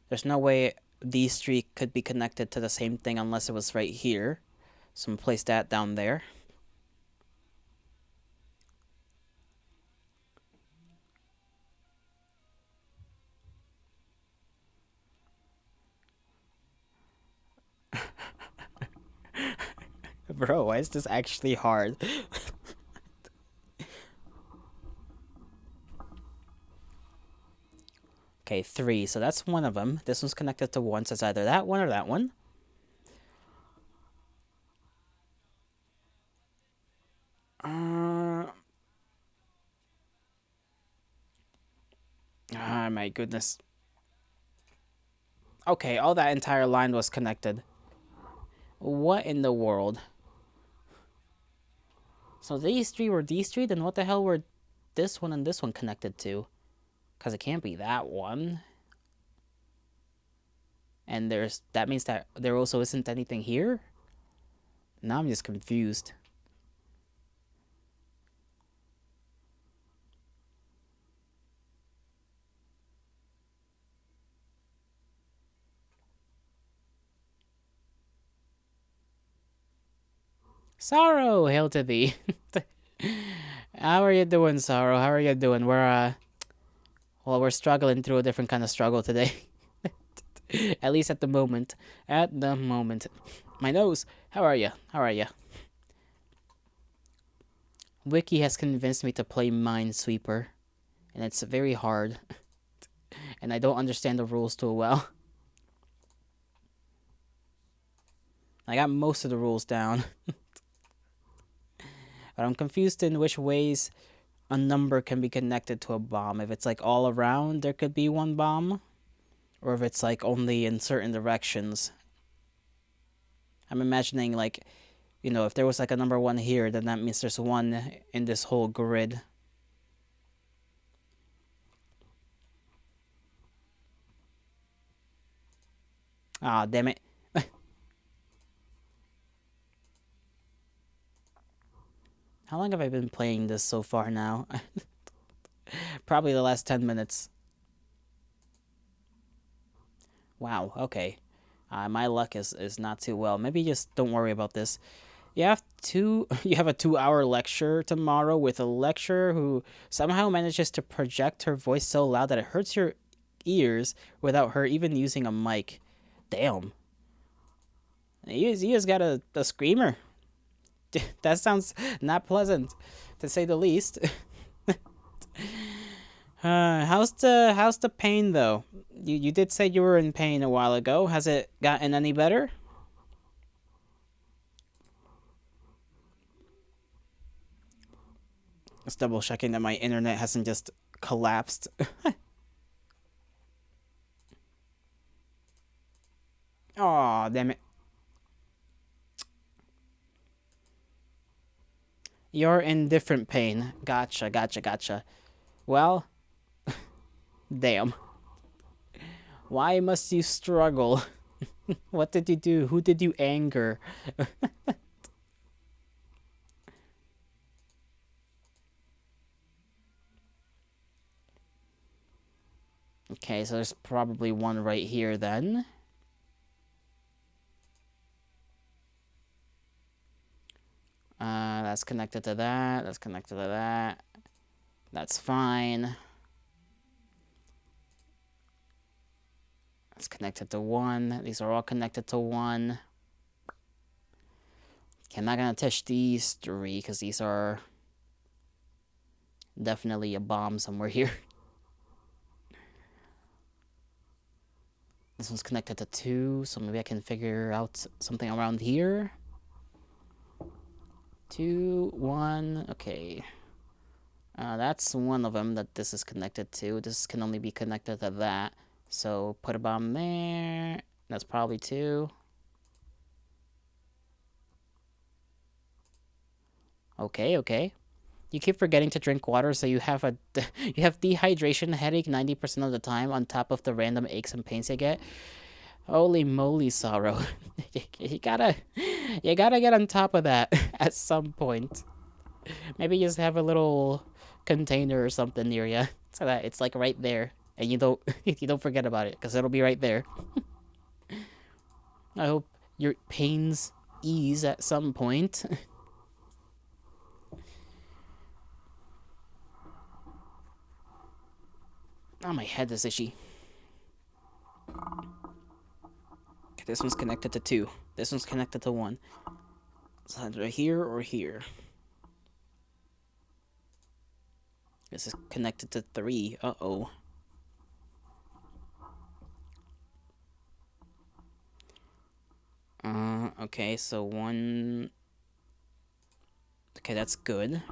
There's no way these 3 could be connected to the same thing unless it was right here. So I'm gonna place that down there. Bro, why is this actually hard? Okay, 3. So that's one of them. This one's connected to 1, so it's either that one or that one. Ah, my goodness. Okay, all that entire line was connected. What in the world? So these 3 were these 3, then what the hell were this one and this one connected to? Because it can't be that one. And that means that there also isn't anything here? Now I'm just confused. Sorrow, hail to thee. How are you doing, Sorrow? How are you doing? Well, we're struggling through a different kind of struggle today. At least at the moment. At the moment. My nose. How are you? How are you? Wiki has convinced me to play Minesweeper, and it's very hard. And I don't understand the rules too well. I got most of the rules down. But I'm confused in which ways a number can be connected to a bomb. If it's like all around, there could be one bomb. Or if it's like only in certain directions. I'm imagining like, if there was like a number 1 here, then that means there's 1 in this whole grid. Ah, damn it. How long have I been playing this so far now? Probably the last 10 minutes. Wow, okay. My luck is not too well. Maybe just don't worry about this. You have a 2-hour lecture tomorrow with a lecturer who somehow manages to project her voice so loud that it hurts your ears without her even using a mic. Damn. He has got a screamer. That sounds not pleasant, to say the least. How's the pain though? You did say you were in pain a while ago. Has it gotten any better? Just double checking that my internet hasn't just collapsed. Aw, damn it. You're in different pain. Gotcha, gotcha, gotcha. Well, damn. Why must you struggle? What did you do? Who did you anger? Okay, so there's probably 1 right here then. That's connected to that. That's connected to that. That's fine. That's connected to 1. These are all connected to 1. Okay, I'm not gonna touch these 3 because these are definitely a bomb somewhere here. This one's connected to 2, so maybe I can figure out something around here. 2, 1, okay. That's one of them that this is connected to. This can only be connected to that. So put a bomb there. That's probably 2. Okay, okay. You keep forgetting to drink water, so you have you have dehydration headache 90% of the time on top of the random aches and pains you get. Holy moly, Sorrow. you gotta get on top of that at some point. Maybe just have a little container or something near you so that it's like right there and you don't you don't forget about it because it'll be right there. I hope your pains ease at some point. Oh, my head is itchy. Okay, this one's connected to 2. This one's connected to 1. It's either here or here. This is connected to 3. Uh-oh. Okay, so 1... Okay, that's good.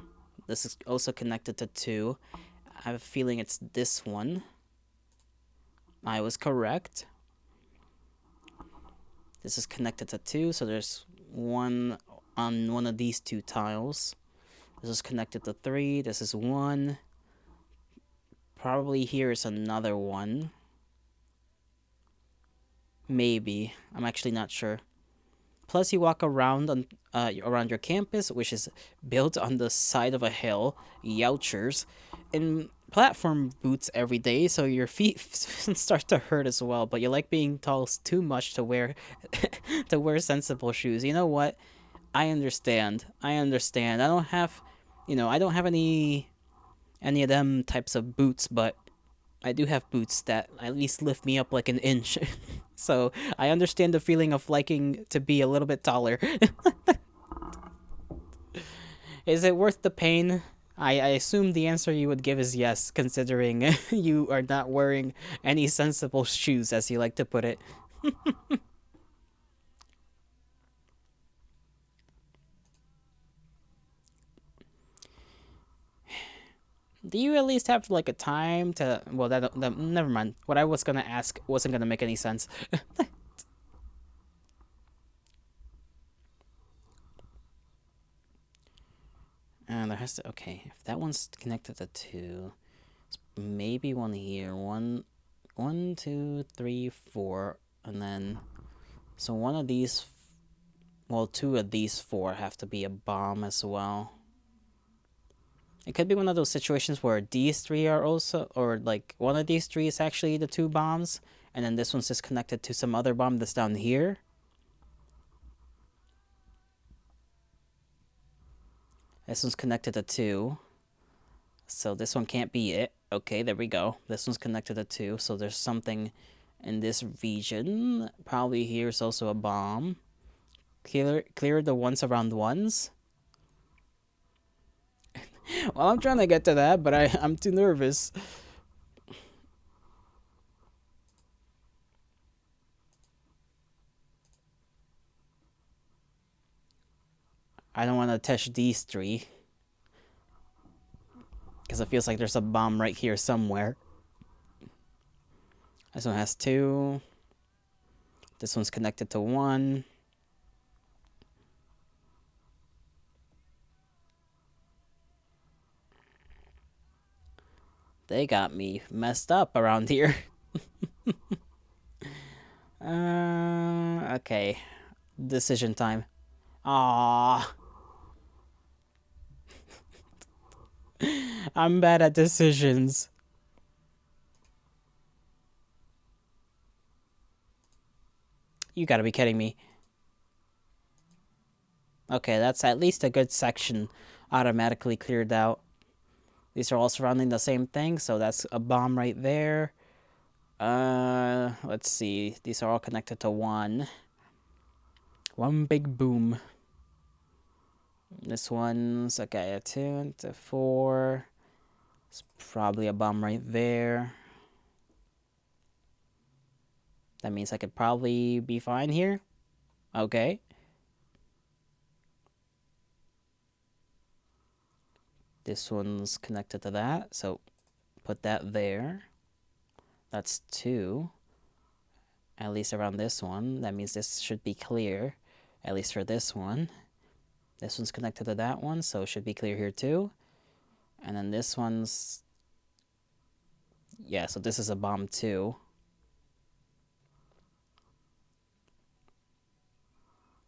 This is also connected to 2. I have a feeling it's this one. I was correct. This is connected to 2, so there's 1 on one of these 2 tiles. This is connected to 3. This is 1. Probably here is another 1. Maybe. I'm actually not sure. Plus, you walk around on around your campus, which is built on the side of a hill. Youchers. In platform boots every day, so your feet start to hurt as well. But you like being tall too much to wear to wear sensible shoes. You know what? I understand. I understand. I don't have, I don't have any of them types of boots, but I do have boots that at least lift me up like an inch. So I understand the feeling of liking to be a little bit taller. Is it worth the pain? I assume the answer you would give is yes, considering you are not wearing any sensible shoes, as you like to put it. Do you at least have like a time to? Well, that never mind. What I was gonna ask wasn't gonna make any sense. And there has to. Okay, if that one's connected to 2, maybe one here. 1, 2, 3, 4, and then so one of these. Well, 2 of these 4 have to be a bomb as well. It could be one of those situations where these 3 are also, or like one of these 3 is actually the 2 bombs, and then this one's just connected to some other bomb that's down here. This one's connected to 2. So this one can't be it. Okay, there we go. This one's connected to 2, so there's something in this region. Probably here's also a bomb. Clear the ones around ones. Well, I'm trying to get to that, but I'm too nervous. I don't want to touch these 3. Because it feels like there's a bomb right here somewhere. This one has 2. This one's connected to 1. They got me messed up around here. Okay. Decision time. Ah, I'm bad at decisions. You gotta be kidding me. Okay, that's at least a good section automatically cleared out. These are all surrounding the same thing, so that's a bomb right there. Let's see. These are all connected to one. One big boom. This one's okay, a 2 to 4. It's probably a bomb right there. That means I could probably be fine here. Okay. This one's connected to that, so put that there. That's 2. At least around this one. That means this should be clear. At least for this one. This one's connected to that one, so it should be clear here too. And then this one's... yeah, so this is a bomb too.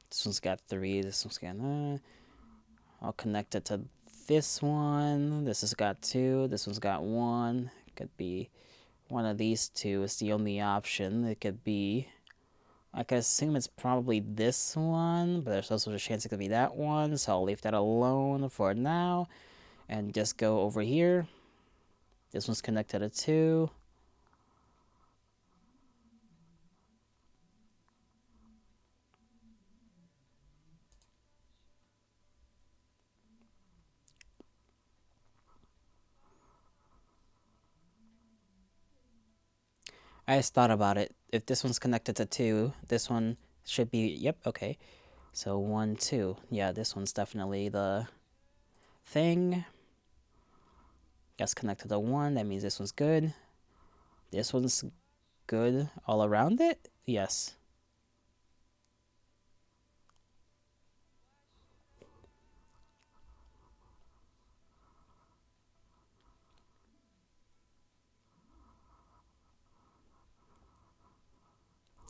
This one's got 3. This one's got... I'll connect it to this one. This has got 2. This one's got 1. It could be one of these two is the only option. It could be... I could assume it's probably this one, but there's also a chance it could be that one, so I'll leave that alone for now. And just go over here. This one's connected to 2. I just thought about it. If this one's connected to 2, this one should be... yep, okay. So 1, 2. Yeah, this one's definitely the thing. That's connected to 1. That means this one's good. This one's good all around it? Yes.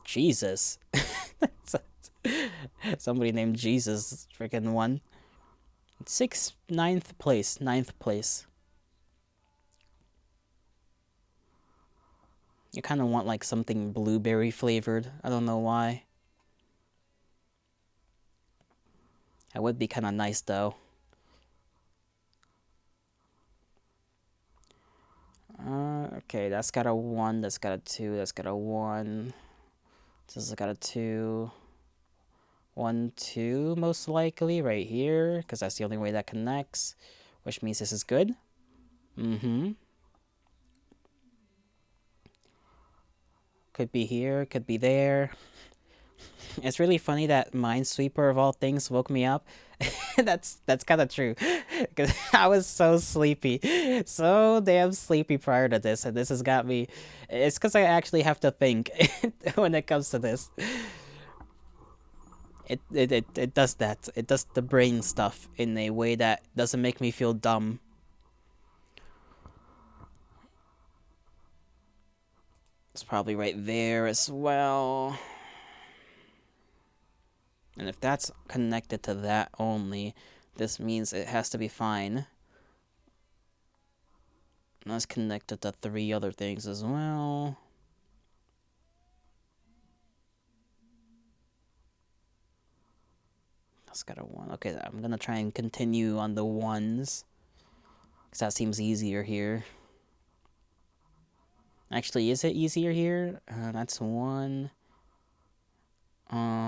Jesus. Somebody named Jesus freaking won. 6th, 9th place. 9th place. You kind of want like something blueberry flavored. I don't know why. That would be kind of nice though. Okay, that's got a 1, that's got a 2, that's got a 1. This has got a 2. 1, 2, most likely, right here, because that's the only way that connects, which means this is good. Could be here, could be there. It's really funny that Minesweeper of all things woke me up. that's kind of true, because I was so sleepy, so damn sleepy prior to this, and this has got me. It's because I actually have to think when it comes to this. It does that. It does the brain stuff in a way that doesn't make me feel dumb. It's probably right there as well. And if that's connected to that only, this means it has to be fine. And that's connected to 3 other things as well. That's got a 1. Okay, I'm gonna try and continue on the 1s. Because that seems easier here. Actually, is it easier here? That's 1.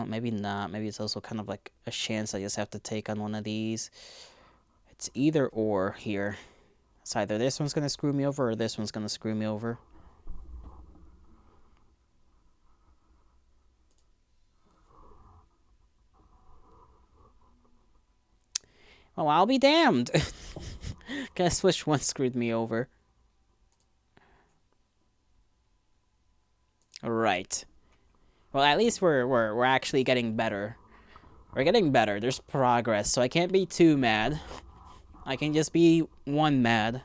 Maybe not. Maybe it's also kind of like a chance I just have to take on one of these. It's either or here. It's either this one's gonna screw me over or this one's gonna screw me over. Well, I'll be damned. Guess which one screwed me over. Right. Well, at least we're actually getting better. We're getting better. There's progress, so I can't be too mad. I can just be 1 mad.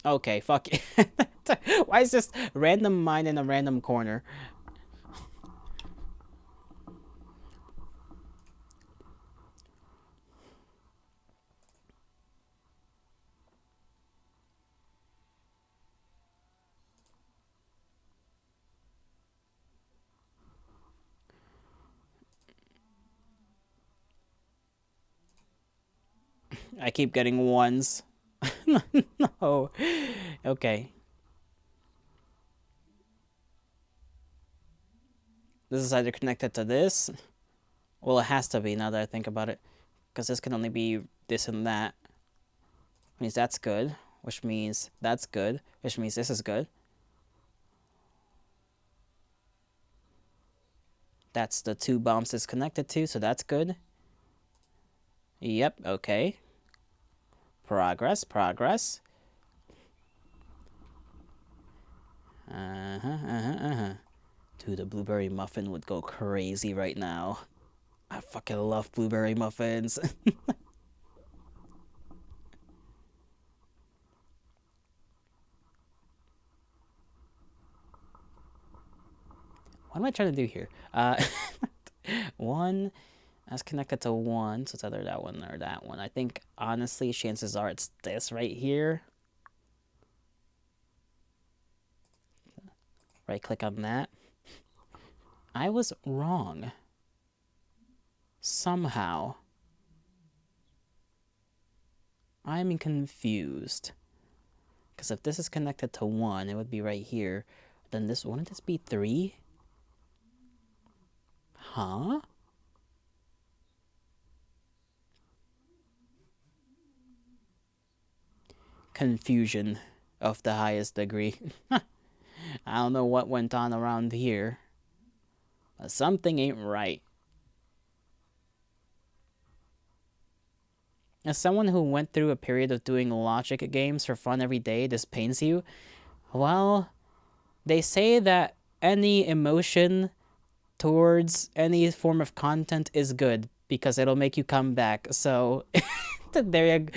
Okay, fuck it. Why is this random mine in a random corner? I keep getting ones. No. Okay. This is either connected to this. Well, it has to be now that I think about it. Because this can only be this and that. Which means that's good. Which means that's good. Which means this is good. That's the two bombs it's connected to, so that's good. Yep, okay. Progress, progress. Dude, the blueberry muffin would go crazy right now. I fucking love blueberry muffins. What am I trying to do here? One that's connected to one, so it's either that one or that one. I think, honestly, chances are it's this right here. Right click on that. I was wrong. Somehow. I'm confused. Because if this is connected to one, it would be right here. Then this, wouldn't this be three? Huh? Confusion of the highest degree. I don't know what went on around here, but something ain't right. As someone who went through a period of doing logic games for fun every day, this pains you. Well, they say that any emotion towards any form of content is good because it'll make you come back. So there you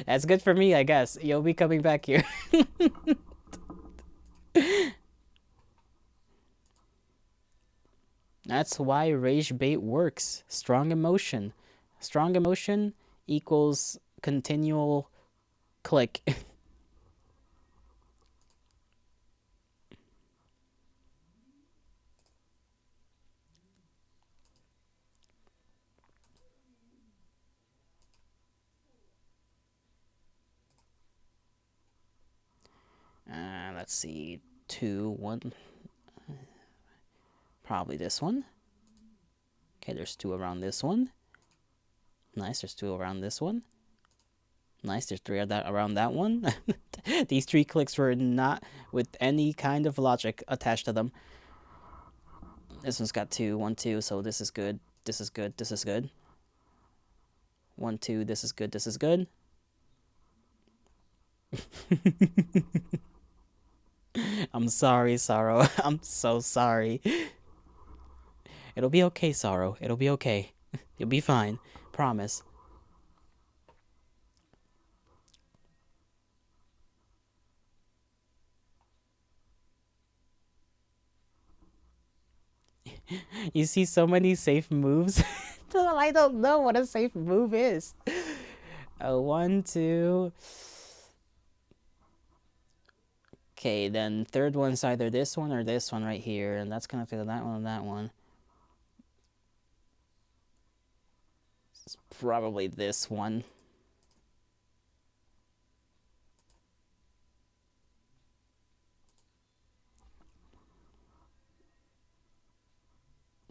that's good for me, I guess. You'll be coming back here. That's why rage bait works. Strong emotion. Strong emotion equals continual click. Let's see. 2, 1. Probably this one. Okay, there's 2 around this one. Nice, there's 2 around this one. Nice, there's 3 around that one. These 3 clicks were not with any kind of logic attached to them. This one's got 2, 1, 2, so this is good. This is good, this is good. 1, 2, this is good, this is good. I'm sorry, Sorrow. I'm so sorry. It'll be okay, Sorrow. It'll be okay. You'll be fine. Promise. You see so many safe moves. I don't know what a safe move is. 1, 2. Okay, then third one's either this one or this one right here, and that's connected to that one and that one. It's probably this one.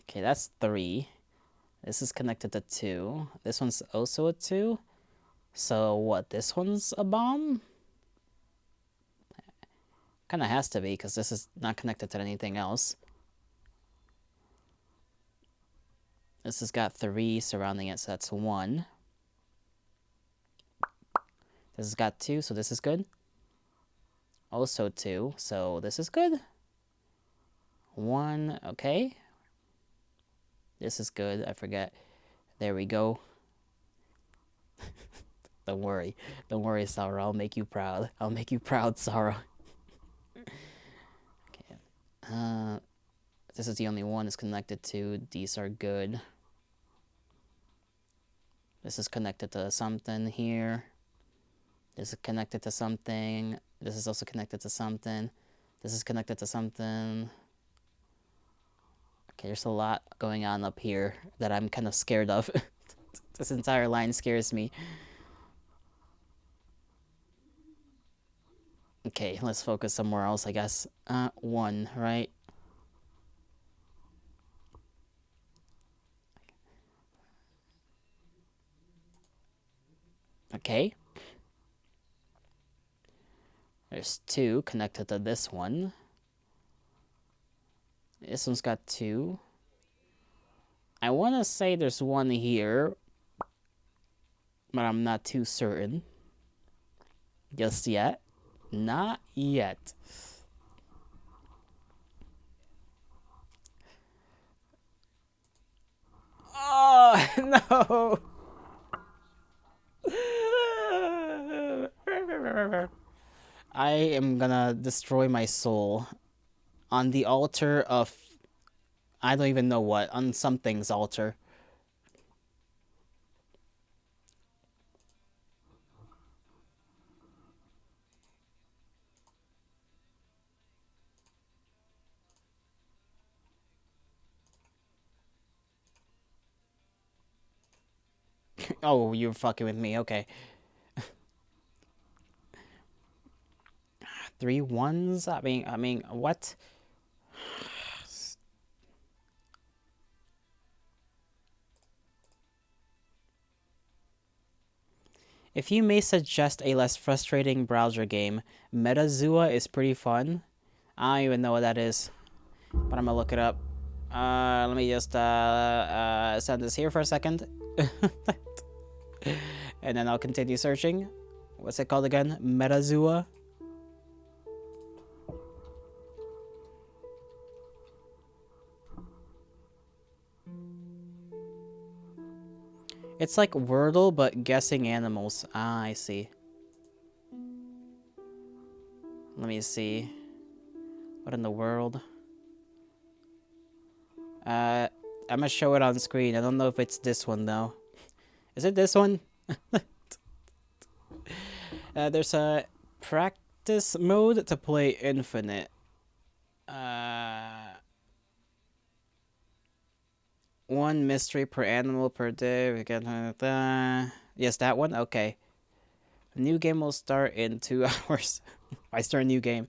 Okay, that's 3. This is connected to 2. This one's also a 2. So what, this one's a bomb? Kind of has to be, because this is not connected to anything else. This has got 3 surrounding it, so that's 1. This has got 2, so this is good. Also 2, so this is good. 1, okay. This is good, I forget. There we go. Don't worry. Don't worry, Sarah. I'll make you proud. I'll make you proud, Sarah. Okay. This is the only one it's connected to. These are good. This is connected to something here. This is connected to something. This is also connected to something. This is connected to something. Okay, there's a lot going on up here that I'm kind of scared of. This entire line scares me. Okay, let's focus somewhere else, I guess. One, right? Okay. There's two connected to this one. This one's got two. I want to say there's one here, but I'm not too certain. Just yet. Not yet. Oh, no! I am gonna destroy my soul on the altar of I don't even know what, on something's altar. Oh, you're fucking with me. Okay. Three ones? I mean, what? If you may suggest a less frustrating browser game, Metazua is pretty fun. I don't even know what that is, but I'm gonna look it up. Let me just send this here for a second. And then I'll continue searching. What's it called again? Metazua? It's like Wordle, but guessing animals. Ah, I see. Let me see. What in the world? I'm gonna show it on screen. I don't know if it's this one, though. Is it this one? There's a practice mode to play infinite. One mystery per animal per day. We get yes, that one. Okay. New game will start in 2 hours. I start a new game.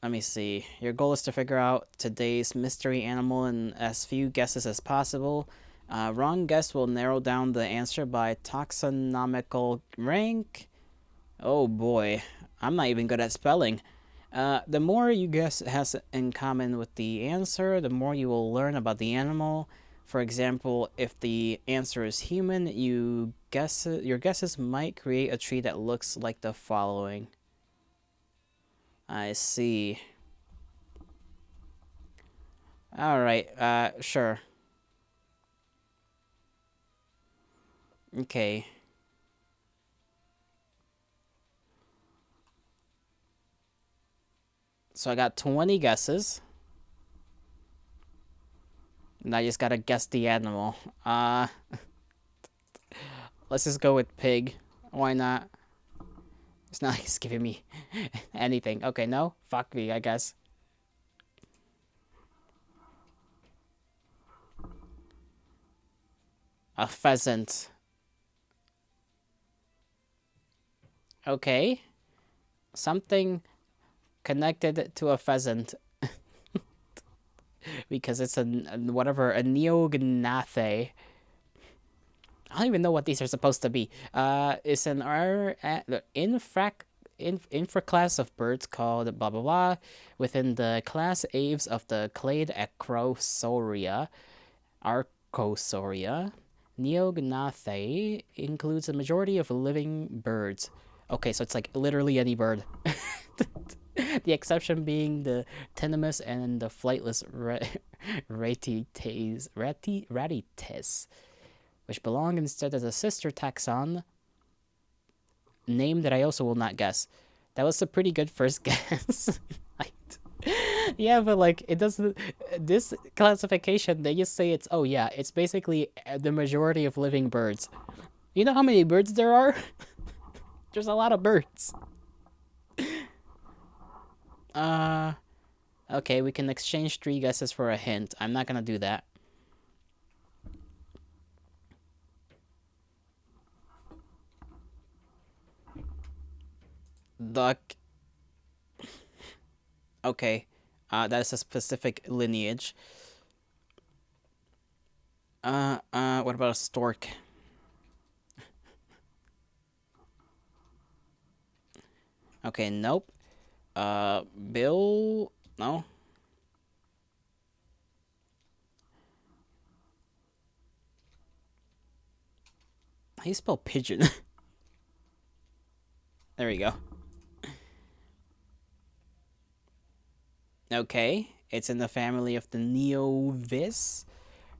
Let me see. Your goal is to figure out today's mystery animal in as few guesses as possible. Wrong guess will narrow down the answer by taxonomical rank. Oh boy, I'm not even good at spelling. The more you guess has in common with the answer, the more you will learn about the animal. For example, if the answer is human, your guesses might create a tree that looks like the following. I see. All right. Sure. Okay. So I got 20 guesses. And I just gotta guess the animal. Let's just go with pig. Why not? It's not like it's giving me anything. Okay, no? Fuck me, I guess. A pheasant. Okay. Something connected to a pheasant. Because it's a whatever, a neognathe. I don't even know what these are supposed to be. It's an infraclass of birds called blah blah blah within the class Aves of the clade Acrosauria. Archosaurus. Neognathae includes a majority of living birds. Okay, so it's like literally any bird. The exception being the tenemus and the flightless ratites, which belong instead as a sister taxon name that I also will not guess. That was a pretty good first guess. Yeah, but like it doesn't. This classification, they just say it's, oh yeah, it's basically the majority of living birds. You know how many birds there are? There's a lot of birds. Okay, we can exchange 3 guesses for a hint. I'm not gonna do that. Duck. Okay. That is a specific lineage. What about a stork? Okay, nope. Bill? No. How do you spell pigeon? There we go. Okay, it's in the family of the Neovis.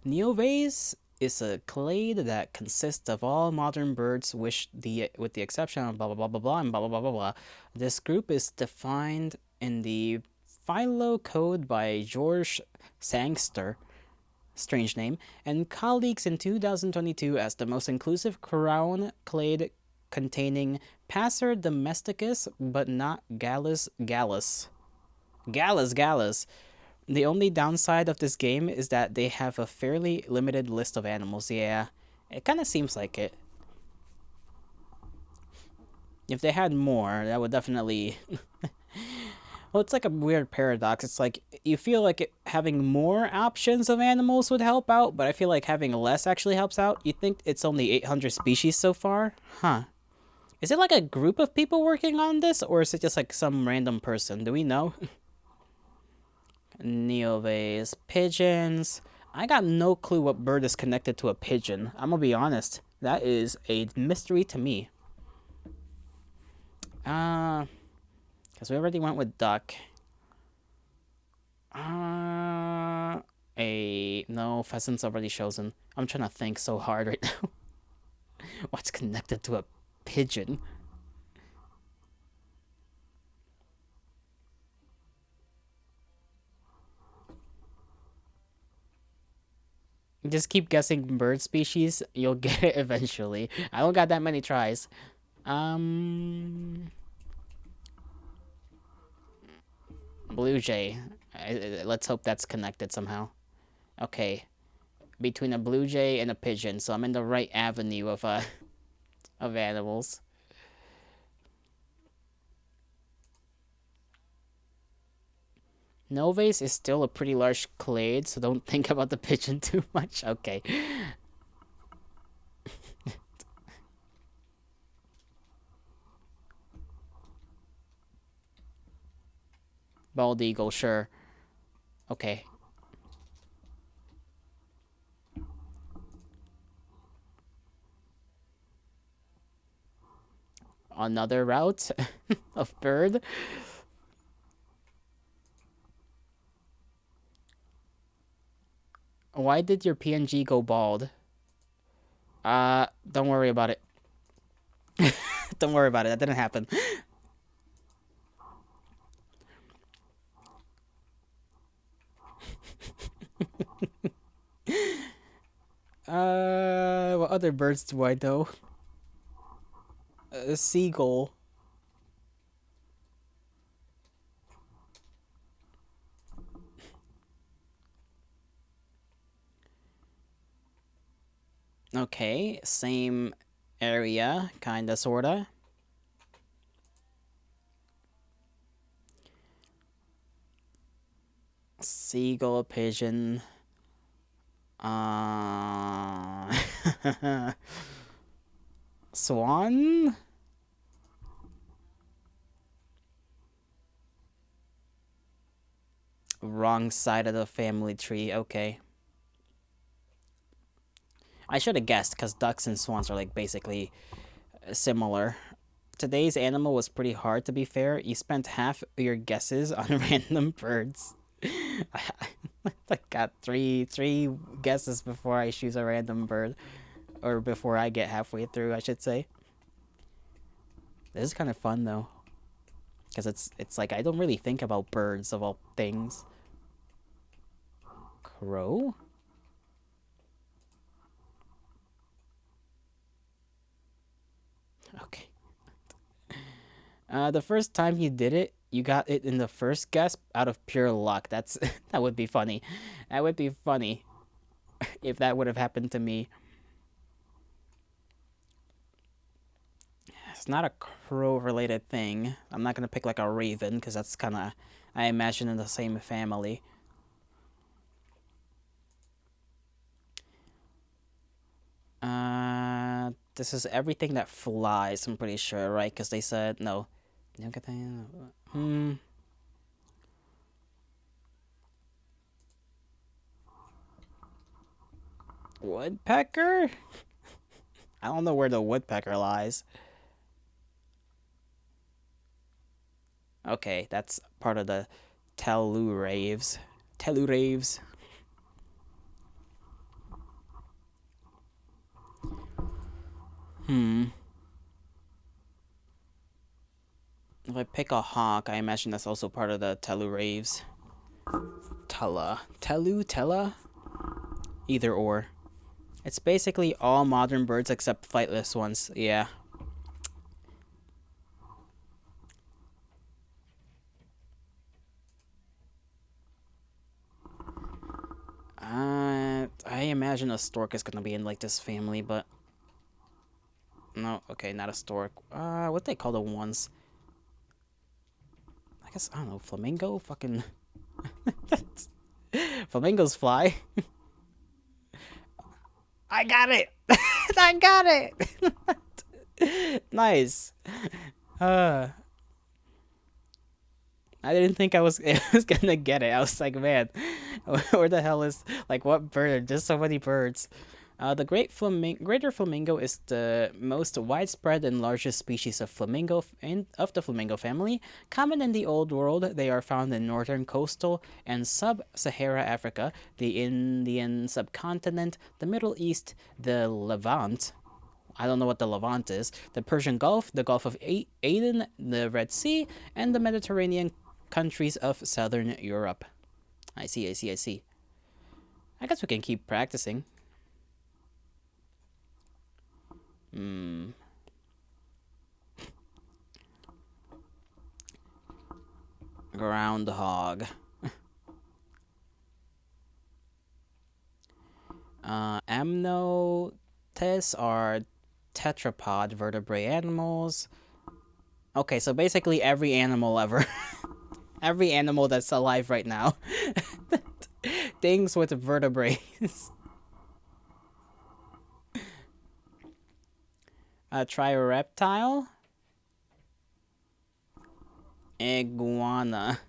Neovis is a clade that consists of all modern birds, with the exception of blah blah blah blah blah and blah blah blah blah blah. This group is defined in the Philo Code by George Sangster, strange name, and colleagues in 2022 as the most inclusive crown clade containing Passer domesticus, but not Gallus gallus. Gallus gallus. The only downside of this game is that they have a fairly limited list of animals. Yeah, it kind of seems like it. If they had more, that would definitely. Well, it's like a weird paradox. It's like you feel like having more options of animals would help out, but I feel like having less actually helps out. You think it's only 800 species so far? Huh. Is it like a group of people working on this, or is it just like some random person? Do we know? Neovays, pigeons. I got no clue what bird is connected to a pigeon. I'm gonna be honest. That is a mystery to me. Because we already went with duck. Uh, a no pheasant's already chosen. I'm trying to think so hard right now. What's connected to a pigeon? Just keep guessing bird species. You'll get it eventually. I don't got that many tries. Um, Blue jay. Let's hope that's connected somehow. Okay, between a blue jay and a pigeon, so I'm in the right avenue of animals. Novace is still a pretty large clade, so don't think about the pigeon too much. Okay. Bald eagle, sure. Okay. Another route of bird. Why did your PNG go bald? Don't worry about it. Don't worry about it. That didn't happen. What other birds do I know? A seagull. Okay, same area, kinda, sorta. Seagull, pigeon. Uh... Swan? Wrong side of the family tree. Okay. I should have guessed because ducks and swans are like basically similar. Today's animal was pretty hard, to be fair. You spent half your guesses on random birds. I got three guesses before I choose a random bird, or before I get halfway through, I should say. This is kind of fun though, because it's like I don't really think about birds of all things. Crow? Okay. The first time you did it, you got it in the first guess out of pure luck. That's that would be funny. That would be funny if that would have happened to me. It's not a crow related thing. I'm not gonna pick like a raven because that's kind of I imagine in the same family. This is everything that flies, I'm pretty sure, right? Because they said no. Hmm. Woodpecker? I don't know where the woodpecker lies. Okay, that's part of the Telluraves. Telluraves. Hmm. If I pick a hawk, I imagine that's also part of the Telluraves. Tella? Either or. It's basically all modern birds except flightless ones. Yeah. I imagine a stork is gonna be in like this family, but no. Okay, not a stork. What they call the ones? I guess I don't know. Flamingo. Fucking. Flamingos fly. I got it. I got it. Nice. Uh, I didn't think I was gonna get it. I was like, man, where the hell is like what bird? There's so many birds. The greater flamingo is the most widespread and largest species of flamingo of the flamingo family. Common in the Old World, they are found in northern coastal and sub-Sahara Africa, the Indian subcontinent, the Middle East, the Levant. I don't know what the Levant is. The Persian Gulf, the Gulf of Aden, the Red Sea, and the Mediterranean countries of southern Europe. I see. I guess we can keep practicing. Hmm. Groundhog. Amniotes are tetrapod vertebrate animals. Okay, so basically every animal ever. Every animal that's alive right now. Things with vertebrae. Try a reptile. Iguana.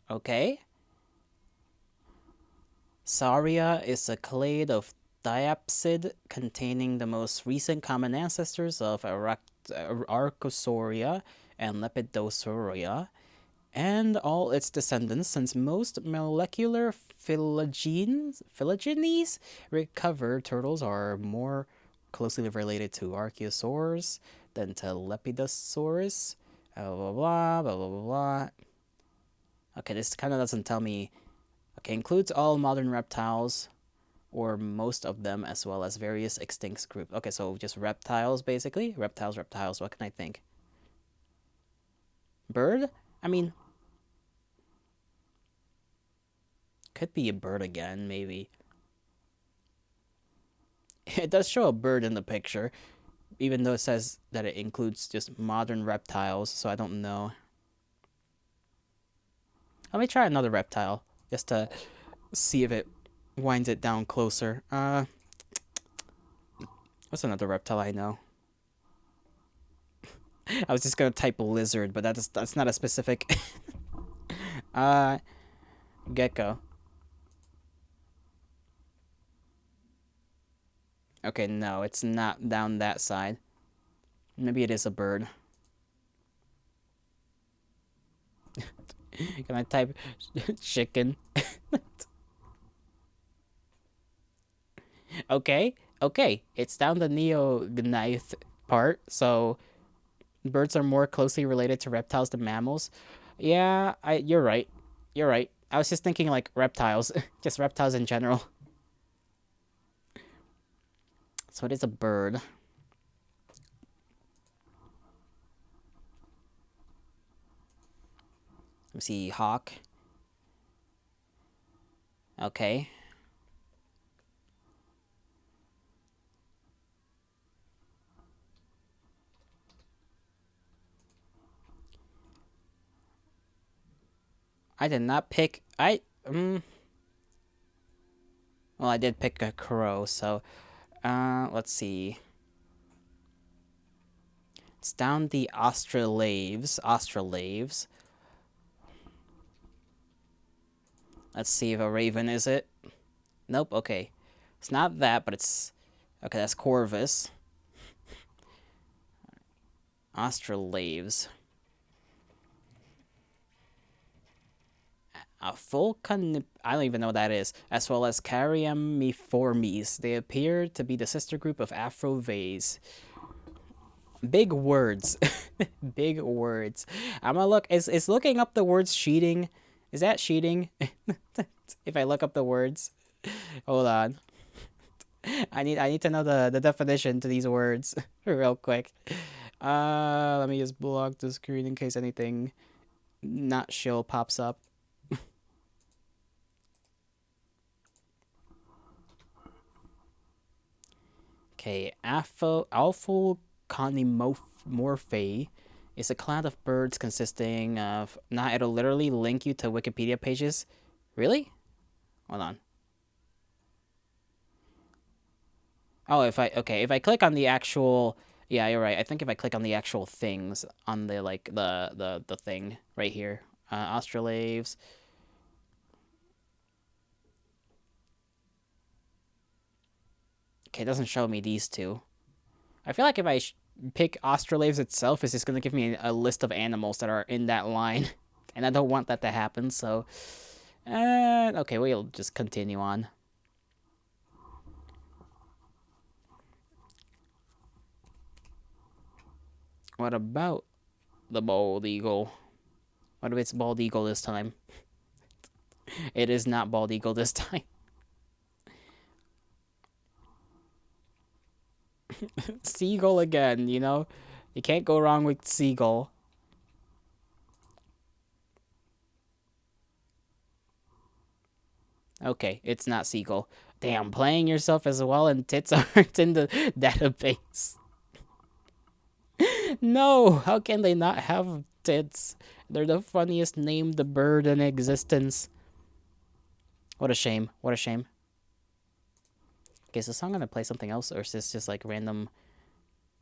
Okay. Sauria is a clade of diapsid containing the most recent common ancestors of Archosauria and Lepidosauria, and all its descendants since most molecular phylogenies recovered turtles are more closely related to Archosaurs than to Lepidosaurus. Blah blah blah blah blah blah blah. Okay, this kind of doesn't tell me. Okay, includes all modern reptiles or most of them as well as various extinct groups. Okay, so just reptiles basically. Reptiles. What can I think? Bird? I mean, could be a bird again, maybe. It does show a bird in the picture, even though it says that it includes just modern reptiles, so I don't know. Let me try another reptile just to see if it winds it down closer. What's another reptile I know? I was just gonna type lizard, but that's not a specific. uh, Gecko. Okay, no, it's not down that side. Maybe it is a bird. Can I type chicken? Okay, okay. It's down the neognath part, so birds are more closely related to reptiles than mammals. Yeah, you're right. You're right. I was just thinking like reptiles, just reptiles in general. So it is a bird. Let me see, hawk. Okay. I did not pick. Well, I did pick a crow, so let's see. It's down the Australaves. Australaves. Let's see if a raven is it. Nope. Okay, it's not that, but it's okay. That's Corvus. Australaves. A Vulcan. I don't even know what that is. As well as Cariamiformes. They appear to be the sister group of Afrovays. Big words. Big words. I'm gonna look. Is looking up the words cheating? Is that cheating? If I look up the words. Hold on. I need to know the definition to these words real quick. Let me just block the screen in case anything not shill pops up. Okay, Alphoconimorphae is a clan of birds consisting of. Nah, it'll literally link you to Wikipedia pages. Really? Hold on. Oh, if I click on the actual, yeah, you're right. I think if I click on the actual things on the like the thing right here, Australaves. Okay, it doesn't show me these two. I feel like if I pick Australaves itself, it's just gonna give me a list of animals that are in that line, and I don't want that to happen. So, okay, we'll just continue on. What about the bald eagle? What if it's bald eagle this time? It is not bald eagle this time. Seagull again, you know? You can't go wrong with seagull. Okay, it's not seagull. Damn, playing yourself as well and tits aren't in the database. No, how can they not have tits? They're the funniest named bird in existence. What a shame. What a shame. Okay, so I'm gonna play something else, or is this just like random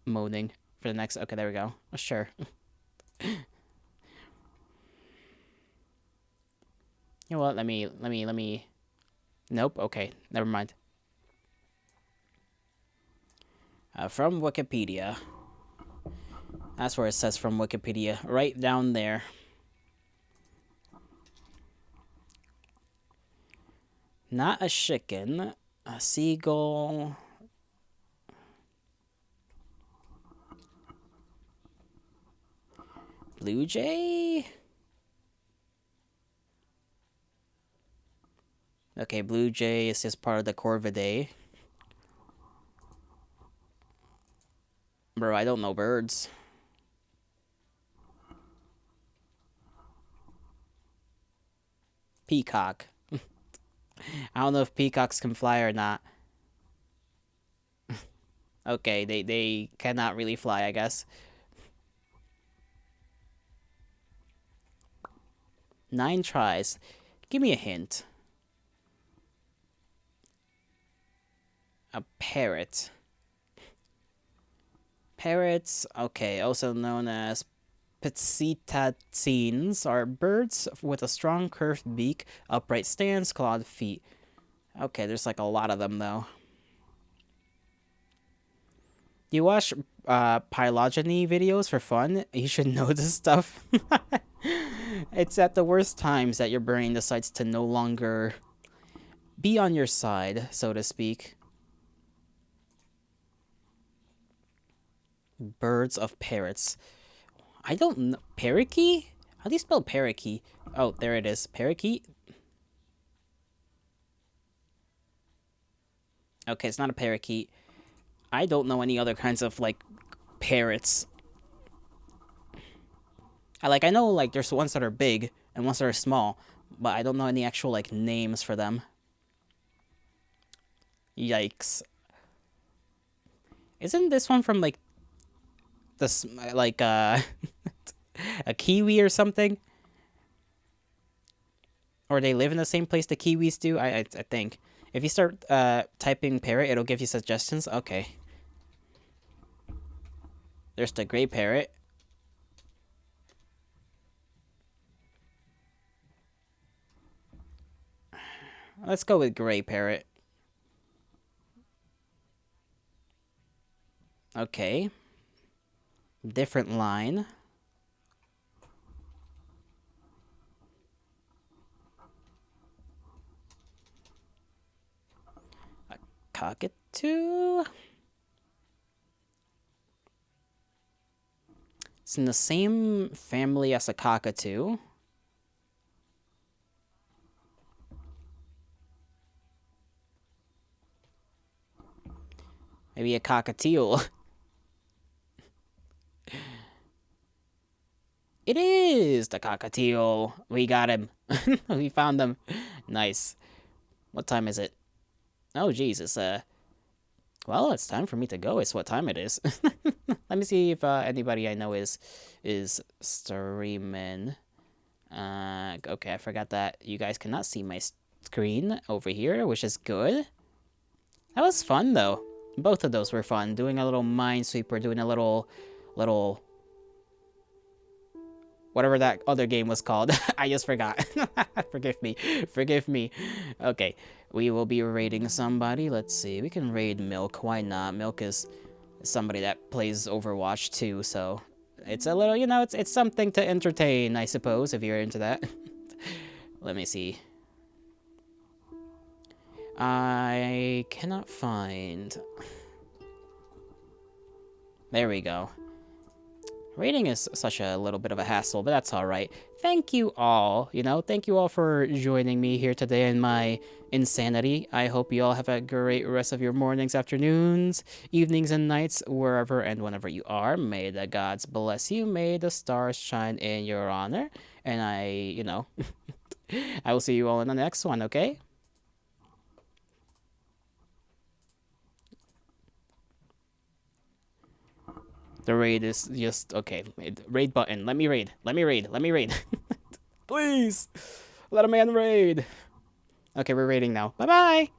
moaning for the next? Okay, there we go. Sure. You know what? Let me. Nope. Okay, never mind. From Wikipedia. That's where it says from Wikipedia, right down there. Not a chicken, a seagull. Blue jay? Okay, blue jay is just part of the Corvidae. Bro, I don't know birds. Peacock. I don't know if peacocks can fly or not. Okay, they cannot really fly, I guess. 9 tries. Give me a hint. A parrot. Parrots, okay, also known as psittacines, are birds with a strong curved beak, upright stance, clawed feet. Okay, there's like a lot of them though. You watch phylogeny videos for fun? You should know this stuff. It's at the worst times that your brain decides to no longer be on your side, so to speak. Birds of parrots. I don't know. Parakeet? How do you spell parakeet? Oh, there it is. Parakeet? Okay, it's not a parakeet. I don't know any other kinds of, like, parrots. I know, like, there's ones that are big and ones that are small, but I don't know any actual, like, names for them. Yikes. Isn't this one from, like, this, like, a kiwi or something? Or they live in the same place the Kiwis do? I think. If you start typing parrot, it'll give you suggestions. Okay. There's the gray parrot. Let's go with gray parrot. Okay. Different line. A cockatoo. It's in the same family as a cockatoo. Maybe a cockatiel. It is the cockatiel. We got him. We found them. Nice. What time is it? Oh, Jesus. Well, it's time for me to go. It's what time it is. Let me see if anybody I know is streaming. Okay, I forgot that you guys cannot see my screen over here, which is good. That was fun though. Both of those were fun. Doing a little minesweeper, doing a little whatever that other game was called. I just forgot. Forgive me. Forgive me. Okay, we will be raiding somebody. Let's see. We can raid Milk. Why not? Milk is somebody that plays Overwatch too, so it's a little, it's something to entertain, I suppose, if you're into that. Let me see. I cannot find... There we go. Rating is such a little bit of a hassle, but that's alright. Thank you all, thank you all for joining me here today in my insanity. I hope you all have a great rest of your mornings, afternoons, evenings, and nights, wherever and whenever you are. May the gods bless you. May the stars shine in your honor. And I will see you all in the next one, okay? The raid is just... Okay, raid button. Let me raid. Let me raid. Let me raid. Please! Let a man raid! Okay, we're raiding now. Bye-bye!